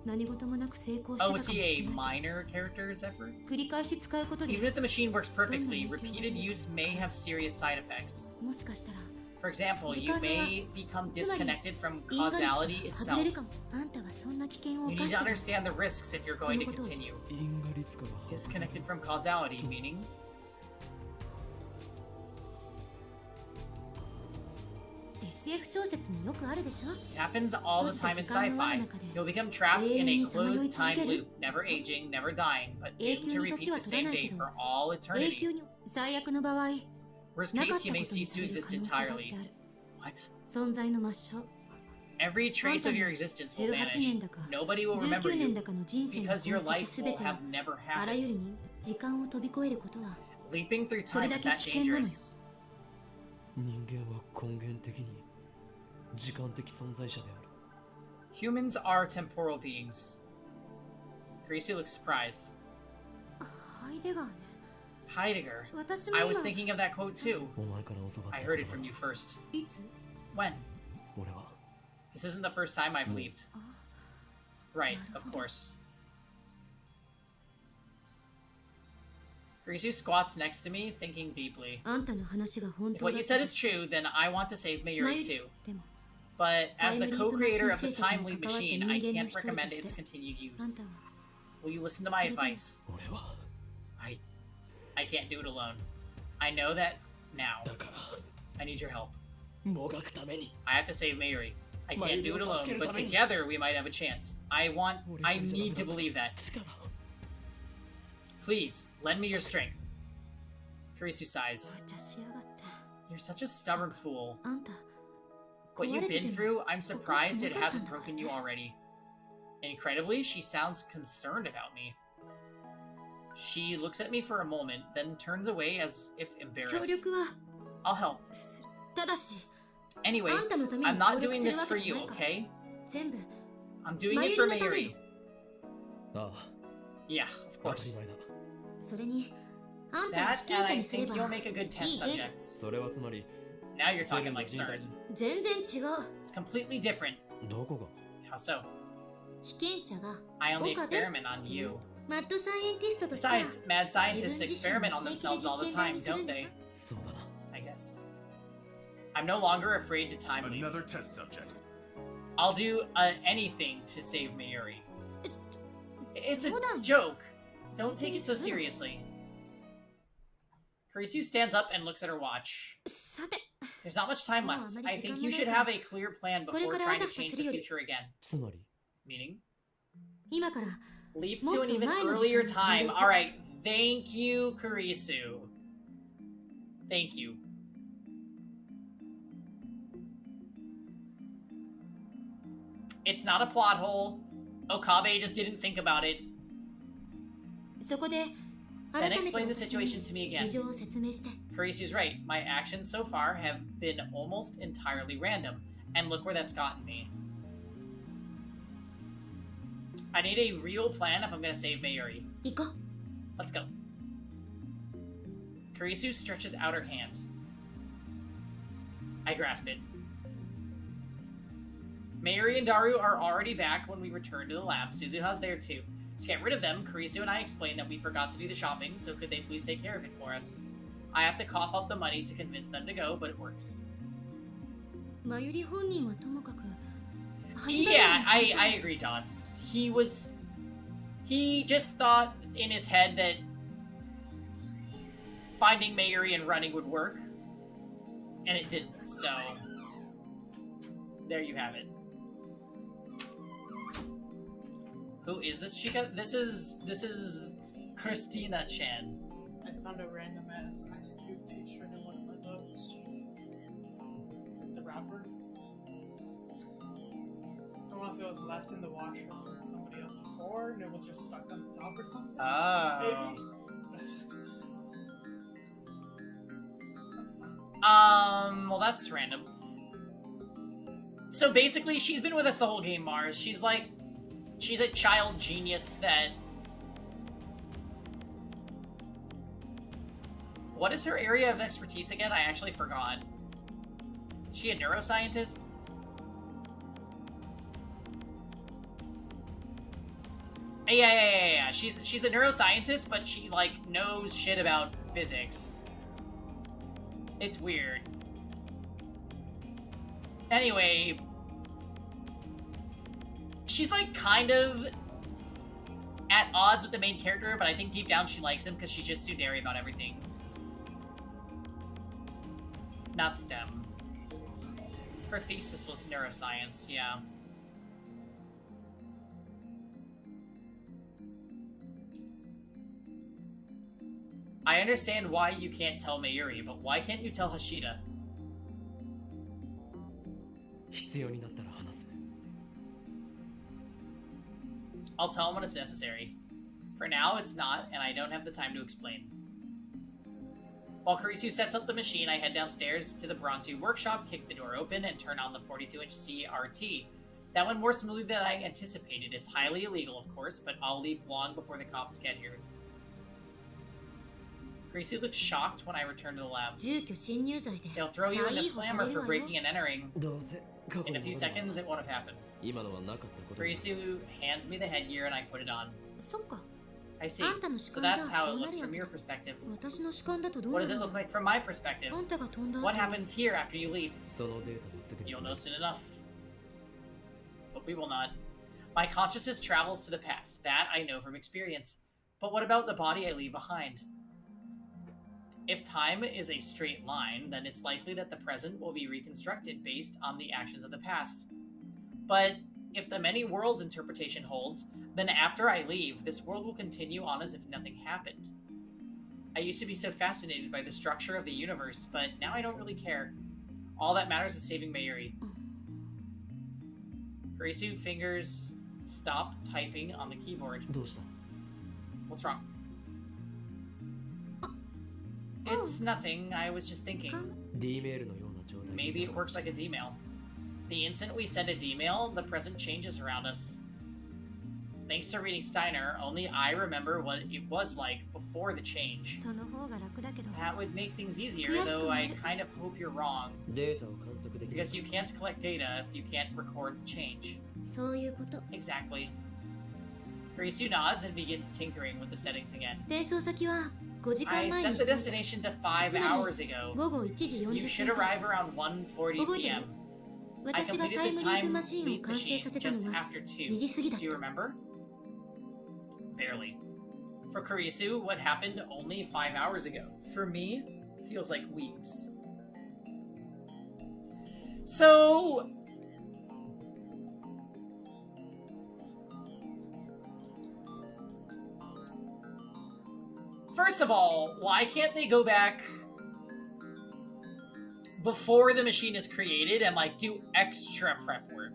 何事もなく成功してた Oh, かも is し he れ a ない minor character, Zephyr? 繰り返し使うことで Even if the machine works perfectly, repeated use may have serious side effects. もしかしたら For example, you may become disconnected from 因果率 causality が外れ itself. るかもあんたはそんな危険を You 冒 need し to てる understand the risks if you're going to continue. 因果律か Disconnected from causality, meaning? SF 小説によくあるでしょ It happens all the time in sci-fi. You'll become trapped in a closed time loop, never aging, never dying, but doomed to repeat the same day for all 永 eternity. 久に最悪の場合 Worst なかっ case, た you こ may とに cease さ to れる exist 可能性だってあ entirely. る What? 存在の抹消 Every trace of your existence will 18 vanish. 年だか Nobody will remember 19年 you だかの人生の because your 痕跡 life すべ will て have never あらゆ happened. る時間を飛び越えることは Leaping through それ time だ is け that 危険なのよ dangerous. 人間は根源的に時間的存在者である Humans are temporal beings. Gracie looks surprised. ハイデガーね Heidegger. 私も I 今 was thinking of that quote too. お前から教わった I 言 heard it 葉 from you first. いつ When? 俺は This isn't the first time I've leaped. Right, of course. Grisu squats next to me, thinking deeply. あんたの話が本 If 当 what だ you った said ら is true, then I want to save Mayuri too. でも But as the Time co-creator of the Leap Time Machine Leap machine, I can't recommend its 人として continued あん use. たは Will you listen to my advice? 俺は I can't do it alone. I know that now. だから I need your help. もがくために I have to save Mayuri. I can't do it Mayuriを助け alone, る but ために together we might have a chance. I need to believe that. 力を Please, lend me your strength. Kurisu sighs. 無茶しやがって You're such a stubborn fool. あんた What you've been 壊れてても through, I'm surprised it おかしくな hasn't かったんだ broken you already. Incredibly, she sounds concerned about me. She looks at me for a moment, then turns away as if 協 embarrassed. 力は I'll help. するただし Anyway, あんたのため I'm に not 協力 doing する this わ for けじゃ you, ないから okay? 全部 I'm doing it for マユリのためよ Mayuri. ああ Yeah, of 当たり course. 前だそれにあんたを That, 被験 and 者 I にすれ think ば you'll make a good test いい例 subject. それはつまり Now you're 世間 talking の like 人体 CERN. 全然違う It's completely different. どこが How so? 被験者が I only 岡部 experiment on you. マッドサイエンティストとしては Besides, mad scientists 自分自身 experiment を on 平気で themselves all the 実験台 time, にする don't んでし they? ょ そうだな I guess. I'm no longer afraid to time leap. Another test subject. I'll do anything to save Mayuri. It's a Hold on. joke. Don't take it so seriously. Kurisu stands up and looks at her watch. さて There's not much time left. I think you should have a clear plan before trying to change the future again. つまり Meaning? 今から Leap to an even earlier time. Alright, thank you, Kurisu. Thank you. It's not a plot hole. Okabe just didn't think about it. そこで Then 改めて explain the 私に situation to me 事 again. 情を説明して Kurisu's right. My actions so far have been almost entirely random. And look where that's gotten me. I need a real plan if I'm gonna save Mayuri. 行こう Let's go. Kurisu stretches out her hand. I grasp it. Mayuri and Daru are already back when we return to the lab. Suzuha's there too. To get rid of them, Kurisu and I explained that we forgot to do the shopping, so could they please take care of it for us? I have to cough up the money to convince them to go, but it works. マユリ本人はともかく Yeah, I agree, Dots. He just thought in his head that finding Mayuri and running would work, and it didn't, so there you have it. Who is this chica? This is Christina Chan. I found a random ass Ice Cube t-shirt in one of my notes. The rapper. I don't know if it was left in the washer for somebody else before and it was just stuck on the top or something. Oh. Maybe. Well, that's random. So basically, she's been with us the whole game, Mars. She's a child genius that... What is her area of expertise again? I actually forgot. Is she a neuroscientist? Yeah. She's a neuroscientist, but she, like, knows shit about physics. It's weird. Anyway... She's, like, kind of at odds with the main character, but I think deep down she likes him because she's just tsundere about everything. Not STEM. Her thesis was neuroscience, yeah. I understand why you can't tell Mayuri, but why can't you tell Hashida? 必要になったら話す I'll tell him when it's necessary. For now, it's not, and I don't have the time to explain. While Kurisu sets up the machine, I head downstairs to the Brontu workshop, kick the door open, and turn on the 42-inch CRT. That went more smoothly than I anticipated. It's highly illegal, of course, but I'll leave long before the cops get here. Kurisu looks shocked when I return to the lab. 住居侵入罪で They'll throw you in a 逮捕さ slammer れ for るわよ breaking and entering. どうせ過去 In の a も few のだ seconds, it won't have happened. 今のはなかったことだ Kurisu hands me the headgear and I put it on. そっか I see. あんたの主 So 観じゃ that's how そ it うな looks るや from ん your perspective. 私の主観だとどう What な does る it の look like from my perspective? あんたが飛んだ What 後 happens here after you leave? そのデータもすぐに You'll know soon enough. But we will not. My consciousness travels to the past. That I know from experience. But what about the body I leave behind? If time is a straight line, then it's likely that the present will be reconstructed based on the actions of the past. But if the many worlds interpretation holds, then after I leave, this world will continue on as if nothing happened. I used to be so fascinated by the structure of the universe, but now I don't really care. All that matters is saving Mayuri. Kurisu fingers stop typing on the keyboard. どうした What's wrong? It's nothing. I was just thinking. D メールのような状態 Maybe it works like a D-mail. The instant we send a D-mail, the present changes around us. Thanks to reading Steiner, only I remember what it was like before the change. その方が楽だけど That would make things easier, though I kind of hope you're wrong. データを観測できる Because you can't collect data if you can't record the change. そういうこと Exactly. Kurisu nods and begins tinkering with the settings again. 転送先は5時間 I 前 set に the して destination to 5 hours ago. 午後1時 You 40 should 分 arrive around 1:40 覚えてる p.m. I 私が completed タイ the ムリープ time マシンを leap 完成 machine させた just のは after 2時過ぎだ 2. っ Do you た remember? Barely. For Kurisu, what happened only 5 hours ago. For me, feels like weeks. So... First of all, why can't they go back before the machine is created and, like, do extra prep work?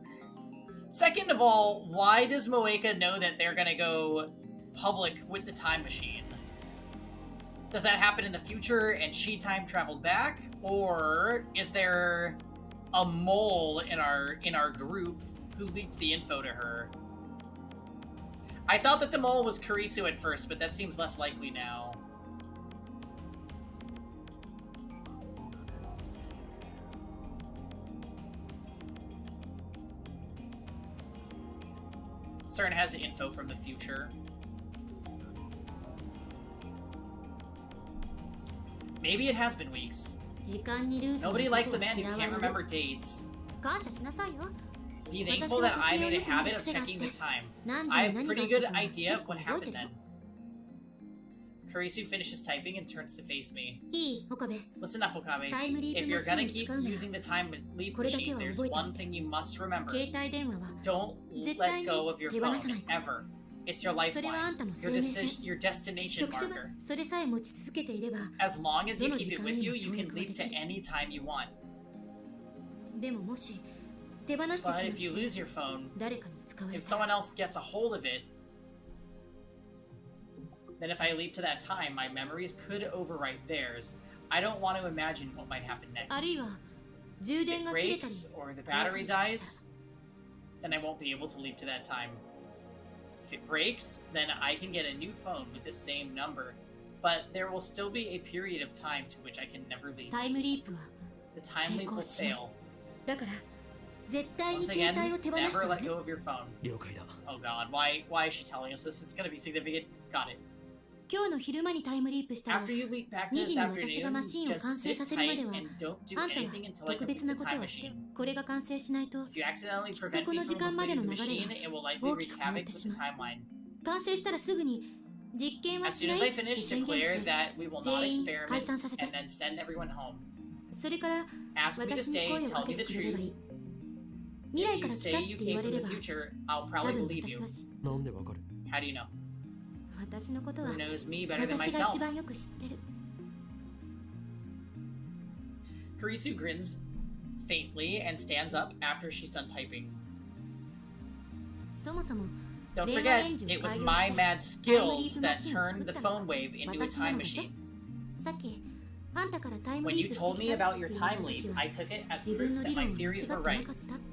Second of all, why does Moeka know that they're gonna go public with the time machine? Does that happen in the future and she time traveled back? Or is there a mole in our group who leaked the info to her? I thought that the mole was Kurisu at first, but that seems less likely now. CERN has info from the future. Maybe it has been weeks. Nobody likes a man who can't remember dates. Be thankful that I made a habit of checking the time. I have a pretty good idea of what happened then. Kurisu finishes typing and turns to face me. Listen up, Okabe. If you're gonna keep using the time leap machine, there's one thing you must remember. Don't let go of your phone, ever. It's your lifeline, your destination marker. As long as you keep it with you, you can leap to any time you want. But if you lose your phone, if someone else gets a hold of it, then if I leap to that time, my memories could overwrite theirs. I don't want to imagine what might happen next. If it breaks or the battery dies, then I won't be able to leap to that time. If it breaks, then I can get a new phone with the same number, but there will still be a period of time to which I can never leap. The time leap will fail. Once again, never let go of your phone. Oh god, why is she telling us this? It's gonna be significant. Got it. After you leap back to this afternoon, just sit tight and don't do anything until I complete the time machine. If you accidentally prevent me from completing the machine, it will likely wreak havoc with the timeline. As soon as I finish, declare that we will not experiment and then send everyone home. Ask me to stay, tell me the truth. If you say you came from the future, I'll probably believe you. How do you know? Who knows me better than myself? Kurisu grins faintly and stands up after she's done typing. Don't forget, it was my mad skills that turned the phone wave into a time machine. When you told me about your time leap, I took it as proof that my theories were right.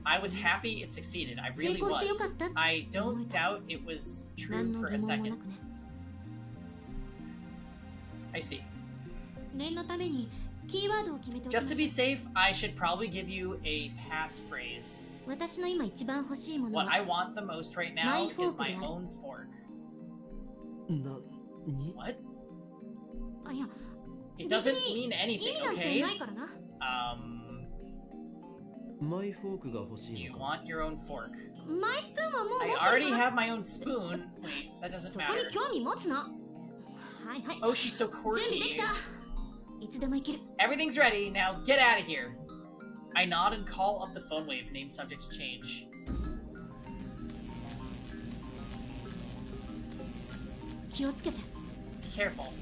I was happy it succeeded, I really was. I don't doubt it was true for a second. I see. Just to be safe, I should probably give you a passphrase. What I want the most right now is my own fork. What? It doesn't mean anything, okay? You want your own fork. I already have my own spoon. Wait, that doesn't matter. Oh, she's so quirky. Everything's ready, now get out of here. I nod and call up the phone wave, name subjects change. Be careful.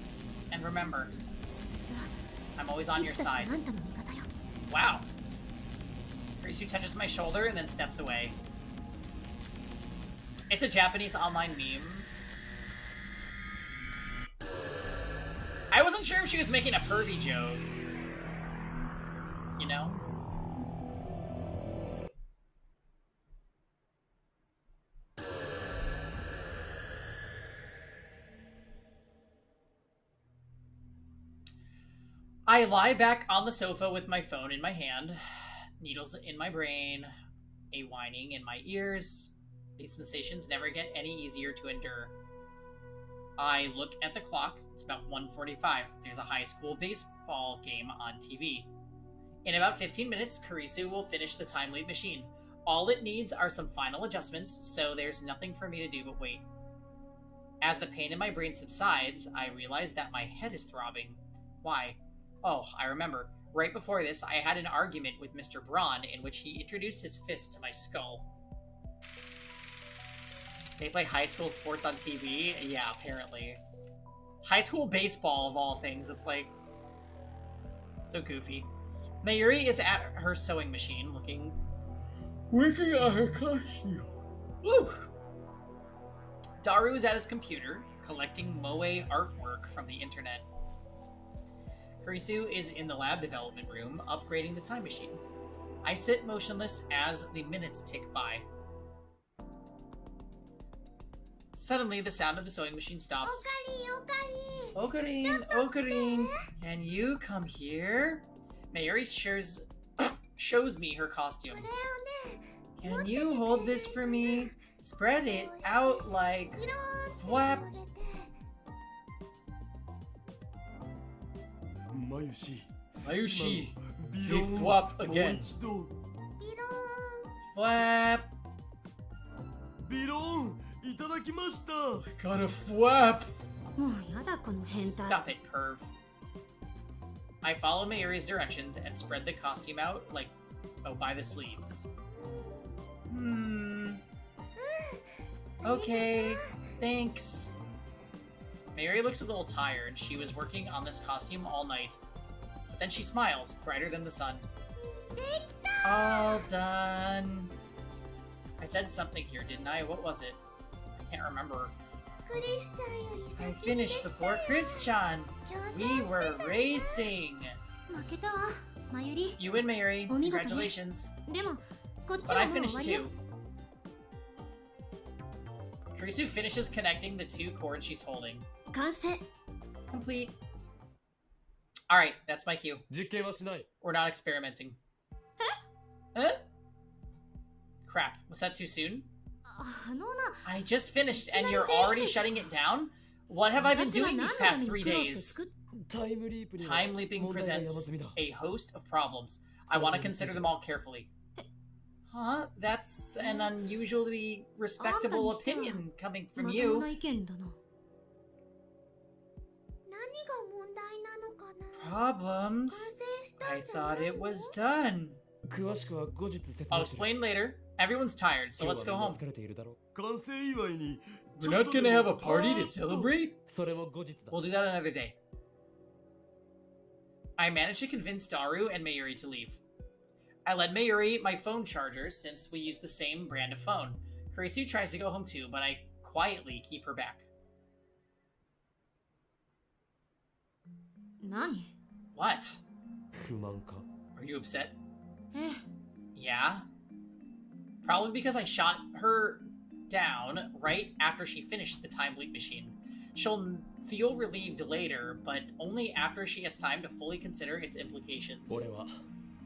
And remember, I'm always on your side. Wow. Kurisu touches my shoulder and then steps away. It's a Japanese online meme. I wasn't sure if she was making a pervy joke. You know? I lie back on the sofa with my phone in my hand, needles in my brain, a whining in my ears. These sensations never get any easier to endure. I look at the clock. It's about 1:45. There's a high school baseball game on TV. In about 15 minutes, Kurisu will finish the time leap machine. All it needs are some final adjustments, so there's nothing for me to do but wait. As the pain in my brain subsides, I realize that my head is throbbing. Why? Oh, I remember. Right before this, I had an argument with Mr. Braun in which he introduced his fist to my skull. They play high school sports on TV? Yeah, apparently. High school baseball, of all things. It's like... so goofy. Mayuri is at her sewing machine, looking Working on her costume. Woo! Daru is at his computer, collecting moe artwork from the internet. Kurisu is in the lab development room, upgrading the time machine. I sit motionless as the minutes tick by. Suddenly, the sound of the sewing machine stops. Ocarine, Ocarine, can you come here? Mayuri shows me her costume. Can you hold this for me? Spread it out like flap. Mayushi, say flap again. Flap. Got a flap. Stop it, perv. I follow Mayuri's directions and spread the costume out like, by the sleeves. Okay, thanks. Mayuri looks a little tired. She was working on this costume all night. But then she smiles, brighter than the sun. All done. I said something here, didn't I? What was it? I can't remember. I finished before Chris-chan. We were racing. You win, Mayuri. Congratulations. But I finished too. Kurisu finishes connecting the two cords she's holding. Complete. Alright, that's my cue. We're not experimenting. Huh? Crap, was that too soon? I just finished and you're already shutting it down? What have I been doing these past 3 days? Time leaping presents a host of problems. I want to consider them all carefully. Huh? That's an unusually respectable opinion coming from you. Problems? I thought it was done. I'll explain later. Everyone's tired, so let's go home. We're not gonna have a party to celebrate? We'll do that another day. I managed to convince Daru and Mayuri to leave. I led Mayuri my phone charger since we use the same brand of phone. Kurisu tries to go home too, but I quietly keep her back. Nani? What? Are you upset? Yeah? Probably because I shot her down right after she finished the time leap machine. She'll feel relieved later, but only after she has time to fully consider its implications.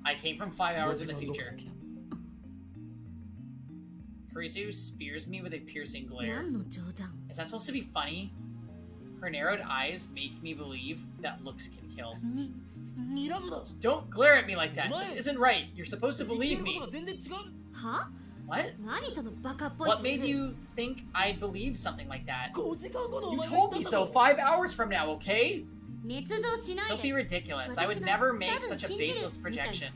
I came from 5 hours in the future. Kurisu spears me with a piercing glare. Is that supposed to be funny? Her narrowed eyes make me believe that looks can kill. Don't glare at me like that. This isn't right. You're supposed to believe me. Huh? What? What made you think I'd believe something like that? You told me so 5 hours from now, okay? Don't be ridiculous. I would never make such a baseless projection.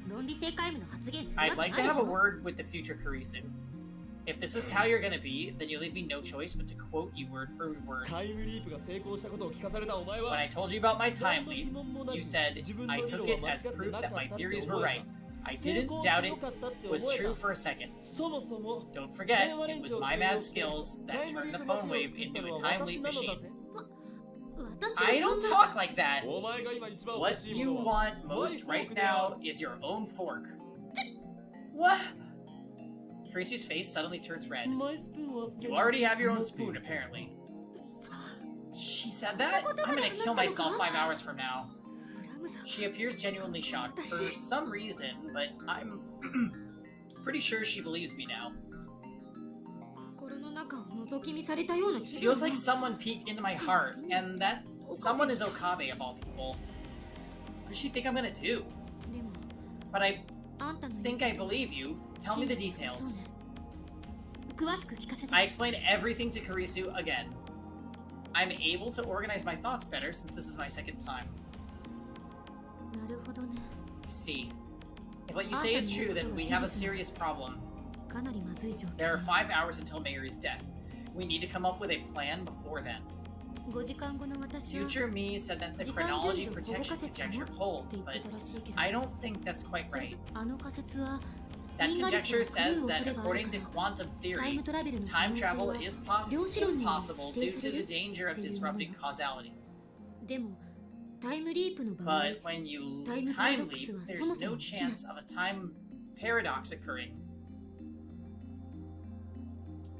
I'd like to have a word with the future Kurisu. If this is how you're gonna be, then you leave me no choice but to quote you word for word. When I told you about my time leap, you said I took it as proof that my theories were right. I didn't doubt it was true for a second. Don't forget, it was my mad skills that turned the phone wave into a time leap machine. I don't talk like that! What you want most right now is your own fork. What? Kurisu's face suddenly turns red. You already have your own spoon, apparently. She said that? I'm gonna kill myself 5 hours from now. She appears genuinely shocked for some reason, but I'm pretty sure she believes me now. It feels like someone peeked into my heart, and that someone is Okabe of all people. What does she think I'm gonna do? But I think I believe you. Tell me the details. I explained everything to Kurisu again. I'm able to organize my thoughts better since this is my second time. See, if what you say is true, then we have a serious problem. There are 5 hours until Mayuri's death. We need to come up with a plan before then. Future me said that the chronology protection conjecture holds, but I don't think that's quite right. That 因果律は conjecture 狂う says 恐 that れがある according か to ら quantum タイ theory, ムトラベルの可 time 能性 travel は is 量子論により impossible 否定 due さ to れ the る danger of っていうもの disrupting causality. でもタイムリープの場合 But when you Time time paradox leap, は there's そもそ no も起きない chance of a time paradox occurring.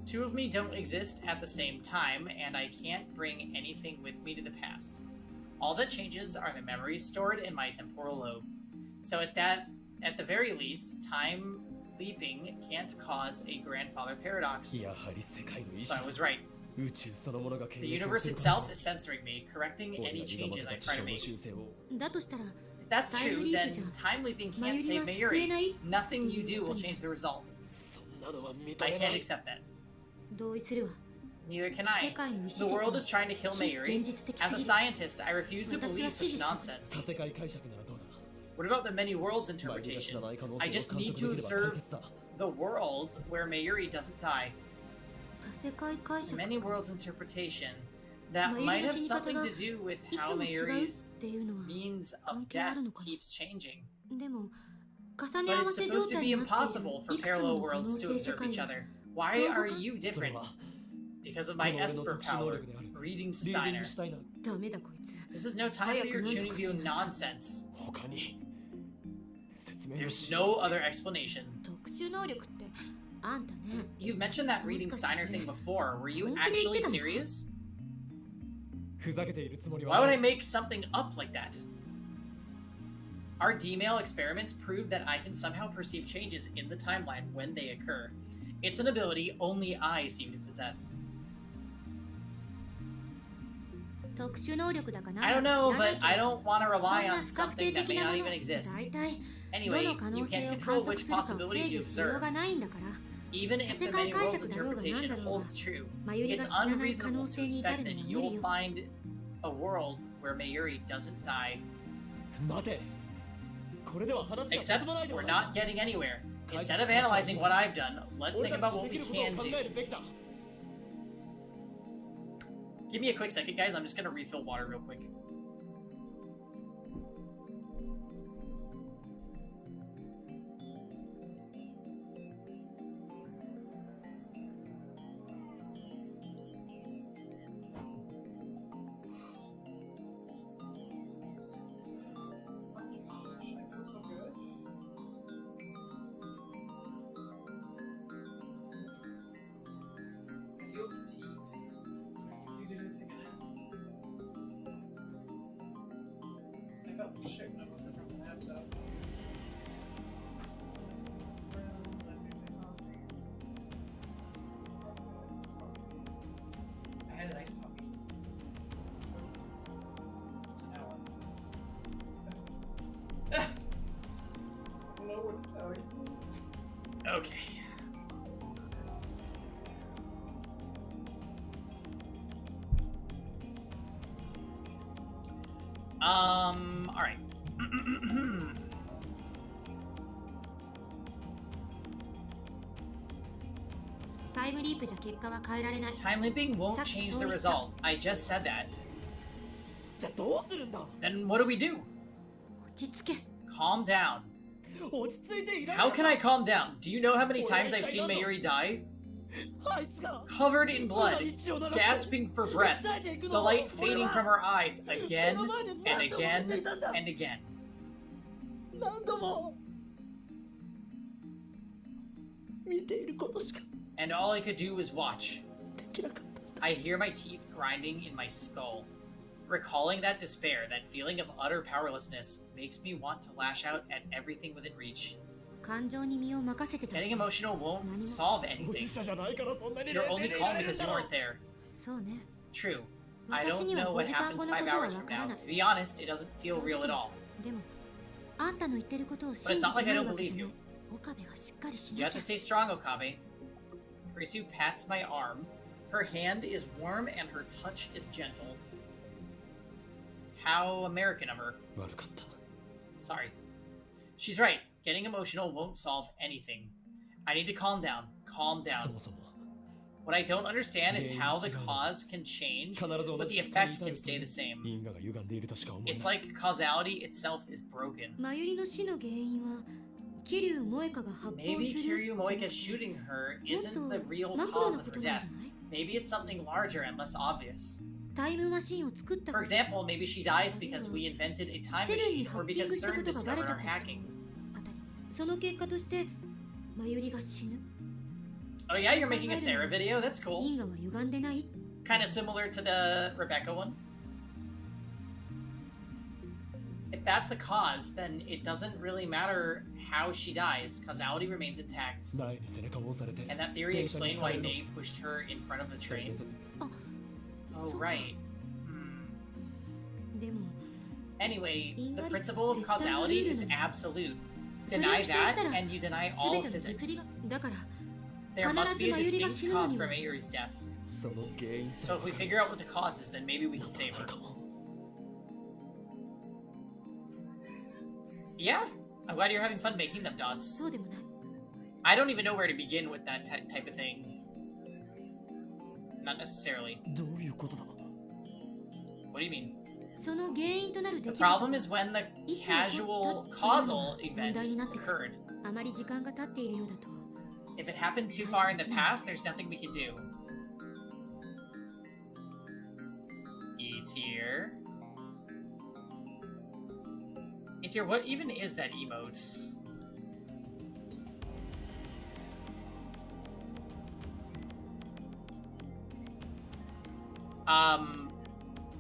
Two of me don't exist at the same time, and I can't bring anything with me to the past. All that changes are the memories stored in my temporal lobe. So at the very least, time leaping can't cause a grandfather paradox. やはり世界の意 So 志 I was right. 宇宙そのものが The 検閲を universe する itself is censoring me, correcting 俺 any が今ま changes で I た try 地 to 上の make. 修正を だとしたら If that's Time true, leap then じゃ time leaping can't Mayuri save は救えない Mayuri. Nothing you do will change the result. そんなのは認 I めな can't い accept that. 同意するわ Neither can 世 I. 界の意思 The 説 world は is trying to kill 非 Mayuri. 現実的 As す a ぎる scientist, I refuse to 私は believe 支持 such する nonsense. 多世界解釈ならどうだ What about the many worlds マユリが知 interpretation? らない可能 I 性を just 観 need 測 to できれば解 observe 決だ the worlds where Mayuri doesn't die. 多世界解釈 Many worlds interpretation that マユ might リの have 死に方 something が to do with いつ how も違う Mayuri's っていうのは means 関 of 係あ death るのかな keeps changing. でも重ね But 合わ it's せ supposed 状 to 態 be になってい impossible る for いくつも parallel の可能 worlds to 性世 observe 界 each は other. Why 相 are 互か you それ different? は Because of こ my の俺の Esper 特殊能 power, 力である reading リーディン Steiner. グしたいなダメだこいつ This is no time for your tuning view nonsense. 他に説明の There's しよう no other explanation. 特殊能力ってあんたね You've mentioned that reading Steiner thing before. Were you 本気で言っ actually てたのか serious? ふざけているつもり Why は would な I い make something up like that? Our D-mail experiments prove that I can somehow perceive changes in the timeline when they occur. It's an ability only I seem to possess. 特殊能力だかな I ん don't だか know, 知らない but け I ど don't want to そ rely んな on 不確定 something that 的 may な not も even の大 exist. 体 Anyway, どの可 you 能性 can't を観 control 測 which するかを制 possibilities 御 you しよう observe. がないんだから Even if the many worlds interpretation holds true, マユリが it's 知らない可 unreasonable 能 to 性に至 expect るの that は無理 you'll よ find a world where Mayuri doesn't die. 待てこれでは話が進 Except まないで we're はない not getting anywhere. Instead of analyzing what I've done, let's 俺 think たち about に what で we きることを can 考 do. えるべきだ Give me a quick second, guys. I'm just gonna refill water real quick. Gosh, I feel so good. I feel fatigued. You didn't take a nap. I felt like shit when I woke up from the nap though. I had an iced coffee. It's an hour. I don't know what to tell you. Okay. All right. タイムリープじゃ結果は変えられない Time leaping won't change the result. I just said that. じゃあどうするんだ Then what do we do? 落ち着け Calm down. 落ち着いていられ How can I calm down? Do you know how many times I've seen Mayuri die? あいつが Covered in blood, gasping for breath, the light fading from her eyes again and again and again. 何度も見ていることしか And all I could do was watch. できなかった I hear my teeth grinding in my skull. Recalling that despair, that feeling of utter powerlessness, makes me want to lash out at everything within reach. 感情に身を任せてた Getting emotional won't solve 当 anything. 事者じゃないからそんなに You're 冷 only 静でいら calm れるん because だ you ろ weren't there. そうね True. I 私 don't には know 5 what 時間 happens 後の 5ことは hours わ from から now. ない To be honest, it doesn't feel 正 real 直 at all. でもあんたの言ってることを But 信 it's じ not て like I ない don't わけじ believe ゃな you. い岡部がしっかりし You な have きゃ to stay strong, Okabe. Risu pats my arm. Her hand is warm and her touch is gentle. How American of her. 悪かった Sorry. She's right. Getting emotional won't solve anything. I need to calm down. Calm そ down. もそも What I don't understand is how the cause can change, 必ず同 but じ the 結果に effect 至る can stay the same. 因果が歪んでいるとしか思え It's ない like causality itself is broken. マユリの死の原因は桐生萌香が発砲 Maybe する Kiryu Moeka's shooting her isn't the real マクロ cause な of こ her となん death. じゃない？ Maybe it's something larger and less obvious. タイムマシンを作った For こと example, maybe she dies because we invented a time セルンに machine ハ or ッキン because グしたこ CERN とがバレ discovered た our こと hacking. あたりその結果としてマユリが死ぬ Oh yeah, you're making a Sarah video? That's cool. 因果は歪んでない Kind of similar to the Rebecca one. If that's the cause, then it doesn't really matter how she dies. Causality remains intact. 苗に背中を押されて Can that theory 電車に explain ひか why れるの Nate pushed her in front of the それ train? で説 Oh, そうか right. Hmm. でも Anyway, the principle of causality is absolute. それを Deny 否定し that, たら and you deny 全 all て of の物理 physics. 学だから There must be a 必ずマユリが distinct 死ぬの cause には for Mayuri's death. その原因さ So if we figure out what the cause is, then maybe we can save な her. るかも Yeah, I'm glad you're having fun making them そう dots. でもない I don't even know where to begin with that type of thing. Not necessarily. どういうことだ What do you mean? その原因となる The 出来事は problem is when the いつ起こった casual という causal のが event 問題になってくる occurred. あまり時間が経っているようだと If it happened too far in the past, there's nothing we can do. E tier. E tier, what even is that emote?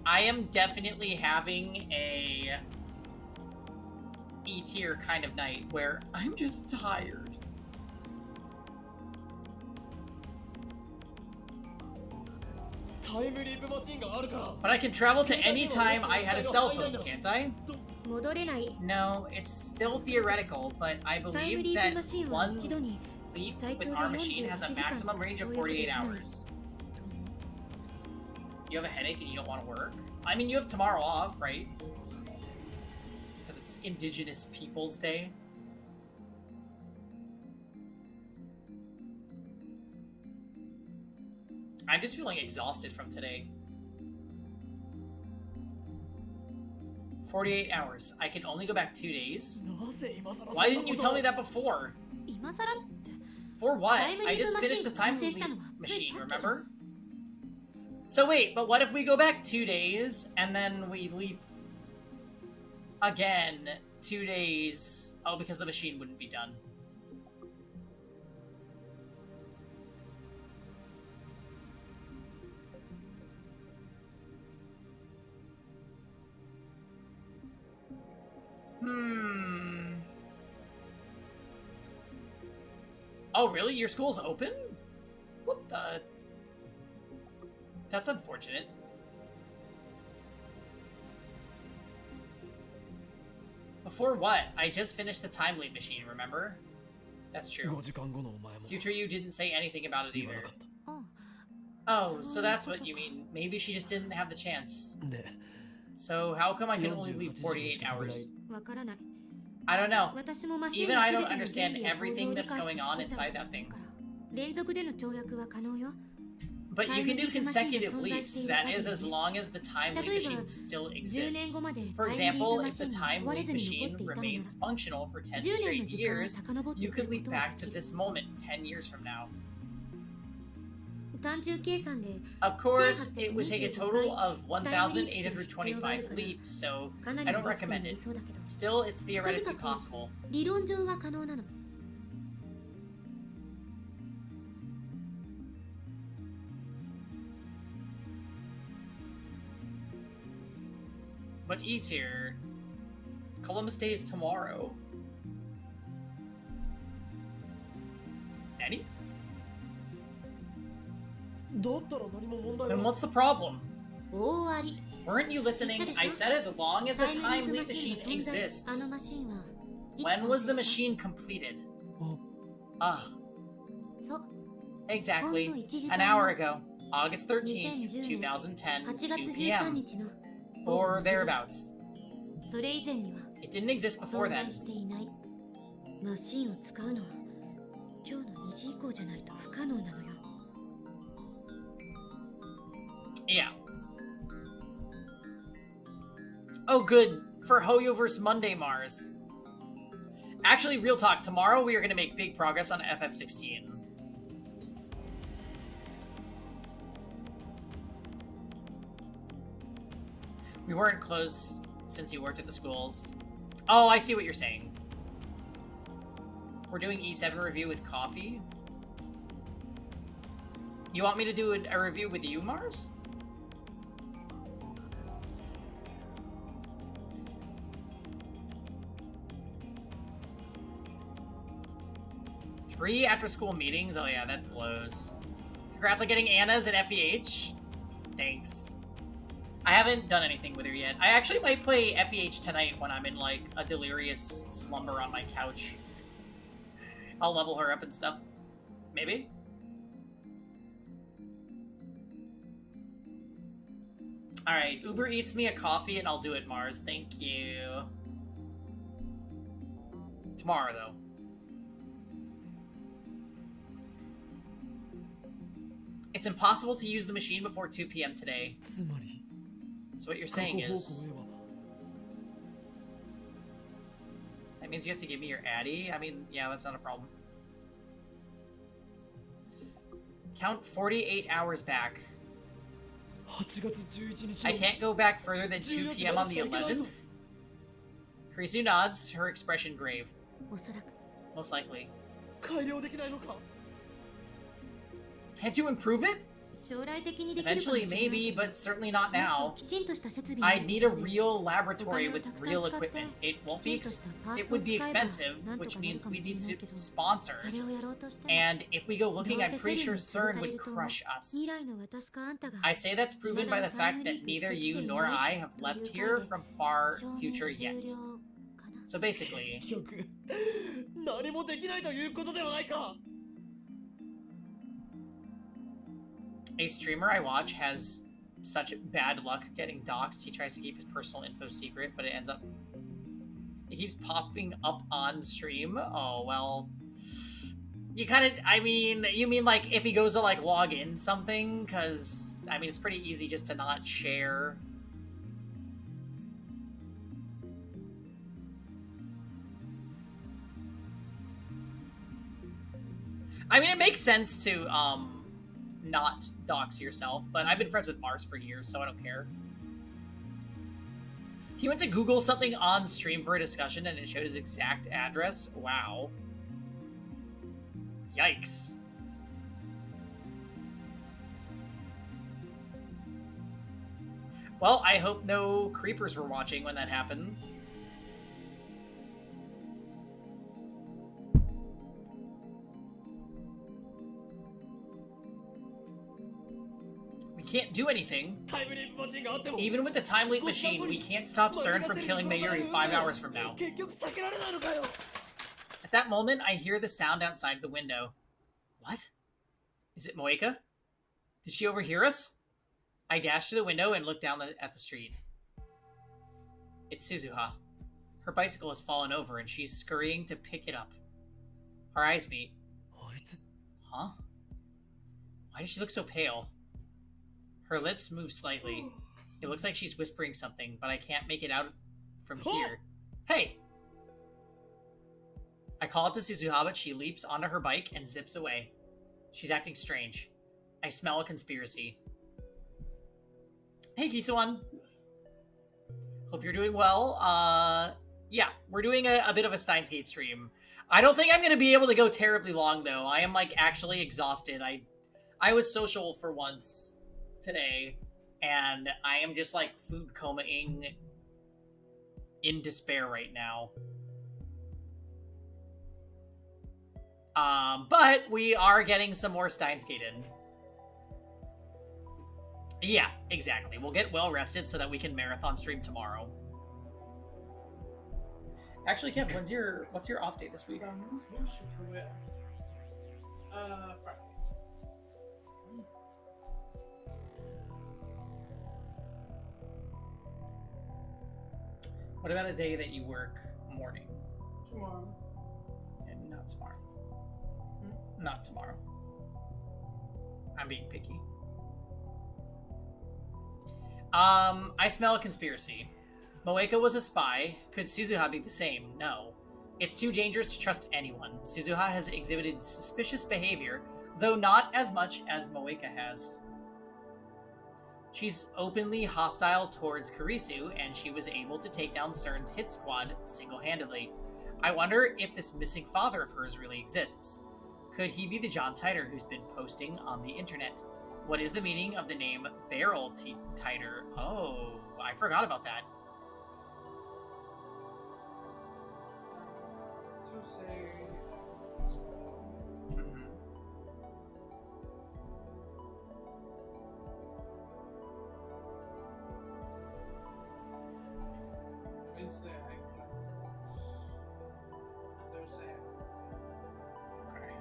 I am definitely having a E tier kind of night where I'm just tired. But I can travel to any time I had a cell phone, can't I? 戻れない No, it's still theoretical, but I タイム believe リープ that マシンは one 一度に leap 最 with 長で our machine 48 has a 時間 maximum range し of か跳躍でき 48 ない hours. You have a headache and you don't want to work? I mean, you have tomorrow off, right? Because it's Indigenous Peoples Day. I'm just feeling exhausted from today. 48 hours. I can only go back 2 days? なぜ今更 Why didn't you tell me that before? 今更って For what? Time I leap just finished the time machine leap 完成したのはつい machine, さっきじゃん。 remember? So wait, but what if we go back 2 days and then we leap again 2 days? Oh, because the machine wouldn't be done. Oh, really? Your school's open? What the? That's unfortunate. Before what? I just finished the time leap machine, remember? That's true. 5時間後のお前も Future you didn't say anything about it 言わな either. かった Oh, so that's what you mean. Maybe she just didn't have the chance. で So how come I can only leap 48 hours? わからない I don't know. 私もマシン Even の I 全 don't ての原 understand 理や構造を everything 理 that's 解して going 作 on った inside わけじゃ that ない thing. から連続での跳躍は可能よ But you can do Time leap machine consecutive が存在してい leaps. る That 限り is as long as the time leap 例えば machine still 10年 exists. 後まで For タイムリー example, プマ if シ the ンが time 壊れ leap ずに残 machine っていたのなら remains functional for 10 10年の straight 時間を years, 遡って you くる could こ leap とが back で to きる this moment 10 years from now. 単純計算で Of course, it would take a total of 1,825 leaps, so かな I りの don't リスクにな recommend り it. そうだけど Still, it's とにか theoretically く possible. 理論上は可能なの But E tier, Columbus Day is tomorrow. Any? だったら何も問題 Then は what's the problem? 大あり Weren't you listening? I said as long as タ the イムリー time プマ leap シン machine が存在すあの exists. マシンはいつ When 完 was 成 the した machine completed? あ Ah, そう exactly. ほんの1時間 An hour 前 ago. August 13th, 2010 2010, 8月 2 13 p.m. 日の午後 Or 2時頃 thereabouts. それ以前には It didn't exist 存 before then. 在していないマシンを使うのは今日の2時以降じゃないと不可能なのよ Yeah. Oh, good. For Hoyo vs. Monday Mars. Actually, real talk, tomorrow we are going to make big progress on FF16. We weren't close since you worked at the schools. Oh, I see what you're saying. We're doing E7 review with coffee? You want me to do a review with you, Mars? Three after-school meetings? Oh yeah, that blows. Congrats on getting Anna's at FEH. Thanks. I haven't done anything with her yet. I actually might play FEH tonight when I'm in, like, a delirious slumber on my couch. I'll level her up and stuff. Maybe? Alright, Uber Eats me a coffee and I'll do it, Mars. Thank you. Tomorrow, though. It's impossible to use the machine before 2 p.m. today. So what you're saying is... that means you have to give me your Addy? I mean, yeah, that's not a problem. Count 48 hours back. I can't go back further than 2 p.m. on the 11th? Kurisu nods, her expression grave. Most likely. Can't you improve it? Eventually, maybe, but certainly not now. I'd need a real laboratory with real equipment. It won't be. It would be expensive, which means we need sponsors. And if we go looking, I'm pretty sure CERN would crush us. I'd say that's proven by the fact that neither you nor I have left here from far future yet. So basically. A streamer I watch has such bad luck getting doxxed. He tries to keep his personal info secret, but it ends up... it keeps popping up on stream. Oh, well... you kind of... I mean, you mean, like, if he goes to, like, log in something? Because, I mean, it's pretty easy just to not share. I mean, it makes sense to, not dox yourself, but I've been friends with Mars for years, so I don't care. He went to Google something on stream for a discussion and it showed his exact address. Wow. Yikes. Well, I hope no creepers were watching when that happened. Can't do anything. Even with the time leap machine, we can't stop CERN from killing Mayuri 5 hours from now. At that moment, I hear the sound outside the window. What? Is it Moeka? Did she overhear us? I dash to the window and look down at the street. It's Suzuha. Her bicycle has fallen over and she's scurrying to pick it up. Our eyes meet. Huh? Why does she look so pale? Her lips move slightly. It looks like she's whispering something, but I can't make it out from here. Hey! I call out to Suzuha, but she leaps onto her bike and zips away. She's acting strange. I smell a conspiracy. Hey, Kisawan. Hope you're doing well. Yeah, we're doing a bit of a Steins Gate stream. I don't think I'm going to be able to go terribly long, though. I am, like, actually exhausted. I was social for once today, and I am just like food coma-ing in despair right now. But we are getting some more Steins Gate in. Yeah, exactly. We'll get well rested so that we can marathon stream tomorrow. Actually, Kev, what's your off day this week? Friday. What about a day that you work morning? Tomorrow. And not tomorrow. Not tomorrow. I'm being picky. I smell a conspiracy. Moeka was a spy. Could Suzuha be the same? No. It's too dangerous to trust anyone. Suzuha has exhibited suspicious behavior, though not as much as Moeka has. She's openly hostile towards Kurisu, and she was able to take down CERN's hit squad single-handedly. I wonder if this missing father of hers really exists. Could he be the John Titor who's been posting on the internet? What is the meaning of the name Barrel Titor? Oh, I forgot about that. To say. Wednesday, Thursday. Okay.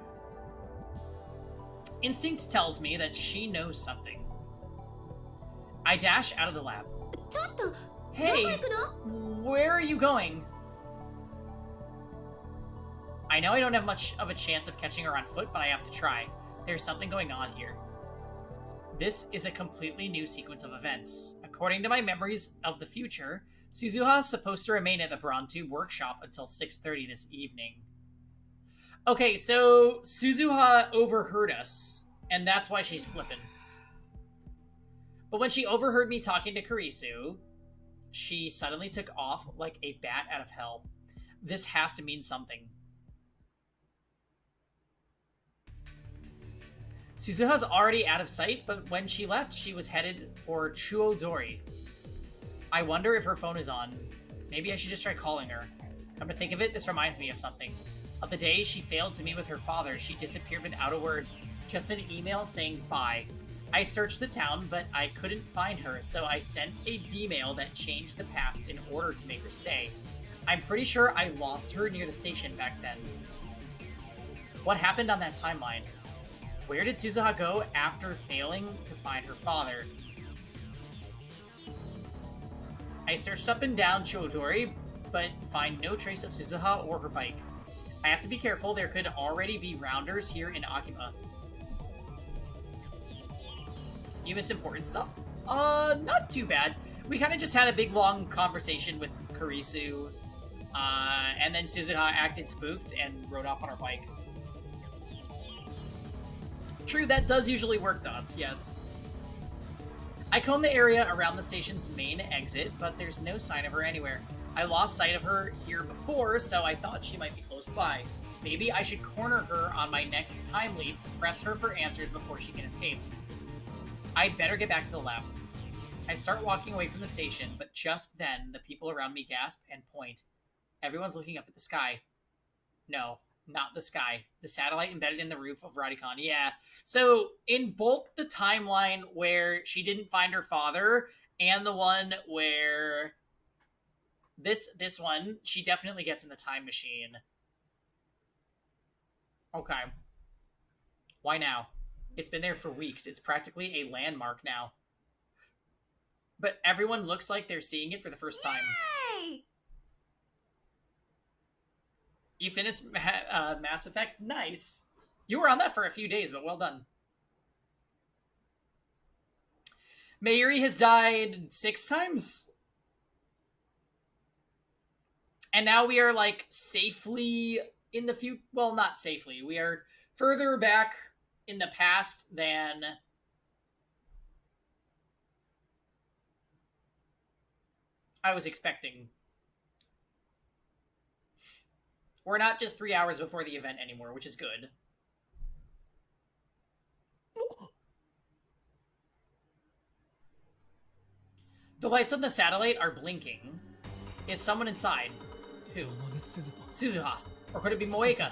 Instinct tells me that she knows something. I dash out of the lab. ちょっと Hey, どこ行くの where are you going? I know I don't have much of a chance of catching her on foot, but I have to try. There's something going on here. This is a completely new sequence of events. According to my memories of the future, Suzuha is supposed to remain at the Brontube workshop until 6:30 this evening. Okay, so Suzuha overheard us, and that's why she's flippin'. But when she overheard me talking to Kurisu, she suddenly took off like a bat out of hell. This has to mean something. Suzuha's already out of sight, but when she left, she was headed for Chuodori. I wonder if her phone is on. Maybe I should just try calling her. Come to think of it, this reminds me of something. Of the day she failed to meet with her father, she disappeared without a word. Just an email saying bye. I searched the town, but I couldn't find her, so I sent a D-mail that changed the past in order to make her stay. I'm pretty sure I lost her near the station back then. What happened on that timeline? Where did Suzuha go after failing to find her father? I searched up and down Chodori, but find no trace of Suzuha or her bike. I have to be careful, there could already be rounders here in Akima. You miss important stuff? Not too bad. We kind of just had a big long conversation with Kurisu, and then Suzuha acted spooked and rode off on her bike. True, that does usually work, Dots, yes. I combed the area around the station's main exit, but there's no sign of her anywhere. I lost sight of her here before, so I thought she might be close by. Maybe I should corner her on my next time leap, press her for answers before she can escape. I'd better get back to the lab. I start walking away from the station, but just then, the people around me gasp and point. Everyone's looking up at the sky. No, not the sky. The satellite embedded in the roof of Radicon. Yeah. So, in both the timeline where she didn't find her father, and the one where... This one, she definitely gets in the time machine. Okay. Why now? It's been there for weeks. It's practically a landmark now. But everyone looks like they're seeing it for the first time. Yay! You finished Mass Effect? Nice. You were on that for a few days, but well done. Mayuri has died 6 times? And now we are, like, safely in the future. Well, not safely. We are further back in the past than I was expecting. We're not just 3 hours before the event anymore, which is good. The lights on the satellite are blinking. Is someone inside? Who? Suzuha. Or could it be Moeka?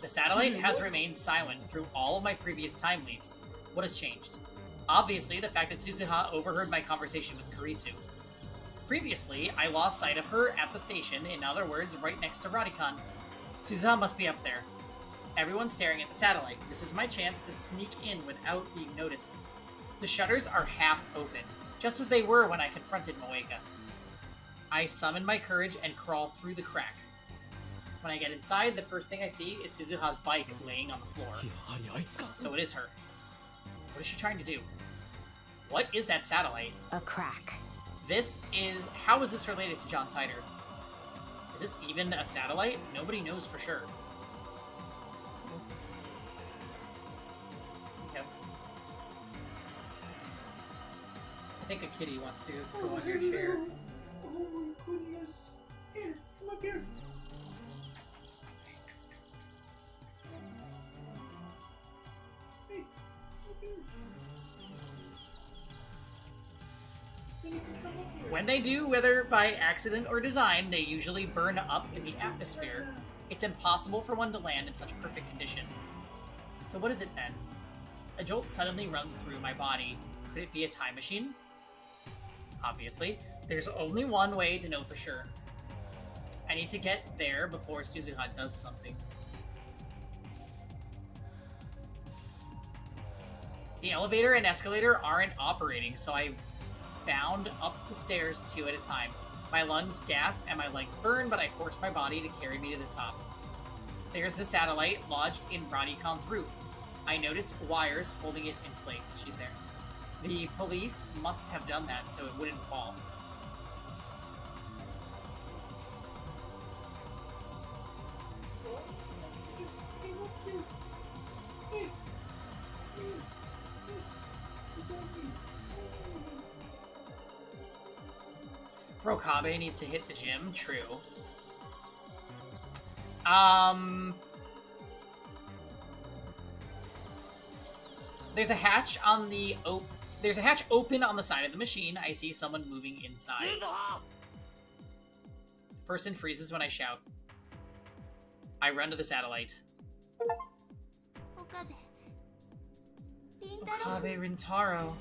The satellite has remained silent through all of my previous time leaps. What has changed? Obviously, the fact that Suzuha overheard my conversation with Kurisu. Previously, I lost sight of her at the station, in other words, right next to Radicon. Suzuha must be up there. Everyone's staring at the satellite. This is my chance to sneak in without being noticed. The shutters are half open, just as they were when I confronted Moeka. I summon my courage and crawl through the crack. When I get inside, the first thing I see is Suzuha's bike laying on the floor. So it is her. What is she trying to do? What is that satellite? A crack. How is this related to John Titor? Is this even a satellite? Nobody knows for sure. Yep. I think a kitty wants to go on your chair. Oh my goodness. Here, come up here. Hey, come up here. Then you can come up here. When they do, whether by accident or design, they usually burn up in the atmosphere. It's impossible for one to land in such perfect condition. So what is it then? A jolt suddenly runs through my body. Could it be a time machine? Obviously. There's only one way to know for sure. I need to get there before Suzuha does something. The elevator and escalator aren't operating, so I bound up the stairs 2 at a time. My lungs gasp and my legs burn, but I force my body to carry me to the top. There's the satellite lodged in Radicon's roof. I notice wires holding it in place. She's there. The police must have done that so it wouldn't fall. Brokabe needs to hit the gym. True. There's a hatch on the There's a hatch open on the side of the machine. I see someone moving inside. The person freezes when I shout. I run to the satellite. Okabe Rintaro.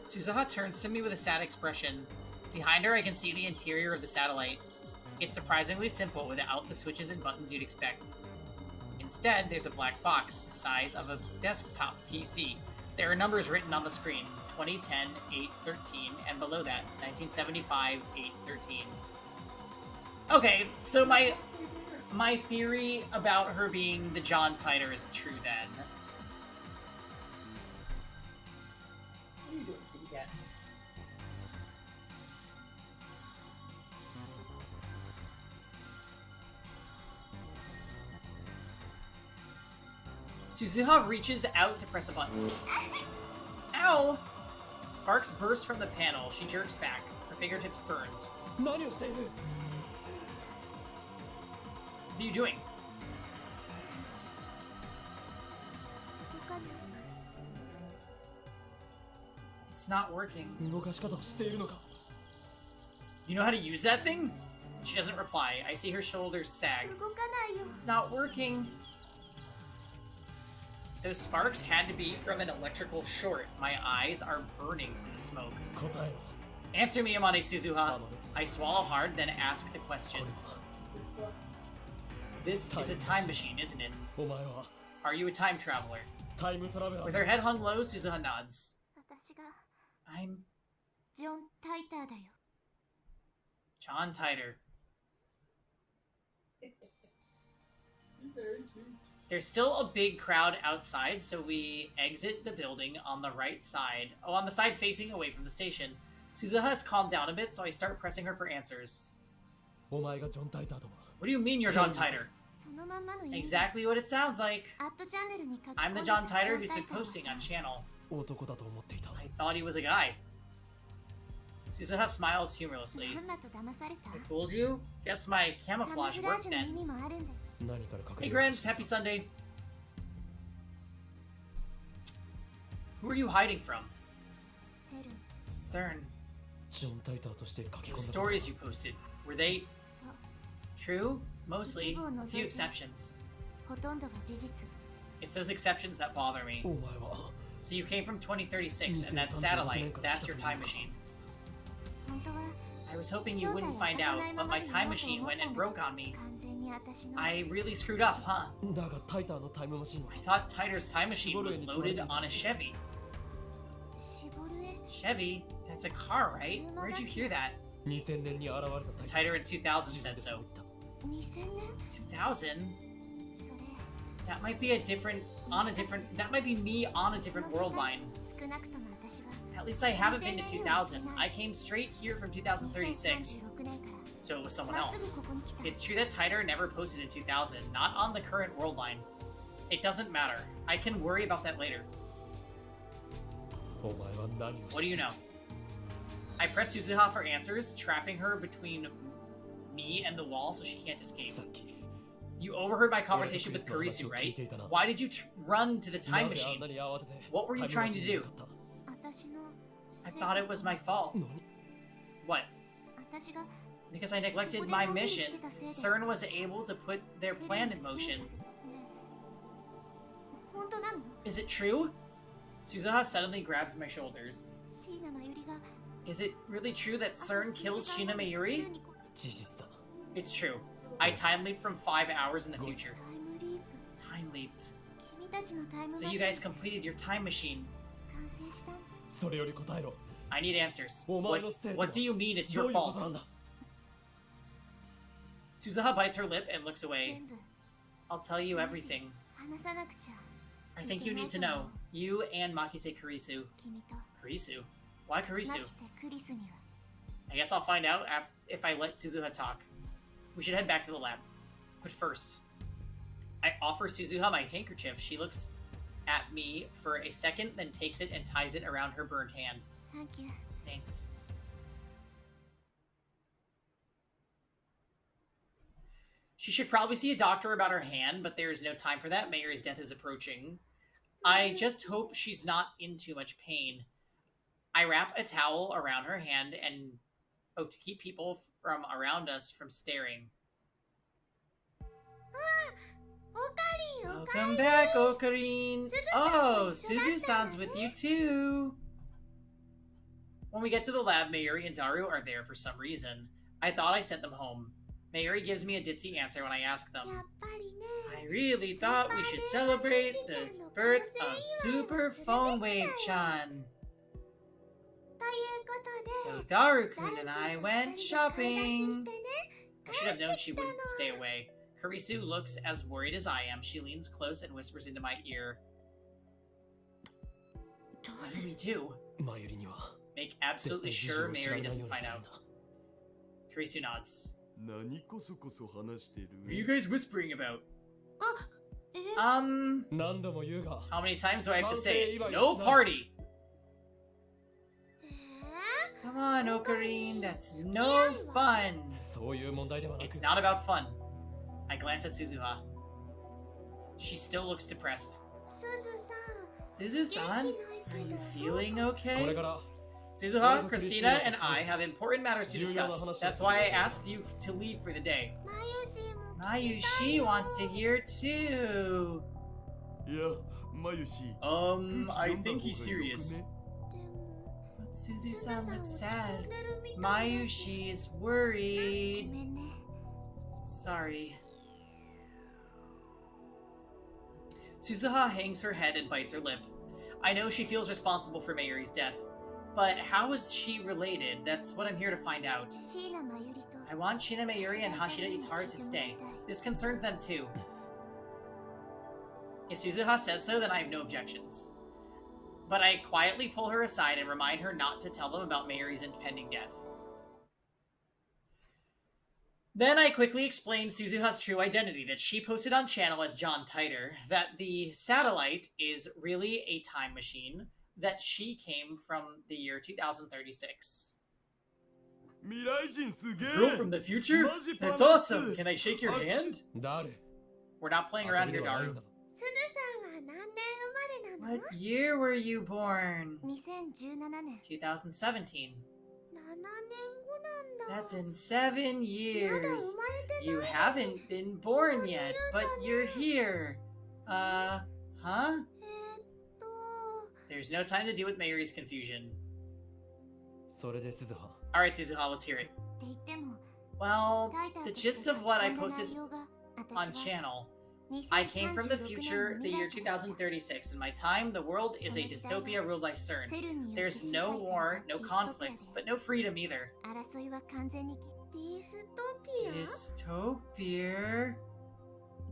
Suzuha turns to me with a sad expression. Behind her, I can see the interior of the satellite. It's surprisingly simple without the switches and buttons you'd expect. Instead, there's a black box the size of a desktop PC. There are numbers written on the screen. 2010, 813, and below that, 1975, 813. Okay, so my theory about her being the John Titor is true then. What are you doing, kitty cat? Suzuha reaches out to press a button. Ow! Sparks burst from the panel. She jerks back. Her fingertips burned. What are you doing? It's not working. You know how to use that thing? She doesn't reply. I see her shoulders sag. It's not working. Those sparks had to be from an electrical short. My eyes are burning from the smoke. Answer me, Amane Suzuha. I swallow hard, then ask the question. This is a time machine, isn't it? Are you a time traveler? With her head hung low, Suzuha nods. I'm... John Titor. There's still a big crowd outside, so we exit the building on the right side. Oh, on the side facing away from the station. Suzuha has calmed down a bit, so I start pressing her for answers. What do you mean you're John Titor? Exactly what it sounds like. I'm the John Titor who's been posting on channel. I thought he was a guy. Suzuha smiles humorlessly. I fooled you? Guess my camouflage worked then. Hey Grant, happy Sunday. Who are you hiding from? CERN. Those stories you posted, were they true? Mostly. A few exceptions. It's those exceptions that bother me. So you came from 2036, and that satellite, that's your time machine. I was hoping you wouldn't find out, but my time machine went and broke on me. I really screwed up, huh? I thought Titor's time machine was loaded on a Chevy. Chevy? That's a car, right? Where'd you hear that? Titor in 2000 said so. 2000? That might be that might be me on a different world line. At least I haven't been to 2000. I came straight here from 2036. So it was someone else. It's true that Tider never posted in 2000, not on the current world line. It doesn't matter. I can worry about that later. お前は何を What do you know? I press Suzuha for answers, trapping her between me and the wall so she can't escape. さっき You overheard my conversation with Kurisu, right? Why did you run to the time なぜあん machine? なに慌てて What were you タイム trying マシ to ンに do? 向かった 私の I thought it was my fault. 何 What? 私が Because I neglected my mission, CERN was able to put their plan in motion. 本当なの？ Is it true? Suzuha suddenly grabs my shoulders. 椎名真由里が Is it really true that CERN kills Shina Mayuri? 事実だ It's true. I time leaped from 5 hours in the future. タイムリープ Time leaped. 君たちのタイムマ So シン you guys completed your time machine. 完成したんそれより答えろ I need answers. お前の What, せいだ what do you mean it's ど your ういうことなん fault? だ Suzuha bites her lip and looks away. 全部 I'll tell you everything. 話さなくちゃ I think you need to know. You and Makise Kurisu. 君と Kurisu? Why マ Kurisu? キセクリスには I guess I'll find out if I let Suzuha talk. We should head back to the lab. But first, I offer Suzuha my handkerchief. She looks at me for a second, then takes it and ties it around her burned hand. サンキュー Thanks. She should probably see a doctor about her hand, but there is no time for that. Mayuri's death is approaching. I just hope she's not in too much pain. I wrap a towel around her hand and to keep people from around us from staring. オカリン Welcome back, Ocarine. Oh, Suzu-san's with you too. When we get to the lab, Mayuri and Daru are there for some reason. I thought I sent them home. Mayuri gives me a ditzy answer when I ask やっ them. ぱりね I really thought we should celebrate the birth of Super Phone Wave-chan. ということで So Daru-kun and I went して shopping. ね I should have known she wouldn't stay away. Kurisu looks as worried as I am. She leans close and whispers into my ear. どう What す do る we do? マユリには Make 絶 absolutely 対事 sure 情を知ら Mary ないよ doesn't うに find する out. んだ Kurisu nods. 何こそこそ話してる What are you guys whispering about? え 何度も言うが How many times do I have to say it? Can't say No either. party! ー Come on, Ocarine, that's no fun! そういう問題ではな It's く not about fun. I glance at Suzuha. She still looks depressed. すずさん Suzu-san, are you feeling これ okay? から Suzuha, Christina, and I have important matters to discuss. That's why I asked you to leave for the day. まゆしも Mayushi wants to hear too. いやまゆし I think he's serious. でも But すず Suzu-san さん looks 落ち sad. 込んでるみたい Mayushi is ご worried. めんね Sorry. Suzuha hangs her head and bites her lip. I know she feels responsible for Mayuri's death, but how is she related? That's what I'm here to find out. 椎名真由里と I want Shina Mayuri and Hashida Itaru to stay. This concerns them too. If Suzuha says so, then I have no objections. But I quietly pull her aside and remind her not to tell them about Mayuri's impending death. Then I quickly explain Suzuha's true identity, that she posted on channel as John Titer, that the satellite is really a time machine, that she came from the year 2036. 未来人すげ Girl from え the future? マジパ That's ナス awesome! Can I shake your hand? 誰 We're not playing 遊 around びで here, はないん Daru. だぞすずさんは何年生まれなの What year were you born? 2017年 2017. 7年後なんだ That's in 7 まだ生 years. まれてない You haven't been born yet, but you're here. Huh? と There's no time to deal with Mayuri's confusion. それで鈴葉 Alright, Suzuha, let's hear it. って言っても Well, タイター the として gist of what I 書き込んだ posted 内容が on 私は channel, I came from the 2036 future, the 年の year 未来から 2036. In my time, the world is a dystopia ruled by CERN. セルによって There's 支 no 配された war, no ディストピア conflict, で but no freedom either. 争いは完全にディストピア Dystopia?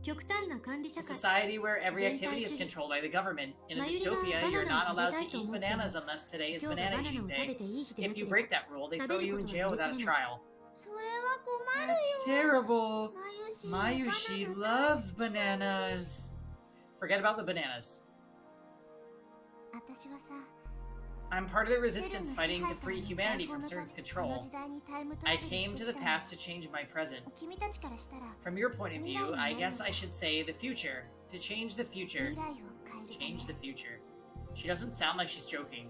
極端な管理 A 社会 society where every activity is controlled by the government. In a dystopia, you're not allowed to eat bananas unless today is 今日が banana バナナ eating を食べ day. ていい日でな If け you れば break that rule, they throw you in jail without a trial. That's terrible. Mayushi loves bananas. Forget about the bananas. I'm part of the resistance fighting to free humanity from CERN's control. I came to the past to change my present. From your point of view, I guess I should say the future. To change the future. Change the future. She doesn't sound like she's joking.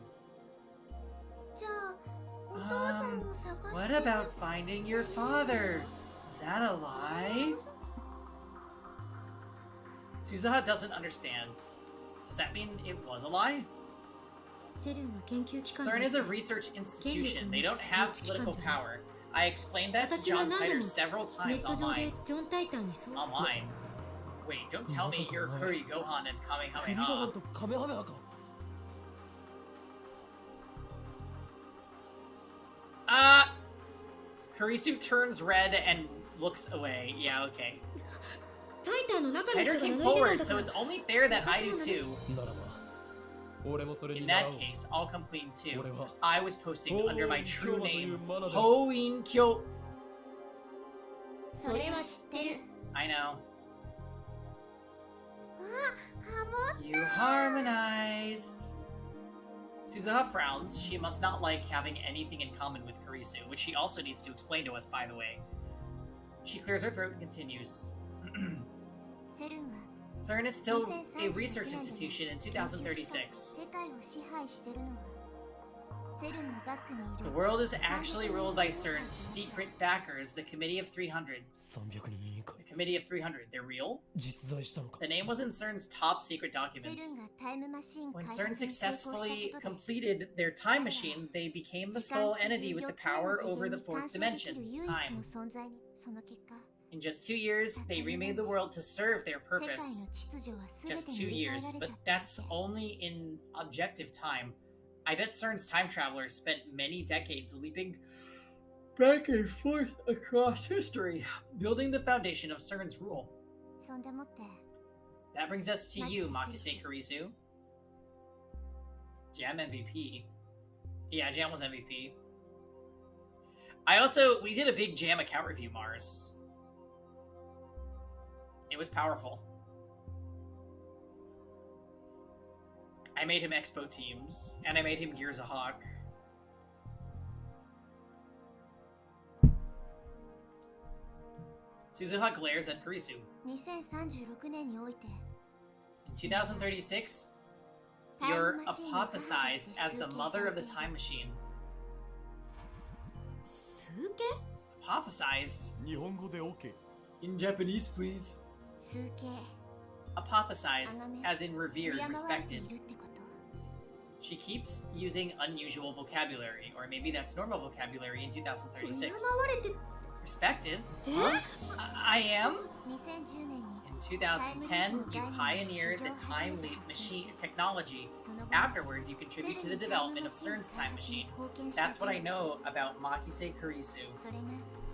What about finding your father? Is that a lie? Suzuha doesn't understand. Does that mean it was a lie? CERN is a research institution. They don't have political power. I explained that to John Titor several times online. Online? Wait, don't tell me you're Kuri Gohan and Kamehameha. Kurisu turns red and looks away. Yeah, okay. Titor came forward, so it's only fair that I do too. In that case, I'll come clean too. I was posting under my true name, Hoin Kyo. I know. You harmonized. Suzuha frowns. She must not like having anything in common with Kurisu, which she also needs to explain to us, by the way. She clears her throat and continues. CERN is still a research institution in 2036. The world is actually ruled by CERN's secret backers, the Committee of 300. The Committee of 300, they're real? The name was in CERN's top secret documents. When CERN successfully completed their time machine, they became the sole entity with the power over the fourth dimension, time. In just 2 years, they remade the world to serve their purpose. Just 2 years, but that's only in objective time. I bet CERN's time travelers spent many decades leaping back and forth across history, building the foundation of CERN's rule. That brings us to you, Makise Kurisu. Jam MVP. Yeah, Jam was MVP. We did a big Jam account review, Mars. It was powerful. I made him Expo Teams, and I made him Gears of Hawk. Suzuha glares at Kurisu. In 2036, you're apothesized as the mother of the time machine. Apothesized? In Japanese, please. Apothesized, as in revered, respected. She keeps using unusual vocabulary, or maybe that's normal vocabulary in 2036. Respected? Huh? I am? In 2010, you pioneered the time leap machine technology. Afterwards, you contribute to the development of CERN's time machine. That's what I know about Makise Kurisu.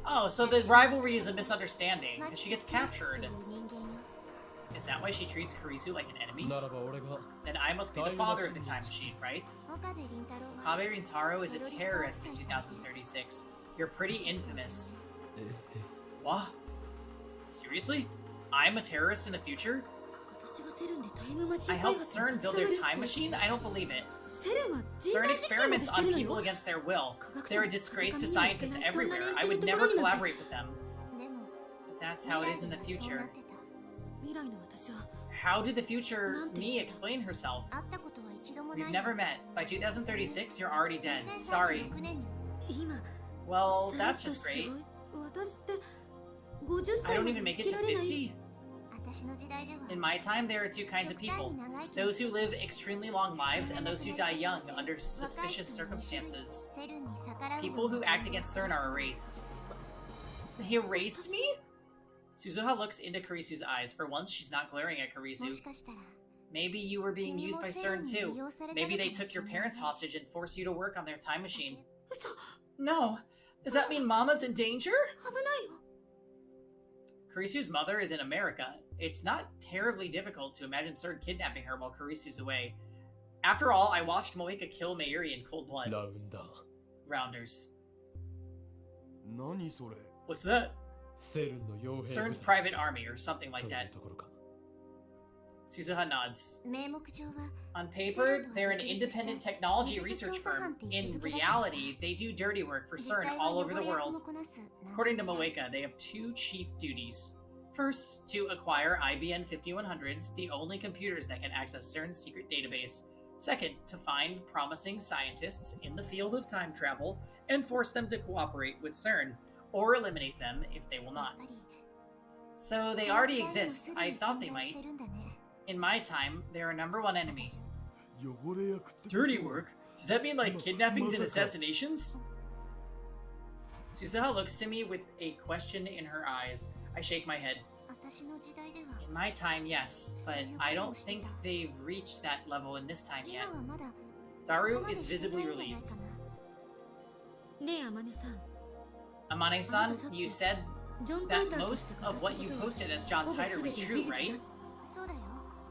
Oh, so the rivalry is a misunderstanding, because she gets captured. Is that why she treats Kurisu like an enemy? Then I must be the father of the time machine, right? Okabe Rintaro is a terrorist in 2036. You're pretty infamous. What? Seriously? I'm a terrorist in the future? I helped CERN build their time machine? I don't believe it. CERN experiments on people against their will. They're a disgrace to scientists everywhere. I would never collaborate with them. But that's how it is in the future. How did the future me explain herself? We've never met. By 2036, you're already dead. Sorry. Well, that's just great. I don't even make it to 50. In my time, there are two kinds of people. Those who live extremely long lives and those who die young under suspicious circumstances. People who act against CERN are erased. They erased me? Suzuha looks into Kurisu's eyes. For once, she's not glaring at Kurisu. Maybe you were being used by CERN too. Maybe they took your parents hostage and forced you to work on their time machine. No. Does that mean Mama's in danger? Kurisu's mother is in America. It's not terribly difficult to imagine CERN kidnapping her while Kurisu's away. After all, I watched Moeka kill Mayuri in cold blood. Rounders. 何それ What's that? セルンの傭兵部 CERN's 隊 private army or something と like いう that. ところか。 Suzuha nods. 名目上は On paper, they're an independent technology research firm. In reality, they do dirty work for CERN all over the world. According to Moeka, they have two chief duties. First, to acquire IBM 5100s, the only computers that can access CERN's secret database. Second, to find promising scientists in the field of time travel and force them to cooperate with CERN, or eliminate them if they will not. So they already exist. I thought they might. In my time, they're our #1 enemy. 汚れ役ってこと Dirty work? Does that mean like kidnappings and assassinations? Suzuha looks to me with a question in her eyes. I shake my head. 私の時代では In my time, yes, but I don't think they've reached that level in this time 今 yet. はまだ Daru is visibly relieved. ねえ、あまねさん。 Amane-san, you said ジョン・タイ that ターと most 戦った of what you ことは posted as John ほぼ Titor 全 was て true, 事実だ right? そうだよ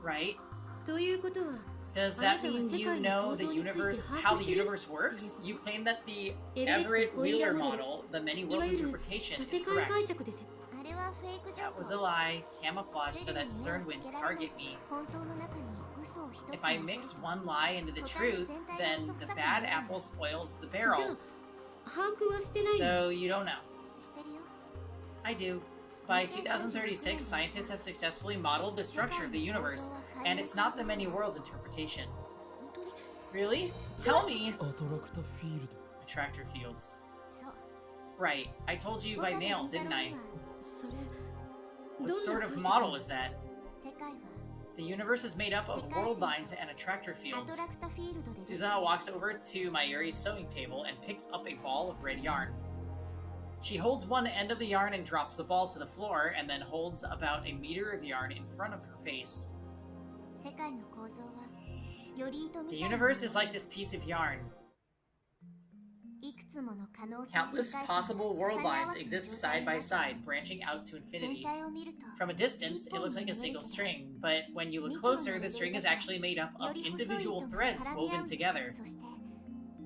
Right? ということは Does あな that たは mean 世 you 界の know 構 the 造について universe, 把 how 握 the してる universe works? You claim that the エレット Everett ホイーラ Wheeler ーモデル model, the many いわ worlds ゆる interpretation, 多 is 世界 correct. 解釈です。あれはフェイク情 That 報 was a lie, camouflaged so that CERN would target me. 本当の中に嘘を一つ If I も mix one lie into the truth, then the bad apple spoils the じゃ barrel. あ、把握はしてないの So you don't know. してるよ I do. By 2036, scientists have successfully modeled the structure of the universe, and it's not the many worlds interpretation. 本当に Really? Tell me! アトラクタフィールド。 Attractor fields. そう Right, I told you by mail, didn't I? それ What ど sort んな of 解釈 model is that? 世界は The universe is made up of world lines and attractor アト fields. ラクタフィールドで Suzuha walks over to Mayuri's sewing table and picks up a ball of red yarn. She holds one end of the yarn and drops the ball to the floor, and then holds about a meter of yarn in front of her face. 世界の構造はより糸み The たいな universe is like this piece of yarn. いくつもの可能性 Countless 世界線 possible が world 重ね合 lines わせた exist 状態 side に by なってい side, る branching out to 全 infinity. 体を見ると From a distance, it looks like a single string, but when you look closer, the string is actually made up よ of り細い individual 糸が threads 絡み合 woven う together. そして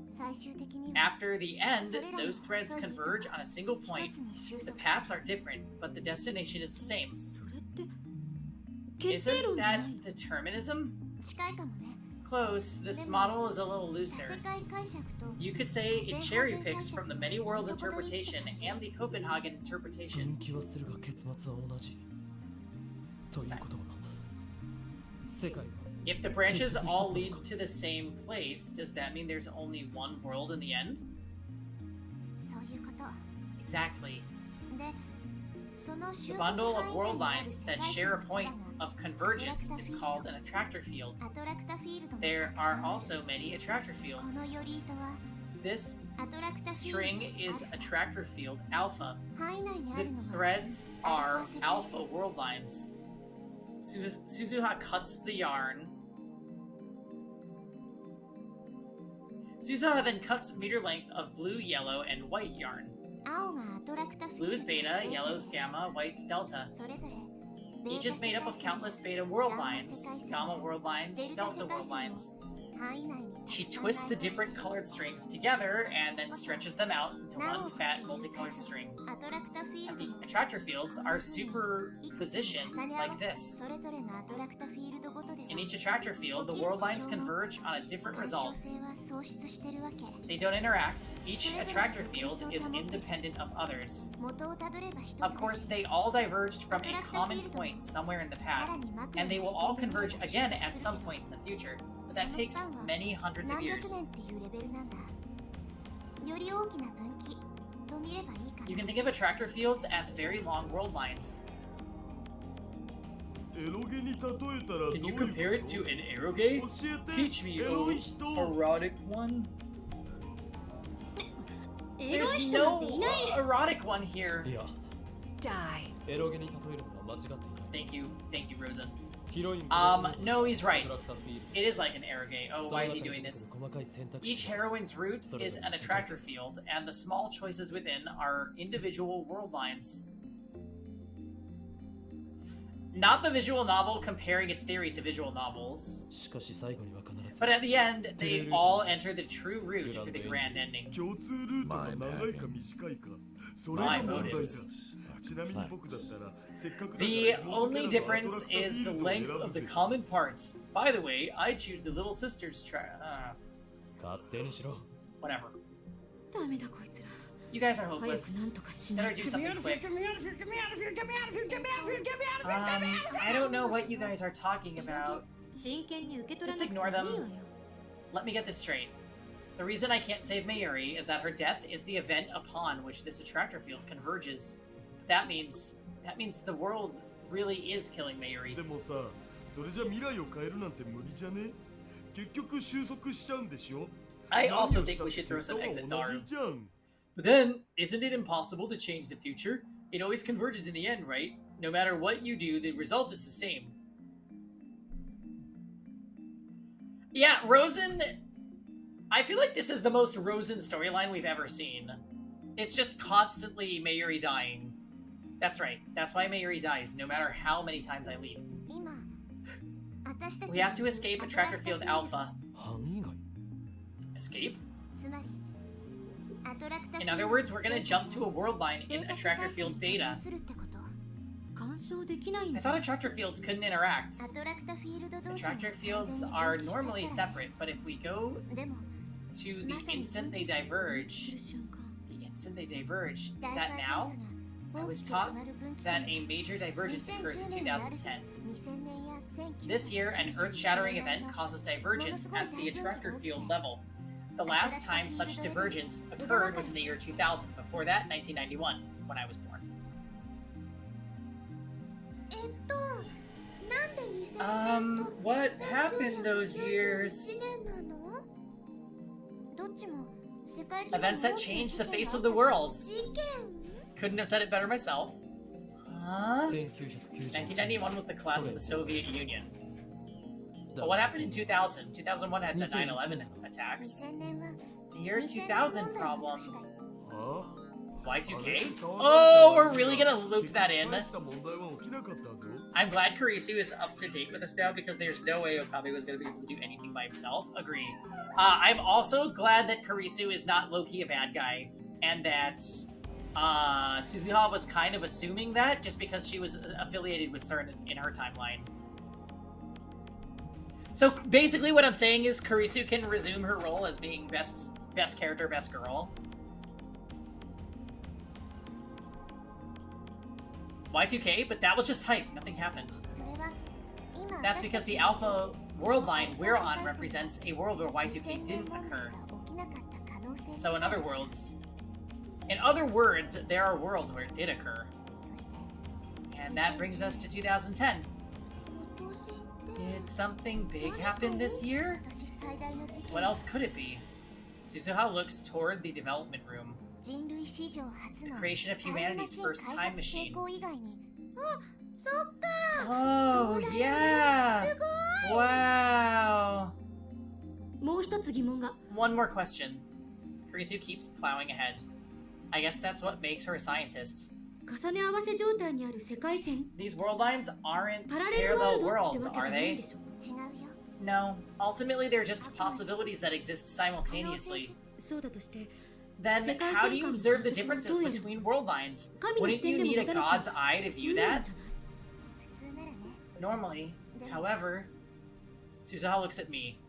最終的には After the end, those threads converge on a single 一 point. つに収 The 束 paths are different, but the destination is the same. それって決定 Isn't 論じゃない that の determinism? 近いかもね Close. This model is a little 多 looser. 世界解釈と You could say it cherry picks from the many worlds interpretation and the Copenhagen 分 interpretation. 岐はするが結末は同じ。ということは、世界は If the branches all lead to the same place, does that mean there's only one world in the end? そういうこと Exactly. でその The 収束 bundle 範 of 囲 world 内にある lines 世 that 界 share a 線 point からの of convergence is called an attractor field. アトラクタフィールドも There たくさ are んある also many attractor この fields. より糸は This アトラクタフィー string ルド is アルフ attractor field alpha. ァ範囲内にあ The るのは threads are alpha world lines. Suzuha cuts the yarn. Suzuha then cuts meter length of blue, yellow, and white yarn. 青がアトラクタフィール Blue's ド beta, yellow's gamma, white's delta. それぞれ Each is made up of countless beta world lines, gamma world lines, delta world lines. 範囲内に She たくさん twists the 内包して different colored strings together and then stretches them out into one fat multicolored string. アトラクタフィー And ル the ドも attractor fields are superpositions like this. それぞれのアトラクタフィールドごとでは In each attractor field, the world lines converge on a different 干渉 result. 性は喪失してるわけ They don't interact. Each attractor field is independent of others. 元をたどれば一つ Of course, they all diverged from a common point somewhere in the past, and they will all converge again at some point in the future. But that takes many hundreds of 何百 years. 年っていうレベルなんだより大きな分岐と見ればいいか You な can think of attractor fields as very long world lines. エロゲに例えたらどう Can い you う compare it こ to an eroge? と教えて Teach me, エ oh ロい人 erotic one. エロい There's 人なんて no いない erotic one here. いや、 Die. エロゲに例えるのは間違っていない。 Thank you, Rosa. ヒロイン No, he's right. アトラクタフィールド It is like an eroge. Oh, その why is 中 he に doing 出て this? くる細かい選択 Each 肢 heroine's root is an attractor field, and the small choices within are individual world lines. Not the visual novel comparing its theory to visual novels. しかし最後には必 But at the end, they all enter the true route for the grand ending. 共通ルートが長いか短いか、それが問題だ。ちなみに僕だったらせっかくだから The only difference is the length of the common parts. By the way, I choose the little sister's track. Whatever. ダメだこいつら。 You guys are 早く hopeless. なんとかしな Better い do と。 something quick. I don't know what you guys are talking about. 真剣に受け取ら Just なくていい ignore わ them. よ。 Let me get this straight. The reason I can't save Mayuri is that her death is the event upon which this attractor field converges. That means the world really is killing Mayuri. でもさ、それじゃ未来を変えるなんて無理じゃね？結局収束しちゃうんでしょ？ I also think we should throw some exit Daru. But then, isn't it impossible to change the future? It always converges in the end, right? No matter what you do, the result is the same. Yeah, Rosen... I feel like this is the most Rosen storyline we've ever seen. It's just constantly Mayuri dying. That's right. That's why Mayuri dies, no matter how many times I leave. We have to escape Attractor Field Alpha. Escape? In other words, we're gonna jump to a world line in Attractor Field Beta. I thought attractor fields couldn't interact. Attractor fields are normally separate, but if we go to the instant they diverge... The instant they diverge? Is that now? I was taught that a major divergence occurs in 2010. This year, an earth-shattering event causes divergence at the attractor field level. The last time such divergence occurred was in the year 2000. Before that, 1991, when I was born. What happened those years? Events that changed the face of the world. Couldn't have said it better myself. 1991 was the collapse of the Soviet Union. But what happened in 2000? 2001 had the 9/11 attacks. The year 2000 problem. Y2K? Oh, we're really gonna loop that in. I'm glad Kurisu is up to date with us now because there's no way Okabe was gonna be able to do anything by himself. Agree. I'm also glad that Kurisu is not low-key a bad guy, and that Suzuha was kind of assuming that just because she was affiliated with CERN in her timeline. So basically what I'm saying is Kurisu can resume her role as being best character, best girl. Y2K, but that was just hype. Nothing happened. That's because the Alpha world line we're on represents a world where Y2K didn't occur. So in other words, there are worlds where it did occur. And that brings us to 2010. Did something big happen this year? What else could it be? Suzuha looks toward the development room. The creation of humanity's first time machine. Oh, yeah! Wow! One more question. Kurisu keeps plowing ahead. I guess that's what makes her a scientist. These world lines aren't parallel worlds, are they? No. Ultimately, they're just possibilities that exist simultaneously. Then, how do you observe the differences between world lines? Wouldn't you need a god's eye to view that? Normally. However... Suzuha looks at me.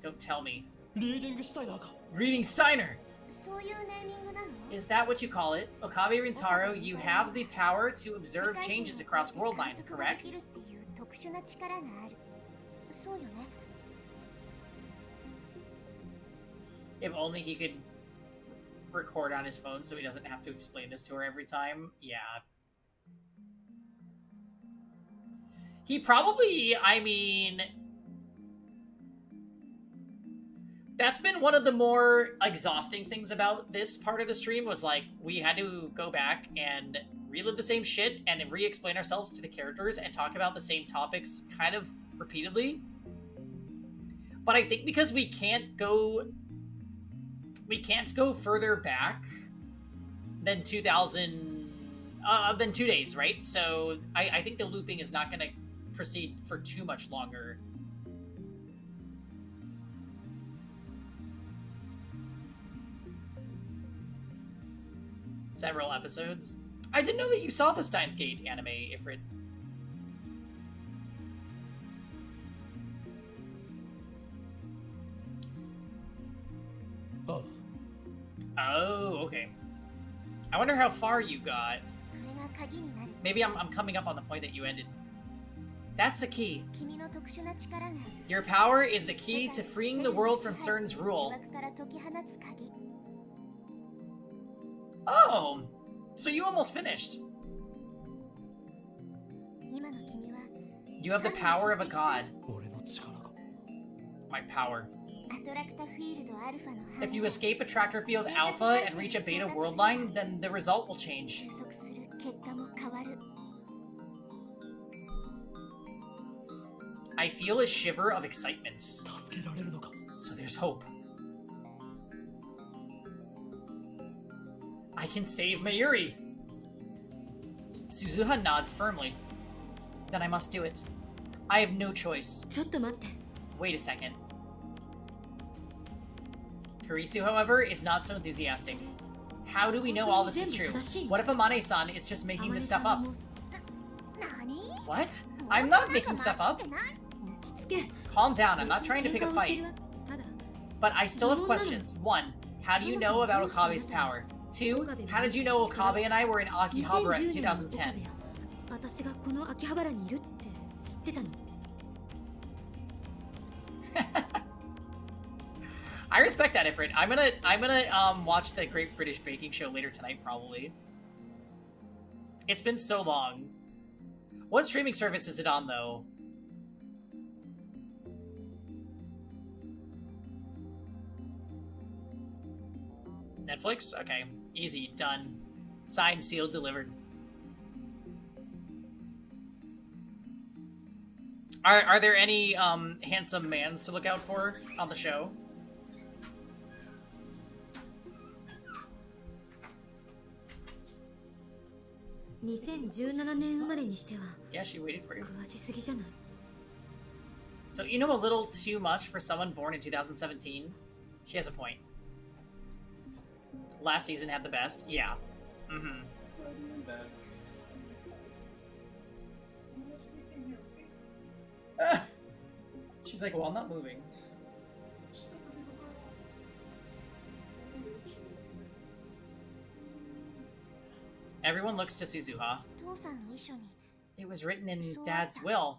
Don't tell me. Reading Steiner! Is that what you call it? Okabe Rintaro, you have the power to observe changes across world lines, correct? If only he could record on his phone so he doesn't have to explain this to her every time. Yeah. He probably, I mean... That's been one of the more exhausting things about this part of the stream, was like, we had to go back and relive the same shit and re-explain ourselves to the characters and talk about the same topics kind of repeatedly. But I think because we can't go further back than 2000, than 2 days, right? So I think the looping is not going to proceed for too much longer. Several episodes. I didn't know that you saw the Steins Gate anime, Ifrit. Oh. Oh, okay. I wonder how far you got. それが鍵になる。 Maybe I'm coming up on the point that you ended. That's a key. 君の特殊な力が Your power is the key to freeing the world from CERN's rule. 呪縛から解き放つ鍵。 Oh, so you almost finished. 今の君は You have the power of a god. 俺の力が。My power. アトラクタフィールドアルファの範 If 囲 you を escape Attractor Field Alpha and reach a Beta world line, then the result will change. 収束する結果も変わる。 I feel a shiver of excitement. 助けられるのか。 So there's hope. I can save Mayuri! Suzuha nods firmly. Then I must do it. I have no choice. ちょっと待って。 Wait a second. Kurisu, however, is not so enthusiastic. How do we know all this is true? What if Amane-san is just making this stuff up? 何 What? I'm not making stuff up. 落ち着け。 Calm down, I'm not trying to pick a 喧嘩を売って fight. るわただ、 But I still have questions. 1. How do you know about Okabe's power? 2. How did you know Okabe and I were in Akihabara in 2010年の岡部 2010? や私がこの秋葉原にいるって知ってたの？ I respect that, Ifrit. I'm gonna watch the Great British Baking Show later tonight, probably. It's been so long. What streaming service is it on, though? Netflix? Okay. Easy. Done. Signed, sealed, delivered. Are there any handsome mans to look out for on the show? ?2017 年生まれにしては Yeah, she waited for you. 詳しすぎじゃない？ So you know a little too much for someone born in 2017? She has a point. Last season had the best. Yeah. Mm-hmm. She's like, well, I'm not moving. Everyone looks to Suzuha. 父さんの遺書に It was written in Dad's will.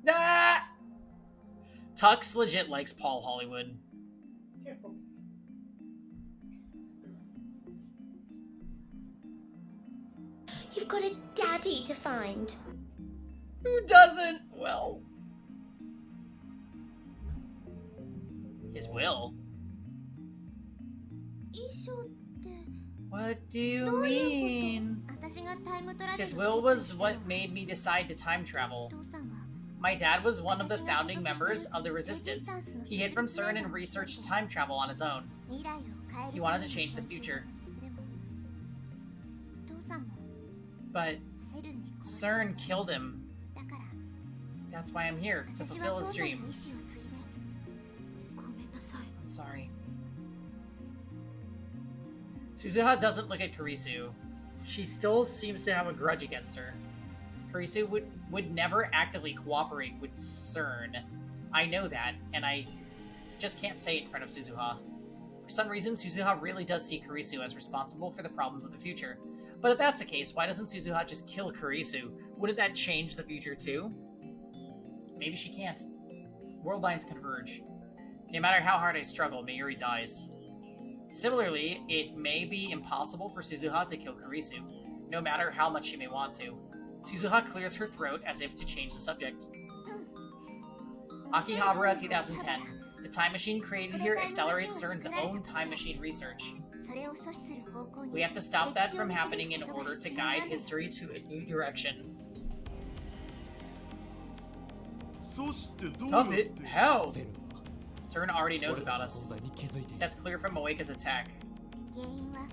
Ah! Tux legit likes Paul Hollywood. Careful. You've got a daddy to find. Who doesn't? Well... His will? 遺書って What do you どういう mean? こと私がタイムトラベル His を will 決 was 意したの what made me decide to time travel. お父さんは My dad was one of the founding members of the Resistance. He hid from CERN and researched time travel on his own. 未来を変える He wanted to change the future. でもお父さんも But セルに殺され CERN killed him. だから That's why I'm here, to 私 fulfill は his 父さんの dream. 意思を継いで ごめんなさい。 I'm sorry. Suzuha doesn't look at Kurisu. She still seems to have a grudge against her. Kurisu would never actively cooperate with CERN. I know that, and I just can't say it in front of Suzuha. For some reason, Suzuha really does see Kurisu as responsible for the problems of the future. But if that's the case, why doesn't Suzuha just kill Kurisu? Wouldn't that change the future too? Maybe she can't. World lines converge. No matter how hard I struggle, Mayuri dies. Similarly, it may be impossible for Suzuha to kill Kurisu, no matter how much she may want to. Suzuha clears her throat as if to change the subject. Akihabara 2010. The time machine created here accelerates CERN's own time machine research. それを阻止する方向に We have to stop that from 歴史を導く happening in ことが order to 必要な guide んです history to a new direction. そしてどう Stop やっ it! て How? セルは CERN already 俺 knows たち about の us. 存在に気づいている。 That's clear from Moeka's attack. 原因は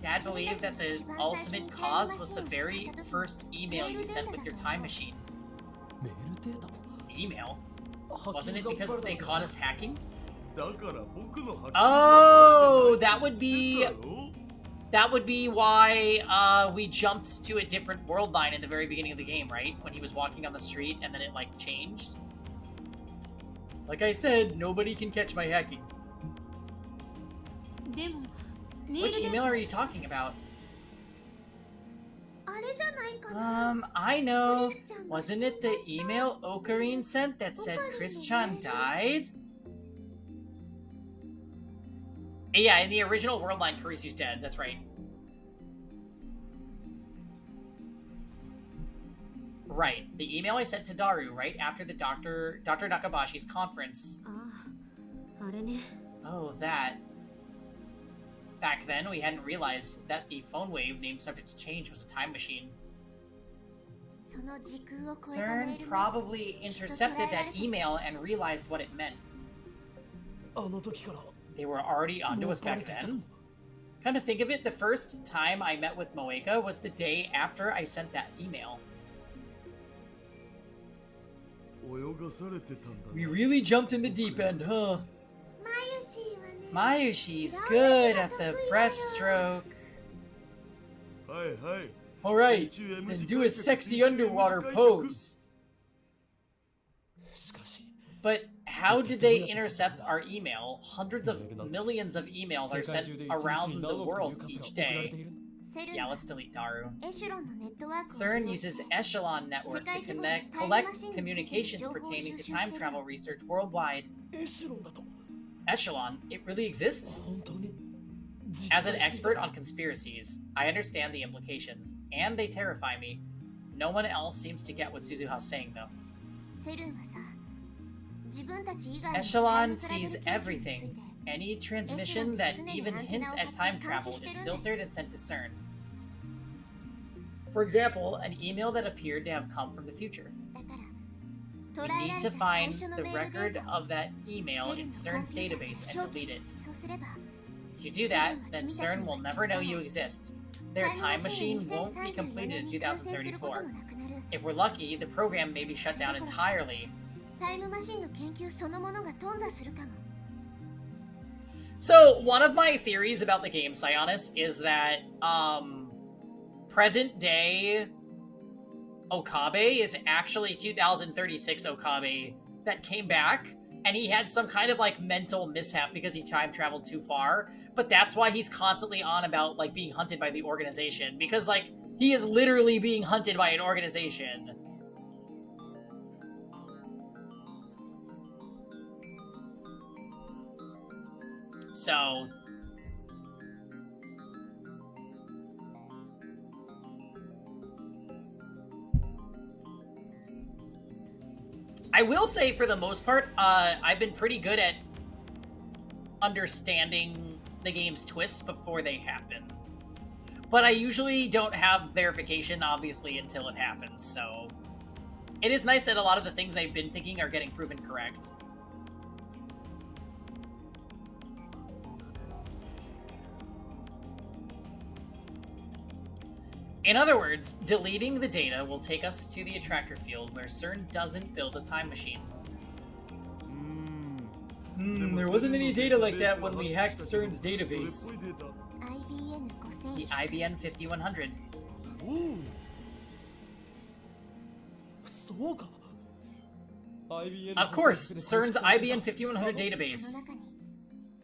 Dad believed that the ultimate cause was the very first email you sent with your time machine. メールデータ Email? ハッ Wasn't キ it ングが because バレ they た caught us hacking? だから僕の発見 Oh, that would だ be... ろ that would be why we jumped to a different world line in the very beginning of the game, right? When he was walking on the street and then it, like, changed. Like I said, nobody can catch my hacking. でもメー Which ルで email are you talking about? あれじゃないかな。 I know. Wasn't it the email Ocarine sent that said Chris-chan died? Yeah, in the original world line, Kurisu's dead. That's right. Right. The email I sent to Daru right after the Dr. Nakabashi's conference. あれね。 Oh, that. Back then, we hadn't realized that the phone wave named Subject to Change was a time machine. その時空を超えたメ CERN ールも probably intercepted that email and realized what it meant. あの時から They were already onto us back then. Kind of think of it, the first time I met with Moeka was the day after I sent that email. 泳がされてたんだな。 We really jumped in the deep end, huh? マユシーはね Mayushi's good at the breaststroke. はいはい。 Alright, then do a sexy underwater pose. しかし But how did they intercept our email? Hundreds of millions of emails are sent around the world each day. セル Yeah, は let's delete Daru. エシュロンのネットワークを CERN 利用して uses Echelon Network to collect communications pertaining to time travel research worldwide. エシロンだと Echelon? It really exists? 本当に As an expert on conspiracies, I understand the implications, and they terrify me. No one else seems to get what Suzuha's saying, though. セルはさ自分たち以外の Echelon タイム sees トラベル研究につい everything. て Any transmission that even hints at time travel is filtered and sent to CERN. For example, an email that appeared to have come from the future. だから We 捉えら need れ to た最 find 初の the メールデ record ータを of that email in CERN's database and delete it. そうすれば If you do that, then CERN will never know you exist. Their time machine won't be completed in 2034. If we're lucky, the program may be shut down entirely. タイムマシンの研究そのものが頓挫するかも So, one of my theories about the game, Sionis, is that, present day Okabe is actually 2036 Okabe that came back, and he had some kind of, like, mental mishap because he time traveled too far, but that's why he's constantly on about, like, being hunted by the organization, because, like, he is literally being hunted by an organization. So, I will say, for the most part, I've been pretty good at understanding the game's twists before they happen. But I usually don't have verification, obviously, until it happens, so... It is nice that a lot of the things I've been thinking are getting proven correct. In other words, deleting the data will take us to the attractor field where CERN doesn't build a time machine. There wasn't any data like that when we hacked CERN's database. IBN The IBN 5100. そうか IBN Of course, CERN's IBN 5100 の database. 中に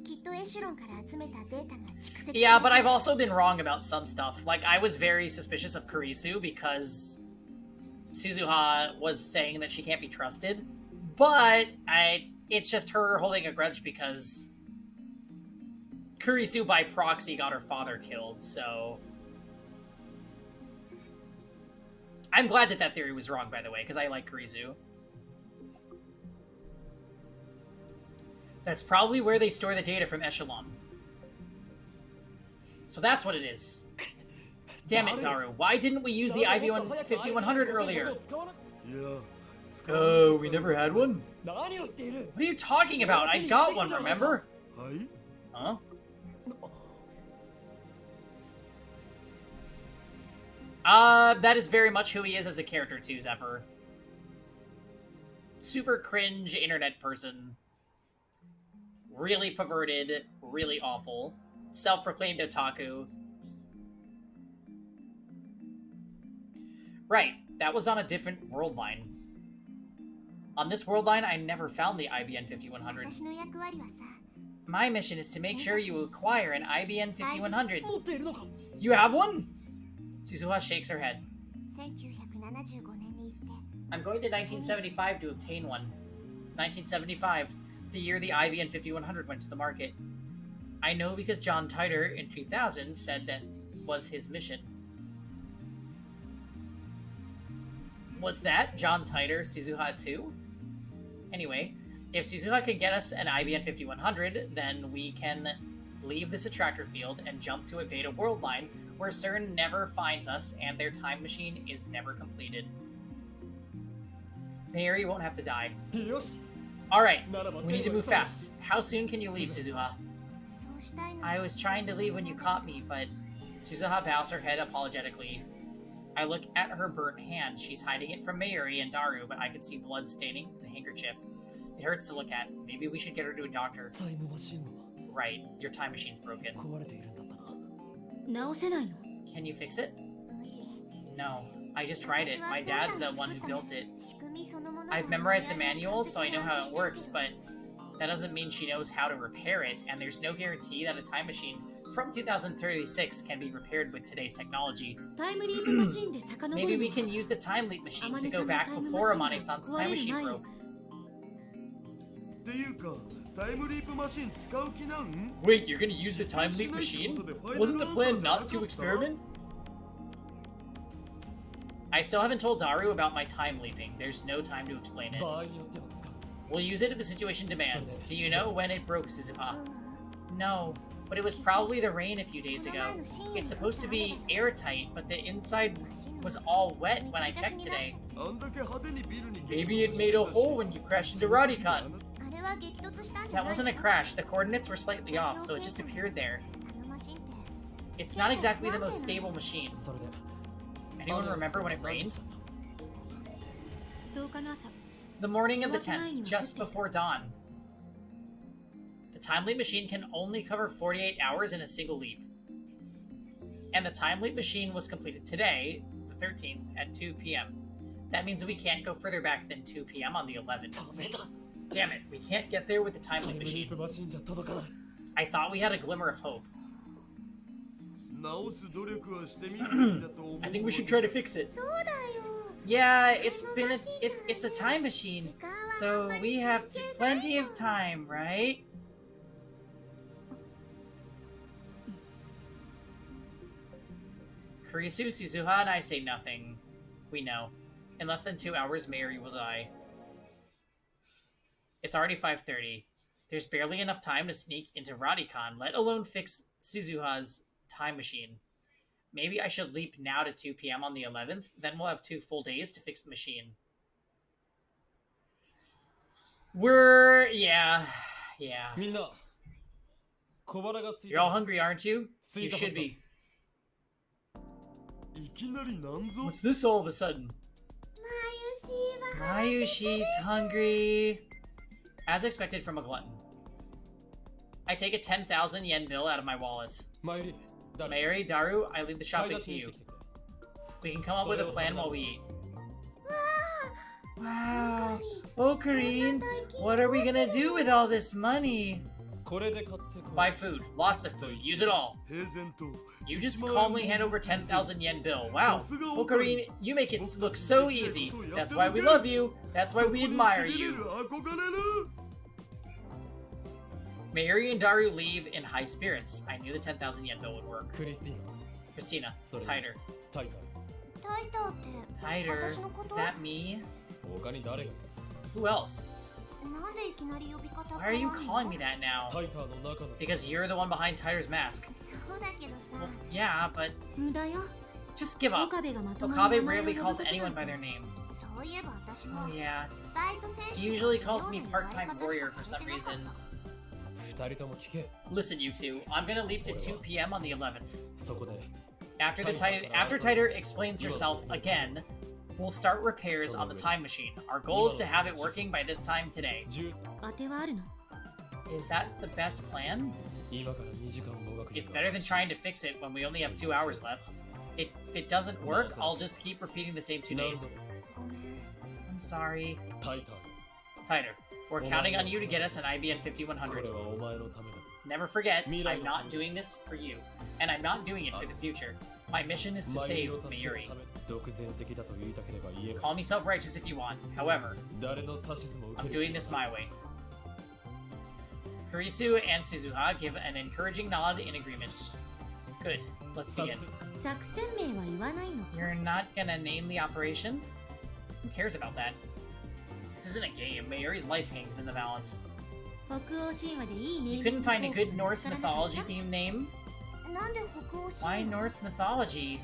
きっとエシュロンから集めたデータが蓄積 Yeah, but I've also been wrong about some stuff. Like, I was very suspicious of Kurisu because Suzuha was saying that she can't be trusted. But it's just her holding a grudge because Kurisu by proxy got her father killed, so... I'm glad that that theory was wrong, by the way, because I like Kurisu. That's probably where they store the data from Echelon. So that's what it is. Damn it, Daru. Why didn't we use the IB1 5100 earlier? Oh, we never had one? What are you talking about? I got one, remember? Huh? That is very much who he is as a character too, Zephyr. Super cringe internet person. Really perverted, really awful. Self-proclaimed otaku. Right, that was on a different world line. On this world line, I never found the IBN 5100. 私の役割はさ、 My mission is to make sure you acquire an IBN 5100. 持っているのか You have one? Suzuha shakes her head. 1975年に行って、 I'm going to 1975 to obtain one. 1975, the year the IBN 5100 went to the market. I know because John Titor in 2000 said that was his mission. Was that John Titor Suzuha too? Anyway, if Suzuha can get us an IBN 5100, then we can leave this attractor field and jump to a beta world line where CERN never finds us and their time machine is never completed. Mary won't have to die. Alright, we need to move fast. How soon can you leave, Suzuha? そうしたいの。 I was trying to leave when you caught me, but... Suzuha bows her head apologetically. I look at her burnt hand. She's hiding it from Mayuri and Daru, but I can see blood staining the handkerchief. It hurts to look at. Maybe we should get her to a doctor. タイムマシンは Right, your time machine's broken. 壊れているんだったな。直せないの？ Can you fix it? 無理。 No, I just tried it. My dad's the one who built it. 仕組みそのものが I've memorized the manual, so I know how it works, but that doesn't mean she knows how to repair it, and there's no guarantee that a time machine from 2036 can be repaired with today's technology. タイムリープマシンで遡るの？ Maybe we can use the time leap machine to go back before Amane-san's time machine broke. っていうか、タイムリープマシン使う気なん？ Wait, you're gonna use the time leap machine? Wasn't the plan not to experiment? I still haven't told Daru about my time leaping. There's no time to explain it. 場合によっては使う。 We'll use it if the situation demands. Do you know when it broke, Suzuha? No, but it was probably the rain a few days ago. It's supposed to be airtight, but the inside was all wet when I checked today. あんだけ派手にビルに Maybe it made a hole when you crashed into Radicon. あれは激突したんじゃ That ない wasn't a crash. The coordinates were slightly off, so it just appeared there. あのマシンって It's not exactly the most stable machine. それで Anyone remember when it rained? 10日の朝、 The morning of the 10th, just before dawn. The time leap machine can only cover 48 hours in a single leap. And the time leap machine was completed today, the 13th, at 2 p.m. That means we can't go further back than 2 p.m. on the 11th. ダメだ。 Damn it, we can't get there with the time タイ leap ムリ machine. ープマシンじゃ届かない。 I thought we had a glimmer of hope. 直す努力はしてみるべきだと思う。 I think we should try to fix it. そうだよ。 Yeah, it's been it's a time machine, so we have plenty of time, right? Kurisu, Suzuha, and I say nothing. We know. In less than 2 hours, Mary will die. It's already 5:30. There's barely enough time to sneak into Radicon, let alone fix Suzuha's time machine. Maybe I should leap now to 2 p.m. on the 11th, then we'll have 2 full days to fix the machine. Yeah. みんな、小腹が空い You're all hungry, aren't you? You 空いたはず should be. いきなりなんぞ What's this all of a sudden? まゆしは Mayushi's hungry. As expected from a glutton. I take a 10,000 yen bill out of my wallet. 参り、誰 Mayuri, Daru, I leave the 買い shopping 出 to しに行 you. ってきてくれ。 We can come up with a plan while we eat. わ Wow. Okarin, what are we gonna do with all this money? これで買ってこい。 Buy food. Lots of food. Use it all. 平然と You just calmly hand over 10,000 yen bill. Wow. Okarin, you make it look so easy. That's why we love you. That's why we admire you. 憧れる Mayuri and Daru leave in high spirits. I knew the 10,000 yen bill would work. クリスティーナ、 Christina, Sorry. Tighter. タイタタイターって Tighter. 私のこ Is と that me? 他に誰が Who else? なんでいきなり呼び方 Why are you 変 calling わん me の that now? タイターの中の Because you're the one behind Tighter's mask. そうだけどさ Well, yeah, but 無駄よ。 just give up. 岡部がまともに Okabe 名前を rarely 呼ぶ calls こと anyone なん by て their name. そういえば私も Oh, yeah. バイト選手 He usually calls me part-time warrior for some reason. 二人とも聞け。 Listen, you two. I'm gonna leap to 2 p.m. on the 11th. そこで After Tighter explains herself again, we'll start repairs on the time machine. Our goal is to have it working by this time today. 10当てはあるの？ Is that the best plan? 今から2時間もがく It's better than trying to fix it when we only have 2 hours left. If it doesn't work, I'll just keep repeating the same 2 days. I'm sorry. Tighter. We're counting on you to get us an IBN 5100. Never forget, I'm not doing this for you. And I'm not doing it for the future. My mission is to save Mayuri. Call me self-righteous if you want. However, I'm doing this my way. Kurisu and Suzuha give an encouraging nod in agreement. Good. Let's begin. You're not gonna name the operation? Who cares about that? This isn't a game. Mayuri's life hangs in the balance. You couldn't find a good Norse mythology themed name? Why Norse mythology?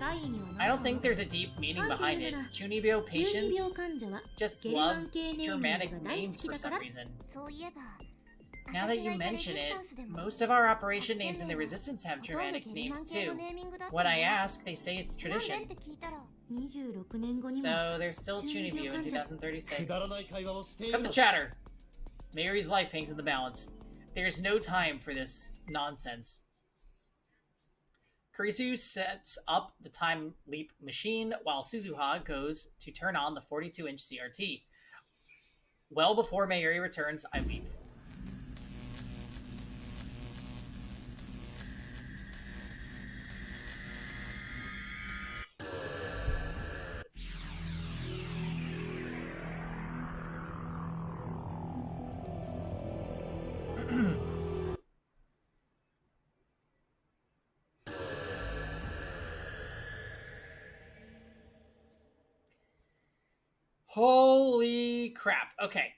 I don't think there's a deep meaning behind it. Chunibyo patients just love Germanic names for some reason. Now that you mention it, most of our operation names in the Resistance have Germanic names too. When I ask, they say it's tradition. So there's still Chunibyo in 2036. Cut the chatter! Mayuri's life hangs in the balance. There's no time for this nonsense. Kurisu sets up the time leap machine while Suzuha goes to turn on the 42-inch CRT. Well before Mayuri returns, I leap. Holy crap. Okay.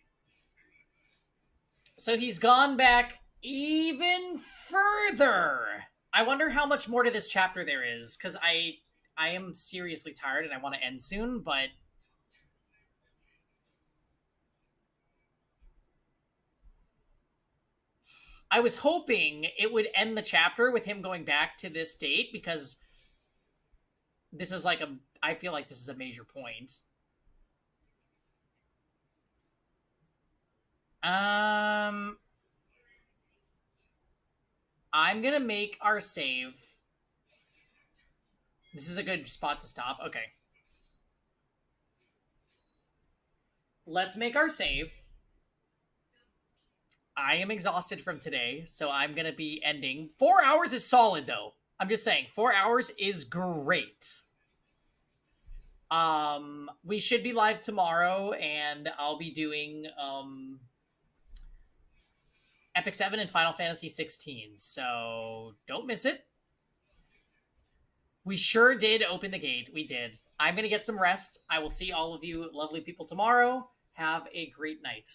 So he's gone back even further. I wonder how much more to this chapter there is, because I am seriously tired and I want to end soon, but... I was hoping it would end the chapter with him going back to this date, because this is like I feel like this is a major point. I'm gonna make our save. This is a good spot to stop. Okay. Let's make our save. I am exhausted from today, so I'm gonna be ending. 4 hours is solid, though. I'm just saying, 4 hours is great. We should be live tomorrow, and I'll be doing, Epic 7 and Final Fantasy 16, so don't miss it. We sure did open the gate. We did. I'm going to get some rest. I will see all of you lovely people tomorrow. Have a great night.